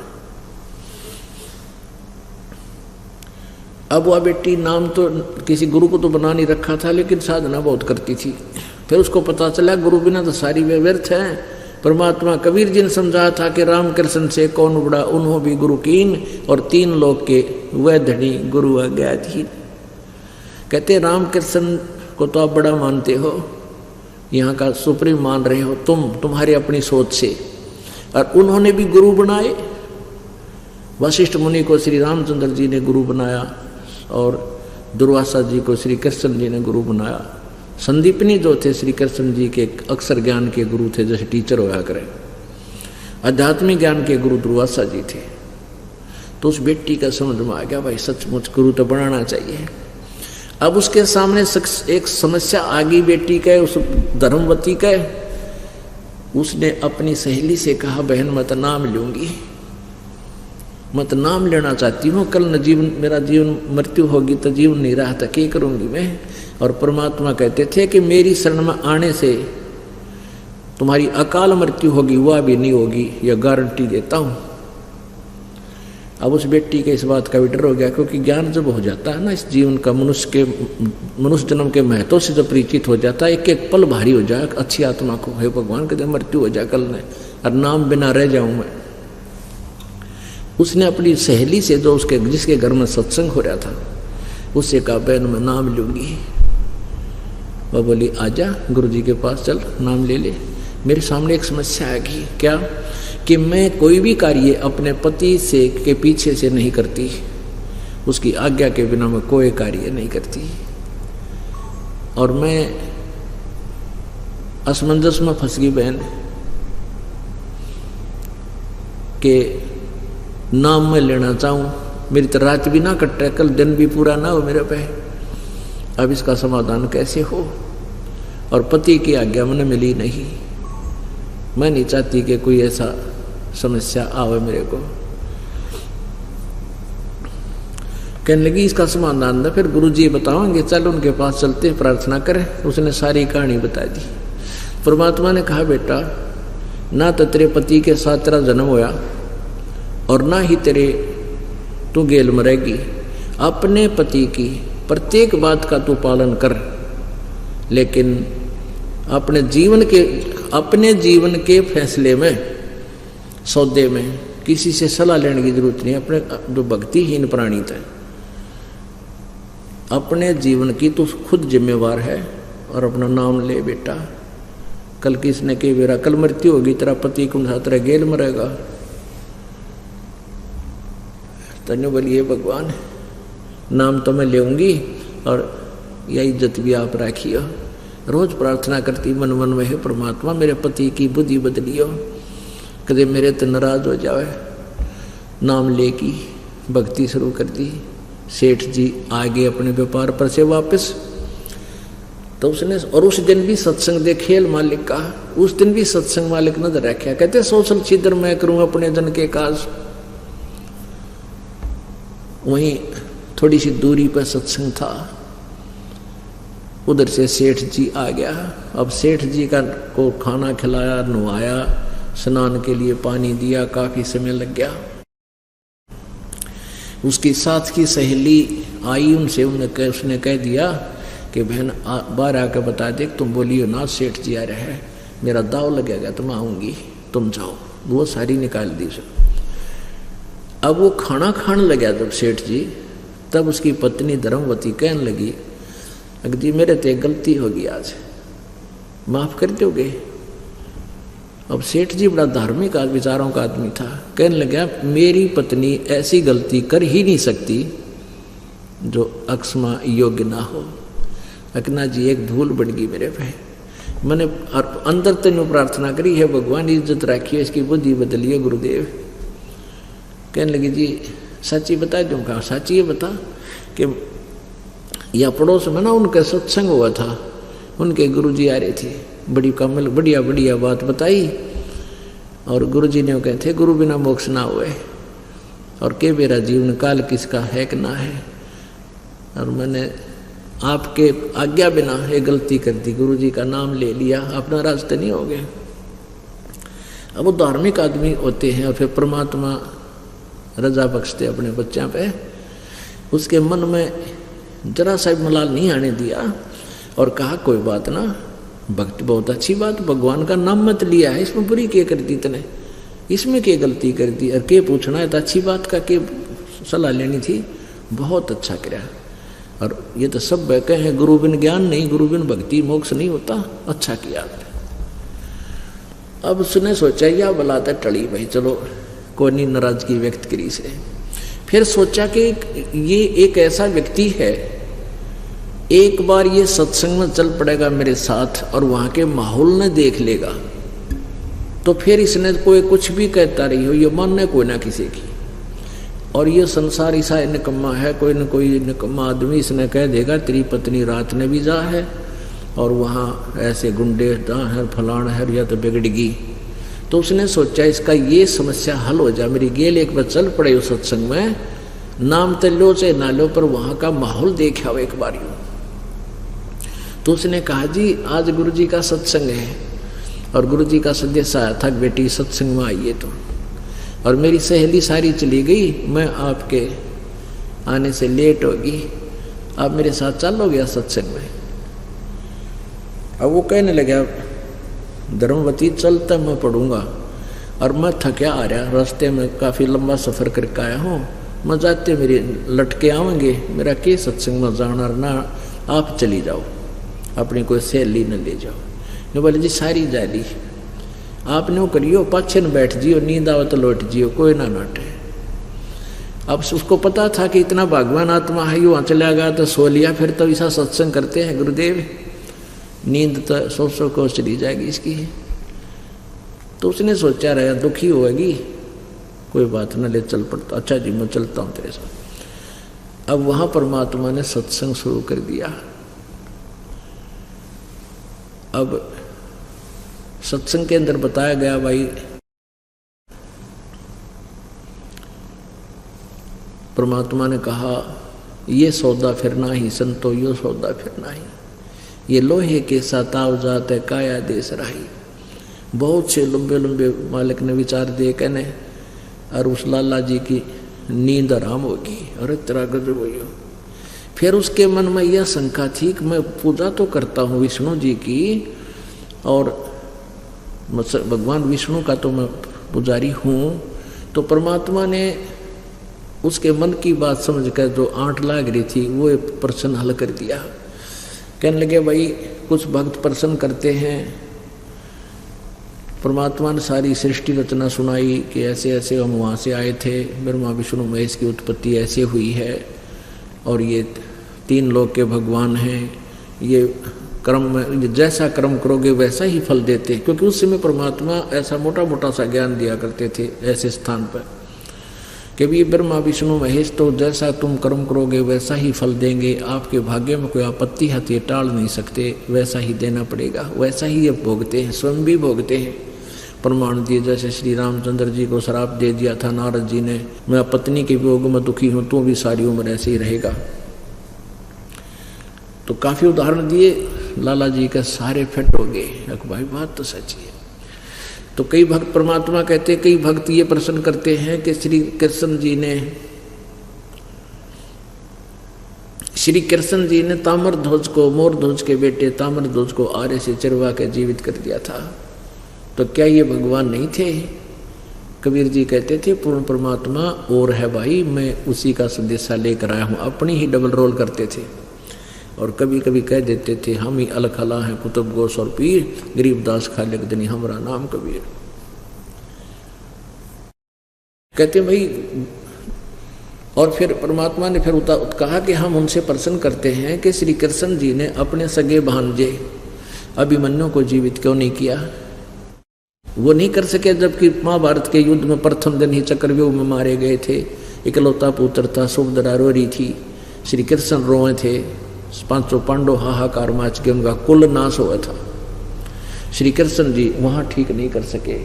अब वह बेटी, नाम तो किसी गुरु को तो बना नहीं रखा था, लेकिन साधना बहुत करती थी। फिर उसको पता चला गुरु बिना तो सारी वे व्यर्थ है। परमात्मा कबीर जी ने समझा था कि राम कृष्ण से कौन बड़ा, उन्हों भी गुरु कीन, और 3 लोग के वह धनी गुरु अज्ञाधीन। कहते राम कृष्ण को तो आप बड़ा मानते हो, यहाँ का सुप्रीम मान रहे हो तुम्हारी अपनी सोच से, और उन्होंने भी गुरु बनाए। वशिष्ठ मुनि को श्री रामचंद्र जी ने गुरु बनाया, और दुर्वासा जी को श्री कृष्ण जी ने गुरु बनाया। संदीपनी जो थे श्री कृष्ण जी के अक्षर ज्ञान के गुरु थे, जैसे टीचर होया करें। आध्यात्मिक ज्ञान के गुरु दुर्वासा जी थे। तो उस बेटी का समझ में आ गया, भाई सचमुच गुरु तो बनाना चाहिए। अब उसके सामने एक समस्या आ गई बेटी का, उस धर्मवती का। उसने अपनी सहेली से कहा, बहन मत नाम लूंगी, मत नाम लेना चाहती हूँ, कल न जीवन, मेरा जीवन मृत्यु होगी तो जीवन नहीं रहा था, क्या करूंगी मैं। और परमात्मा कहते थे कि मेरी शरण में आने से तुम्हारी अकाल मृत्यु होगी, वह भी नहीं होगी, यह गारंटी देता हूँ। अब उस बेटी के इस बात का भी डर हो गया, क्योंकि ज्ञान जब हो जाता है ना इस जीवन का, मनुष्य जन्म के महत्व से जब परिचित हो जाता है, एक एक पल भारी हो जाए अच्छी आत्मा को, हे भगवान कहते मृत्यु हो जाए कल ने, और नाम बिना रह जाऊं मैं। उसने अपनी सहेली से, जो उसके जिसके घर में सत्संग हो रहा था, उससे कहा, बहन मैं नाम लूंगी। वह बोली, आजा गुरु जी के पास चल, नाम ले ले। मेरे सामने एक समस्या आ गई, क्या कि मैं कोई भी कार्य अपने पति से के पीछे से नहीं करती, उसकी आज्ञा के बिना मैं कोई कार्य नहीं करती, और मैं असमंजस में फंस गई बहन के नाम में लेना चाहूँ, मेरी तो रात भी ना कट रहा, कल दिन भी पूरा ना हो मेरे पे। अब इसका समाधान कैसे हो। और पति की आज्ञा मैंने मिली नहीं, मैं नहीं चाहती कि कोई ऐसा समस्या आवे मेरे को। कहने लगी इसका समाधान था, फिर गुरुजी बताओगे, चल उनके पास चलते प्रार्थना करें। उसने सारी कहानी बता दी। परमात्मा ने कहा, बेटा ना तो तेरे पति के साथ तेरा जन्म होया, और ना ही तू गेल मरेगी। अपने पति की प्रत्येक बात का तू पालन कर, लेकिन अपने जीवन के फैसले में, सौदे में किसी से सलाह लेने की जरूरत नहीं। अपने जो भक्तिहीन प्राणी थे, अपने जीवन की तू खुद जिम्मेवार है, और अपना नाम ले बेटा। कल किसने के बेरा कल मृत्यु होगी, तेरा पति कौन सा तेरा गेल मरेगा। तन्यु बोलिए भगवान, नाम तो मैं लेऊंगी, और यह इज्जत भी आप राखियो। रोज प्रार्थना करती मन मन में, है परमात्मा मेरे पति की बुद्धि बदलियो, कदे मेरे तो नाराज हो जाए। नाम लेकी भक्ति शुरू कर दी। सेठ जी आगे अपने व्यापार पर से वापस। तो उसने, और उस दिन भी सत्संग दे खेल मालिक का, उस दिन भी सत्संग मालिक नजर रखा। कहते सोशल छिद्र मैं करूं अपने जन के काज। वहीं थोड़ी सी दूरी पर सत्संग था, उधर से सेठ जी आ गया। अब सेठ जी को खाना खिलाया, नहवाया, स्नान के लिए पानी दिया, काफी समय लग गया। उसकी साथ की सहेली आई, उनसे उसने कह दिया कि बहन बाहर आकर बता दे, तुम बोलियो ना सेठ जी आ रहे हैं, मेरा दाव लगेगा तो मैं आऊँगी, तुम जाओ। वो सारी निकाल दी उसे। अब वो खाना खाने लगा जब सेठ जी, तब उसकी पत्नी धर्मवती कहने लगी जी मेरे ते गलती होगी, आज माफ कर दोगे? अब सेठ जी बड़ा धार्मिक विचारों का आदमी था, कहने लगा मेरी पत्नी ऐसी गलती कर ही नहीं सकती जो अक्षमा योग्य ना हो। अकना जी एक भूल बढ़ गई मेरे पे, मैंने अंदर तेन प्रार्थना करी है भगवान इज्जत रखिए, इसकी बुद्धि बदलिए गुरुदेव। कहने लगी जी सच्ची बता दूँ? कहा सच्ची ये बता कि या पड़ोस में ना उनका सत्संग हुआ था, उनके गुरुजी आ रहे थे, बड़ी कमल बढ़िया बढ़िया बात बताई, और गुरुजी ने कहे थे गुरु बिना मोक्ष ना हुए, और के मेरा जीवन काल किसका है कि ना है, और मैंने आपके आज्ञा बिना ये गलती कर दी, गुरुजी का नाम ले लिया, अपना रास्ते नहीं हो गए। अब वो धार्मिक आदमी होते हैं और फिर परमात्मा रजा बख्शते अपने बच्चों पे, उसके मन में जरा सा मलाल नहीं आने दिया और कहा कोई बात ना, भक्ति बहुत अच्छी बात, भगवान का नाम मत लिया है, इसमें बुरी क्या कर दी तने, इसमें क्या गलती कर दी, और के पूछना है तो अच्छी बात का के सलाह लेनी थी, बहुत अच्छा कराया। और ये तो सब बहके हैं गुरु बिन ज्ञान नहीं, गुरु बिन भक्ति मोक्ष नहीं होता, अच्छा किया। अब उसने सोचा या बलाता टली भाई, चलो कोई नहीं, नाराजगी व्यक्त करी से। फिर सोचा कि ये एक ऐसा व्यक्ति है, एक बार ये सत्संग में चल पड़ेगा मेरे साथ और वहां के माहौल ने देख लेगा, तो फिर इसने कोई कुछ भी कहता रही हो, ये मानने कोई ना किसी की, और ये संसार ऐसा निकम्मा है, कोई न कोई निकम्मा आदमी इसने कह देगा तेरी पत्नी रात ने भी जा है और वहाँ ऐसे गुंडे है फलान है, या तो बिगड़गी। तो उसने सोचा इसका ये समस्या हल हो जाए, मेरी गेल एक बार चल पड़े उस सत्संग में, नाम तो लो चाहे ना लो पर वहाँ का माहौल देखा हो एक बार यूँ। तो उसने कहा जी आज गुरुजी का सत्संग है, और गुरुजी का संदेश आया था बेटी सत्संग में आइए, तो और मेरी सहेली सारी चली गई, मैं आपके आने से लेट होगी, आप मेरे साथ चलोगे सत्संग में? अब वो कहने लगा धर्मवती चलता मैं पढ़ूंगा, और मैं थका आ रहा, रास्ते में काफ़ी लंबा सफ़र करके आया हूँ, मैं जाते मेरे लटके आवेंगे, मेरा के सत्संग में जाना ना, आप चली जाओ, अपनी कोई सहेली न ले जाओ। ने बोले जी सारी जा ली, आपने वो करियो पाछे न बैठ जियो, नींद आवे तो लौट जियो, कोई ना नाटे। अब उसको पता था कि इतना भगवान आत्मा है, वहाँ चला गया तो सो लिया, फिर तो ऐसा सत्संग करते हैं गुरुदेव, नींद तो सौ को चली जाएगी इसकी। तो उसने सोचा रहा दुखी होगी, कोई बात न ले चल पड़ता, अच्छा जी मैं चलता हूँ तेरे साथ। अब वहाँ परमात्मा ने सत्संग शुरू कर दिया। अब सत्संग के अंदर बताया गया भाई परमात्मा ने कहा ये सौदा फिरना ही संतो, यो सौदा फिरना ही, ये लोहे के साताव जात है काया देश राही। बहुत से लंबे लंबे मालिक ने विचार दिए कहने, और उस लाला जी की नींद आराम होगी और तेरा गजब हो। फिर उसके मन में यह शंका थी कि मैं पूजा तो करता हूँ विष्णु जी की, और भगवान विष्णु का तो मैं पुजारी हूँ, तो परमात्मा ने उसके मन की बात समझकर जो आंट लाग रही थी वो एक प्रश्न हल कर दिया। कहने लगे भाई कुछ भक्त प्रश्न करते हैं, परमात्मा ने सारी सृष्टि रचना सुनाई कि ऐसे ऐसे हम वहाँ से आए थे, ब्रह्मा विष्णु महेश की उत्पत्ति ऐसे हुई है, और ये तीन लोक के भगवान हैं, ये कर्म में जैसा कर्म करोगे वैसा ही फल देते, क्योंकि उस समय परमात्मा ऐसा मोटा मोटा सा ज्ञान दिया करते थे ऐसे स्थान पर कि भी ब्रह्मा विष्णु महेश तो जैसा तुम कर्म करोगे वैसा ही फल देंगे, आपके भाग्य में कोई आपत्ति है तो ये टाल नहीं सकते, वैसा ही देना पड़ेगा, वैसा ही ये भोगते हैं, स्वयं भी भोगते हैं। प्रमाण दिए जैसे श्री रामचंद्र जी को श्राप दे दिया था नारद जी ने, मैं पत्नी के वियोग में दुखी हूँ, तू भी सारी उम्र ऐसे ही रहेगा। तो काफ़ी उदाहरण दिए, लाला जी का सारे फिट हो गए, भाई बात तो सच्ची है। तो कई भक्त परमात्मा कहते, कई भक्त ये प्रश्न करते हैं कि श्री कृष्ण जी ने ताम्रध्वज को, मोरध्वज के बेटे ताम्रध्वज को आरे से चिरवा के जीवित कर दिया था, तो क्या ये भगवान नहीं थे? कबीर जी कहते थे पूर्ण परमात्मा और है भाई, मैं उसी का संदेशा लेकर आया हूँ, अपनी ही डबल रोल करते थे। और कभी कभी कह देते थे हम ही अलखला हैं कुतुब गोस और पीर, गरीबदास खालिक दनी हमारा नाम कबीर। कहते भाई, और फिर परमात्मा ने फिर कहा कि हम उनसे प्रश्न करते हैं कि श्री कृष्ण जी ने अपने सगे भांजे अभिमन्यु को जीवित क्यों नहीं किया? वो नहीं कर सके जबकि महाभारत के युद्ध में प्रथम दिन ही चक्रव्यूह में मारे गए थे। इकलौता पुत्र था, सुभद्रा रो रही थी, श्री कृष्ण रोए थे, 500 पांडव हाहाकार माच के उनका कुल नाश हुआ था। श्री कृष्ण जी वहां ठीक नहीं कर सके।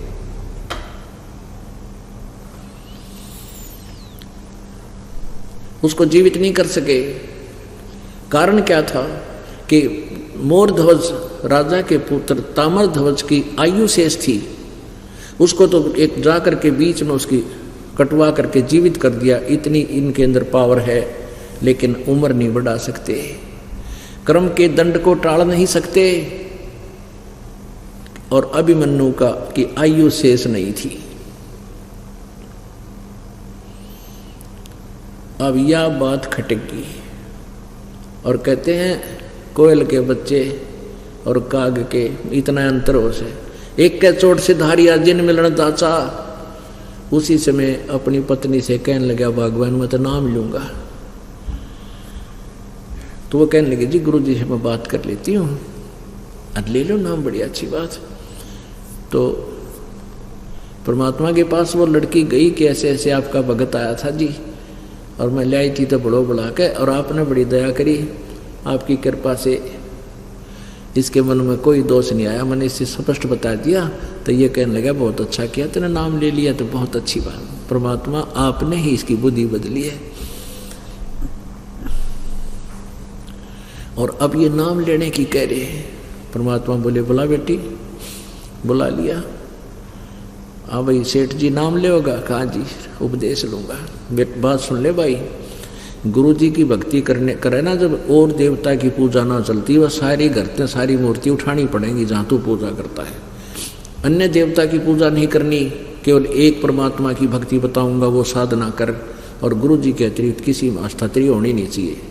उसको जीवित नहीं कर सके। कारण क्या था कि मोरध्वज राजा के पुत्र ताम्रध्वज की आयु शेष थी, उसको तो एक जा करके बीच में उसकी कटवा करके जीवित कर दिया। इतनी इनके अंदर पावर है, लेकिन उम्र नहीं बढ़ा सकते, कर्म के दंड को टाल नहीं सकते, और अभिमन्यु का की आयु शेष नहीं थी। अब यह बात खटकी और कहते हैं कोयल के बच्चे और काग के इतना अंतर हो से, एक के चोट से धारिया जिन मिलन दाचा। उसी समय अपनी पत्नी से कहने लगा भगवान मैं तो नाम लूंगा। तो वो कहने लगे जी गुरु जी से मैं बात कर लेती हूँ, अब ले लो नाम, बड़ी अच्छी बात। तो परमात्मा के पास वो लड़की गई कि ऐसे ऐसे आपका भगत आया था जी, और मैं लाई थी तो बड़ो बढ़ा के, और आपने बड़ी दया करी, आपकी कृपा से इसके मन में कोई दोष नहीं आया, मैंने इससे स्पष्ट बता दिया। तो ये कहने लगा बहुत अच्छा किया, तेने नाम ले लिया तो बहुत अच्छी बात, परमात्मा आपने ही इसकी बुद्धि बदली है। और अब ये नाम लेने की कह रहे हैं। परमात्मा बोले बुला बेटी, बुला लिया। हाँ भाई सेठ जी नाम ले होगा? कहाँ जी उपदेश लूंगा। बात सुन ले भाई, गुरु जी की भक्ति करे ना जब, और देवता की पूजा ना चलती, वह सारी घर में सारी मूर्ति उठानी पड़ेगी जहाँ तू पूजा करता है। अन्य देवता की पूजा नहीं करनी, केवल एक परमात्मा की भक्ति बताऊंगा, वो साधना कर, और गुरु जी के अतिरिक्त किसी में आस्था तेरी होनी नहीं चाहिए।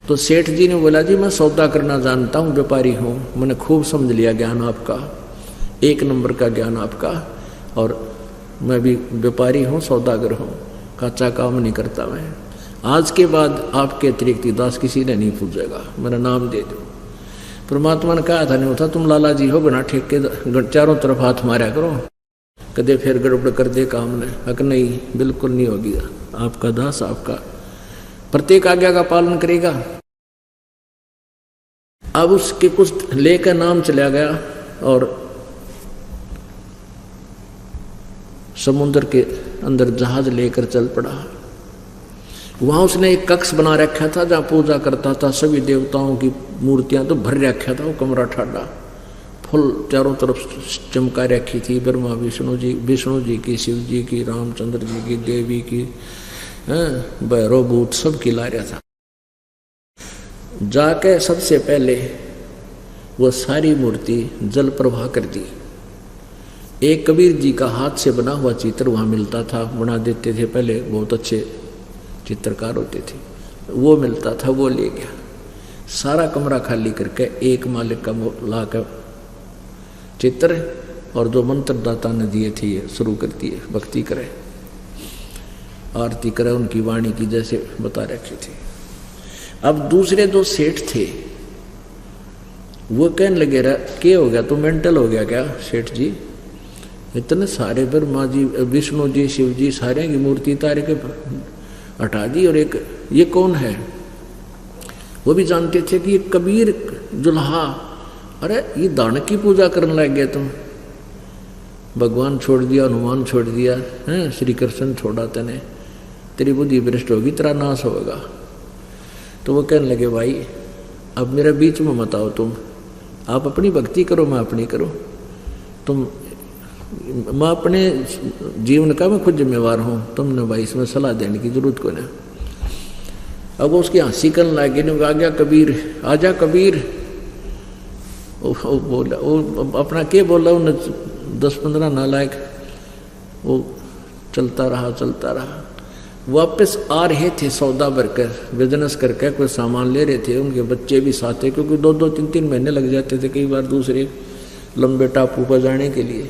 तो सेठ जी ने बोला जी मैं सौदा करना जानता हूँ, व्यापारी हूँ, मैंने खूब समझ लिया ज्ञान आपका, 1 नंबर का ज्ञान आपका, और मैं भी व्यापारी हूँ, सौदागर हूँ, कच्चा काम नहीं करता मैं। आज के बाद आपके अतिरिक्त दास किसी ने नहीं पूछेगा, मेरा नाम दे दो। परमात्मा ने कहा था नहीं होता, तुम लाला जी हो, बिना ठेके चारों तरफ हाथ मारा करो, कदे फिर गड़बड़ कर दे काम ने। हक नहीं, बिल्कुल नहीं होगी, आपका दास आपका प्रत्येक आज्ञा का पालन करेगा। अब उसके कुछ लेकर नाम चला गया और समुद्र के अंदर जहाज लेकर चल पड़ा। वहां उसने एक कक्ष बना रखा था जहां पूजा करता था, सभी देवताओं की मूर्तियां तो भर रखा था, वो कमरा ठाडा फुल चारों तरफ चमका रखी थी। ब्रह्मा विष्णु जी की, शिव जी की, रामचंद्र जी की, देवी की, भैरव भूत सब खिला रहा था। जाके सबसे पहले वो सारी मूर्ति जल प्रवाह कर दी। एक कबीर जी का हाथ से बना हुआ चित्र वहां मिलता था, बना देते थे पहले, बहुत अच्छे चित्रकार होते थे, वो मिलता था, वो ले गया। सारा कमरा खाली करके एक मालिक का ला कर चित्र, और जो मंत्र दाता ने दिए थे ये शुरू कर दिए, भक्ति करे, आरती करे, उनकी वाणी की जैसे बता रखी थी। अब दूसरे 2 सेठ थे, वो कहने लगे क्या हो गया, तू मेंटल हो गया क्या सेठ जी? इतने सारे ब्रह्मा जी, विष्णु जी, शिव जी, सारे की मूर्ति तारे के हटा दी, और एक ये कौन है? वो भी जानते थे कि ये कबीर जुल्हा। अरे ये दान की पूजा करने लग गए तुम, भगवान छोड़ दिया, हनुमान छोड़ दिया, हैं श्री कृष्ण छोड़ा तेने, तेरी बुद्धि भ्रष्ट होगी, तेरा नाश होगा। तो वो कहने लगे भाई अब मेरे बीच में मत आओ, तुम आप अपनी भक्ति करो, मैं अपनी करूं, मैं अपने जीवन का मैं खुद जिम्मेवार हूँ, तुमने भाई इसमें सलाह देने की जरूरत को नहीं। अब वो उसकी हंसी करने लगे, आ गया कबीर, आजा कबीर। वो बोला, वो अपना क्या बोला, उन्हें 10-15 नालायक, वो चलता रहा। वापस आ रहे थे सौदा भरकर, बिजनेस करके कोई सामान ले रहे थे, उनके बच्चे भी साथ थे, क्योंकि 2-2 3-3 महीने लग जाते थे कई बार दूसरे लंबे टापू पर जाने के लिए।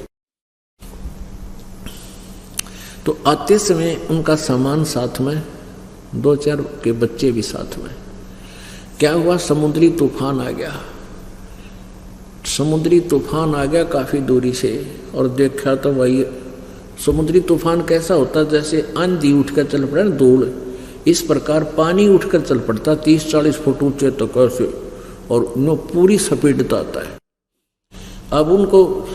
तो आते समय उनका सामान साथ में, 2-4 के बच्चे भी साथ में। क्या हुआ, समुद्री तूफान आ गया। समुद्री तूफान आ गया काफी दूरी से, और देखा तो वही समुद्री तूफान कैसा होता, जैसे आंधी उठकर चल पड़ा ना, धूल, इस प्रकार पानी उठकर चल पड़ता 30-40 फुट ऊंचे तक ऐसे, और नो पूरी स्पीडता आता है। अब उनको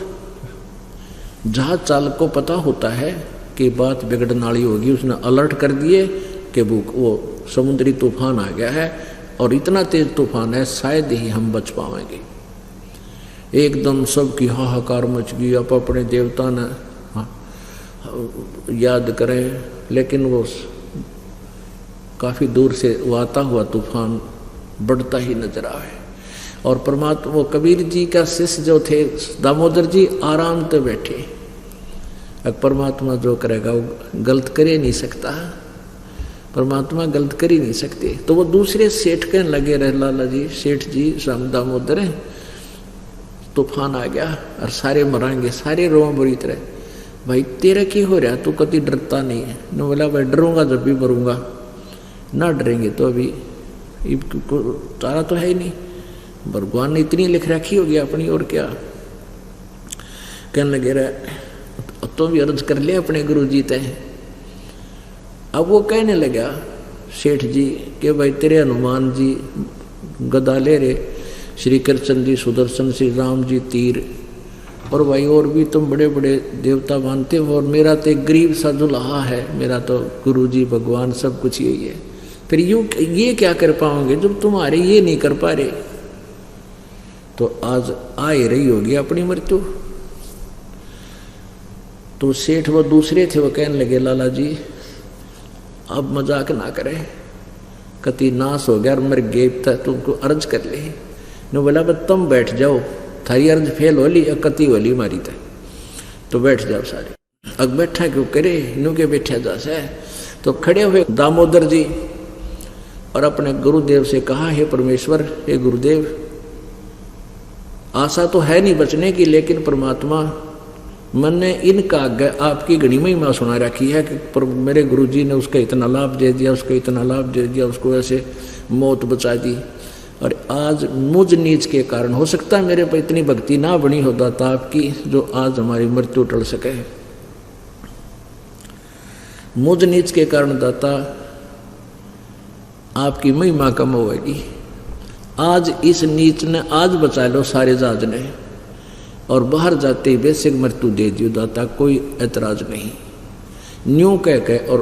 जहाज चालक को पता होता है कि बात बिगड़ने वाली होगी, उसने अलर्ट कर दिए कि वो समुद्री तूफान आ गया है और इतना तेज तूफान है शायद ही हम बच पाएंगे। एकदम सबकी हाहाकार मच गई। अब अपने देवता ने याद करें, लेकिन वो काफ़ी दूर से वो आता हुआ तूफान बढ़ता ही नजर आए। और परमात्मा, वो कबीर जी का शिष्य जो थे दामोदर जी, आराम से बैठे। अब परमात्मा जो करेगा वो गलत कर ही नहीं सकता, परमात्मा गलत कर ही नहीं सकते। तो वो दूसरे सेठ कहने लगे, रहे लाला जी, सेठ जी, शाम दामोदर है, तूफान आ गया और सारे मरांगे, सारे रोम बुरी तरह। भाई तेरा क्या हो रहा, तू कभी डरता नहीं है? न बोला, भाई डरूंगा जब भी मरूंगा, ना डरेंगे तो अभी तारा तो है ही नहीं, भगवान ने इतनी लिख रखी होगी अपनी, और क्या। कहने लगे, रहे तो भी अर्ज कर ले अपने गुरु जी तय। अब वो कहने लगा सेठ जी कि भाई तेरे हनुमान जी गदा ले रहे, श्री कृष्ण जी सुदर्शन, श्री राम जी तीर, और भाई और भी तुम बड़े बड़े देवता मानते हो, और मेरा तो एक गरीब सा दुल्हा है, मेरा तो गुरु जी भगवान सब कुछ यही है। फिर ये क्या कर पाओगे जब तुम्हारे ये नहीं कर पा रहे? तो आज आ ही रही होगी अपनी मृत्यु। तो सेठ वो दूसरे थे, वो कहने लगे, लाला जी अब मजाक ना करें, कति नाश हो गया और मर गए, तुमको अर्ज कर ले। ने बोला, बस तुम बैठ जाओ, थारी अर्ज फेल हो ली, कति हो ली मारी तय, तो बैठ जाओ सारे। अब बैठा क्यों करे, नु के बैठा जा से। तो खड़े हुए दामोदर जी और अपने गुरुदेव से कहा, हे परमेश्वर, हे गुरुदेव, आशा तो है नहीं बचने की, लेकिन परमात्मा मैंने इनका आपकी घड़ी महिमा सुना रखी है कि मेरे गुरुजी ने उसका इतना लाभ दे दिया, उसका इतना लाभ दे दिया, उसको ऐसे मौत बचा दी, और आज मुझ नीच के कारण, हो सकता है मेरे पर इतनी भक्ति ना बनी हो दाता आपकी, जो आज हमारी मृत्यु टल सके। मुझ नीच के कारण दाता आपकी महिमा कम होगी। आज इस नीच ने आज बचा लो सारे जहाज ने, और बाहर जाते ही वैसे मृत्यु दे दियो दाता, कोई ऐतराज नहीं। न्यू कह के और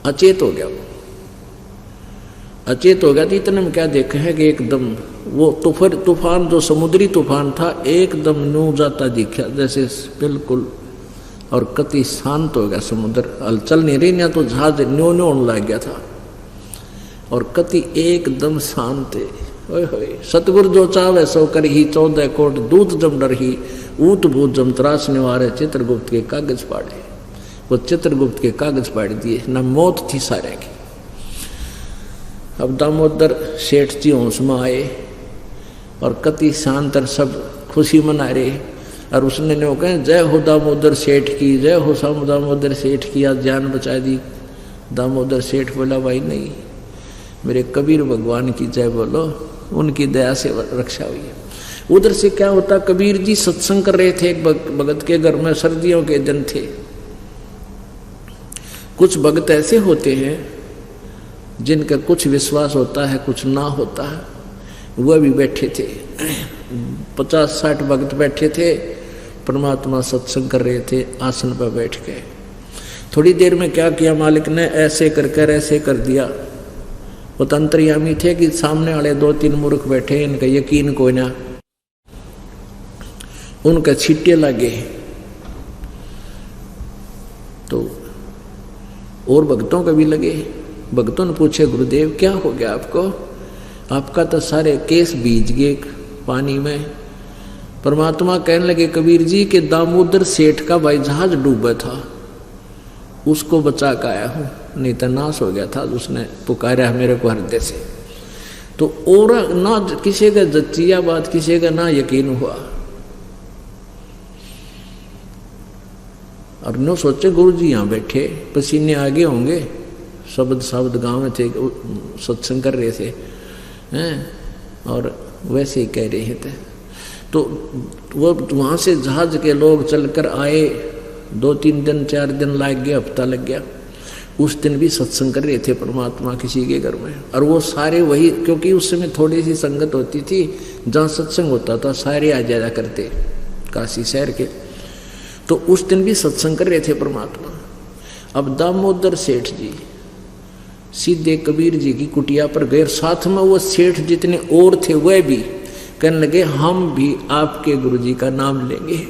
अचेत हो गया। वो अचेत हो गया तो इतने में क्या देखा है कि एकदम वो तूफान जो समुद्री तूफान था एकदम न्यू जाता दिखा जैसे बिल्कुल, और कति शांत हो गया समुद्र, हलचल नहीं रही, ना तो जहाज न्यू न्यू होने लग गया था, और कति एकदम शांत है। सतगुरु जो चावे सो कर ही, 14 कोट दूत जम डर ही, ऊत भूत जम त्रास निवारे, चित्रगुप्त के कागज पाड़े। वो चित्रगुप्त के कागज पाड़ दिए, न मौत थी सारे की। अब दामोदर सेठ जी होश में आए और कति शांत सब खुशी मना रहे, और उसने ने कहा, जय हो दामोदर सेठ की, जय हो दामोदर सेठ की, आज जान बचा दी। दामोदर सेठ बोला, भाई नहीं, मेरे कबीर भगवान की जय बोलो, उनकी दया से रक्षा हुई है। उधर से क्या होता, कबीर जी सत्संग कर रहे थे एक भगत के घर में, सर्दियों के दिन थे। कुछ भगत ऐसे होते हैं जिनका कुछ विश्वास होता है, कुछ ना होता है। वह भी बैठे थे, 50-60 भगत बैठे थे, परमात्मा सत्संग कर रहे थे आसन पर बैठ के। थोड़ी देर में क्या किया मालिक ने, ऐसे कर ऐसे कर दिया। वो तंत्रयामी थे कि सामने वाले 2-3 मूर्ख बैठे, इनका यकीन कोई ना, उनका छिट्टे लगे। तो और भक्तों का भी लगे। भक्तों ने पूछे, गुरुदेव क्या हो गया आपको? आपका तो सारे केस भीज गए पानी में। परमात्मा कहने लगे, कबीर जी के दामोदर सेठ का भाई जहाज डूबा था, उसको बचा के आया हूँ, नहीं तो नाश हो गया था। उसने पुकारा मेरे को हृदय से। तो और ना किसी का जच्चिया बात, किसी का ना यकीन हुआ। और न सोचे गुरु जी यहाँ बैठे, पसीने आगे होंगे, शब्द गांव में थे, सत्संग कर रहे थे हैं, और वैसे ही कह रहे थे। तो वो वहाँ से जहाज के लोग चलकर आए, 2-3 दिन 4 दिन लग गया, हफ्ता लग गया। उस दिन भी सत्संग कर रहे थे परमात्मा किसी के घर में, और वो सारे वही, क्योंकि उस समय थोड़ी सी संगत होती थी, जहाँ सत्संग होता था सारे आ जाया करते काशी शहर के। तो उस दिन भी सत्संग कर रहे थे परमात्मा। अब दामोदर सेठ जी सीधे कबीर जी की कुटिया पर गए, साथ में वो सेठ जितने और थे वह भी कहने लगे हम भी आपके गुरु जी का नाम लेंगे।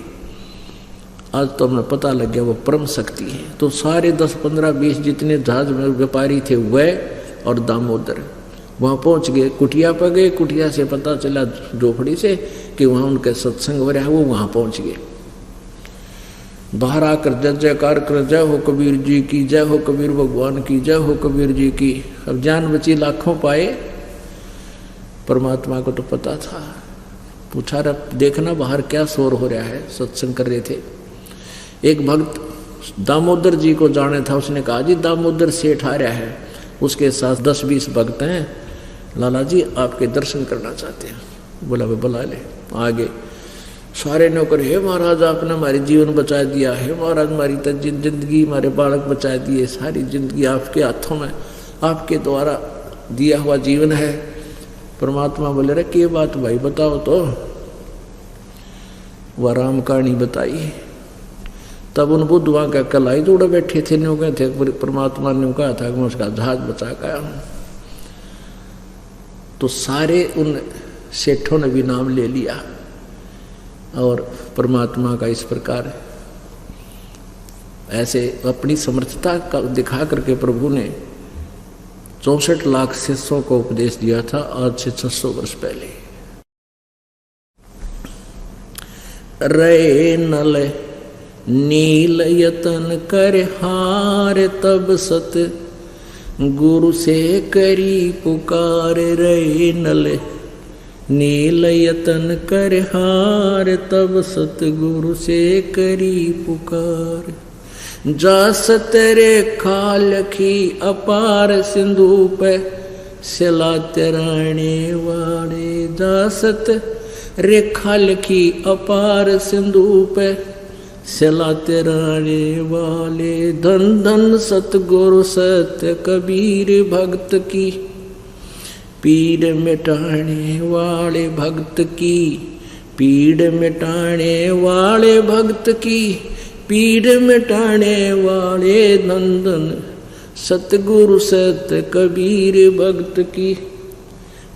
आज तो हमें पता लग गया वो परम शक्ति है। तो सारे 10, 15, 20 जितने जहाज में व्यापारी थे वह और दामोदर वहाँ पहुँच गए, कुटिया पर गए। कुटिया से पता चला झोपड़ी से कि वहाँ उनके सत्संग हो रहा है, वो वहाँ पहुँच गए। बाहर आकर जय जयकार कर, जय हो कबीर जी की, जय हो कबीर भगवान की, जय हो कबीर जी की। अब जान बची, लाखों पाए। परमात्मा को तो पता था। पूछा रहा देखना बाहर क्या शोर हो रहा है, सत्संग कर रहे थे। एक भक्त दामोदर जी को जाने था, उसने कहा जी दामोदर सेठ आ रहा है, उसके साथ 10-20 भक्त हैं, लाला जी आपके दर्शन करना चाहते हैं। बोला वे बुला ले। आगे सारे नौकर, हे महाराज आपने हमारी जीवन बचा दिया है, महाराज हमारी जिंदगी, हमारे बालक बचा दिए, सारी जिंदगी आपके हाथों में, आपके द्वारा दिया हुआ जीवन है। परमात्मा बोले रे क्या बात भाई बताओ। तो वह राम कहानी बताई। तब उन बुद्धवा का कलाई जोड़े बैठे थे, न्यू गए थे। परमात्मा ने कहा था कि मैं उसका जहाज बचा के आया हूँ। तो सारे उन सेठों ने भी नाम ले लिया, और परमात्मा का इस प्रकार ऐसे अपनी समर्थता का दिखा करके प्रभु ने 64 लाख शिष्यों को उपदेश दिया था, आज से 600 वर्ष पहले। रे नल नील यतन कर हार, तब सत गुरु से करी पुकार। रे नल नील यतन कर हार, तब सतगुरु से करी पुकार। जास तेरे खाल की अपार सिंधु पे सिला तराने वाले। जासत रे खाल की अपार सिंधु पे सिला तराने वाले। धन धन सतगुरु सत्य कबीर भक्त की, पीड़ मिटाने वाले भक्त की, पीड़ मिटाने वाले भक्त की, पीड़ मिटाने वाले। नंदन सतगुरु सत्य कबीर भक्त की,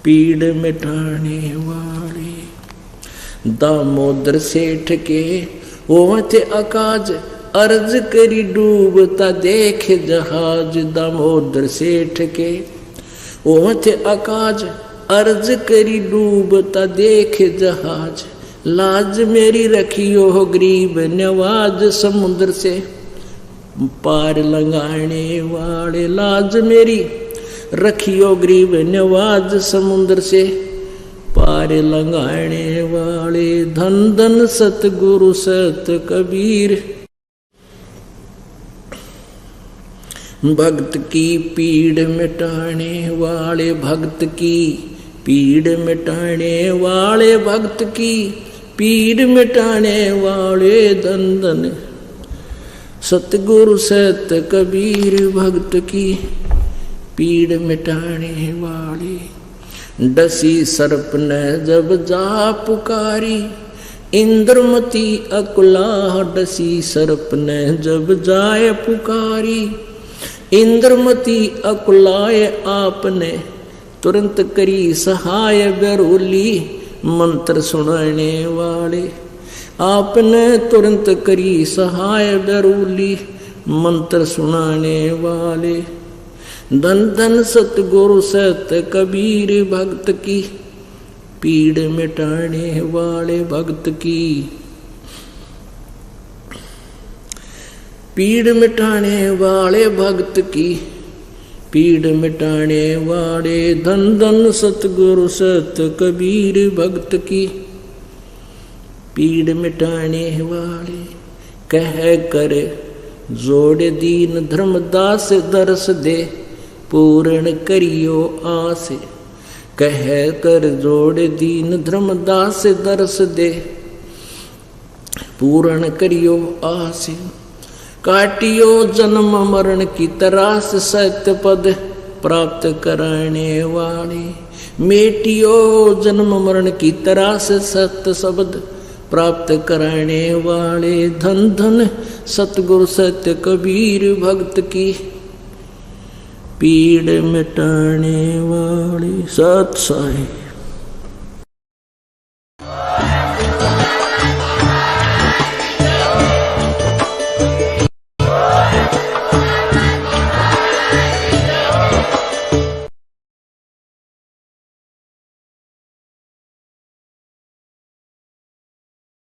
पीड़ मिटाने वाले। दामोदर सेठ के ओवत आकाज, अर्ज करी डूबता देख जहाज। दामोदर सेठ के ओवत आकाज, अर्ज करी डूबता देख जहाज। लाज मेरी रखियो हो गरीब नवाज, समुद्र से पार लंगाने वाले। लाज मेरी रखियो गरीब नवाज, समुद्र से पार लंगाने वाले। धन धन सतगुरु सत कबीर भक्त की, पीड़ मिटाने वाले भक्त की, पीड़ मिटाने वाले भक्त की, पीड़ मिटाने वाले। धन धन सतगुरु सत कबीर भक्त की, पीड़ मिटाने वाले। डसी सर्प ने जब जा पुकारी, इंद्रमती अकुला। डसी सर्प ने जब जाए पुकारी, इंद्रमती अकुलाए। आपने तुरंत करी सहाय बरोली, मंत्र सुनाने वाले। आपने तुरंत करी सहाय बरोली, मंत्र सुनाने वाले। धन धन सतगुरु सत कबीर भक्त की, पीड़ मिटाने वाले भक्त की, पीड़ मिटाने वाले भक्त की, पीड़ मिटाने वाले धन धन सतगुरु सत कबीर भक्त की। पीड़ मिटाने वाले कह कर जोड़ दीन धर्मदास दर्श दे, पूर्ण करियो आस। कह कर जोड़ दीन धर्मदास दर्श दे, पूर्ण करियो आस। काटियो जन्म मरण की तरास, सत्य पद प्राप्त कराने वाले। मेटियो जन्म मरण की तरास, सत्य शब्द प्राप्त कराने वाले। धन धन सतगुरु सत्य कबीर भक्त की। पीड़ मिटाने वाले। सत साई।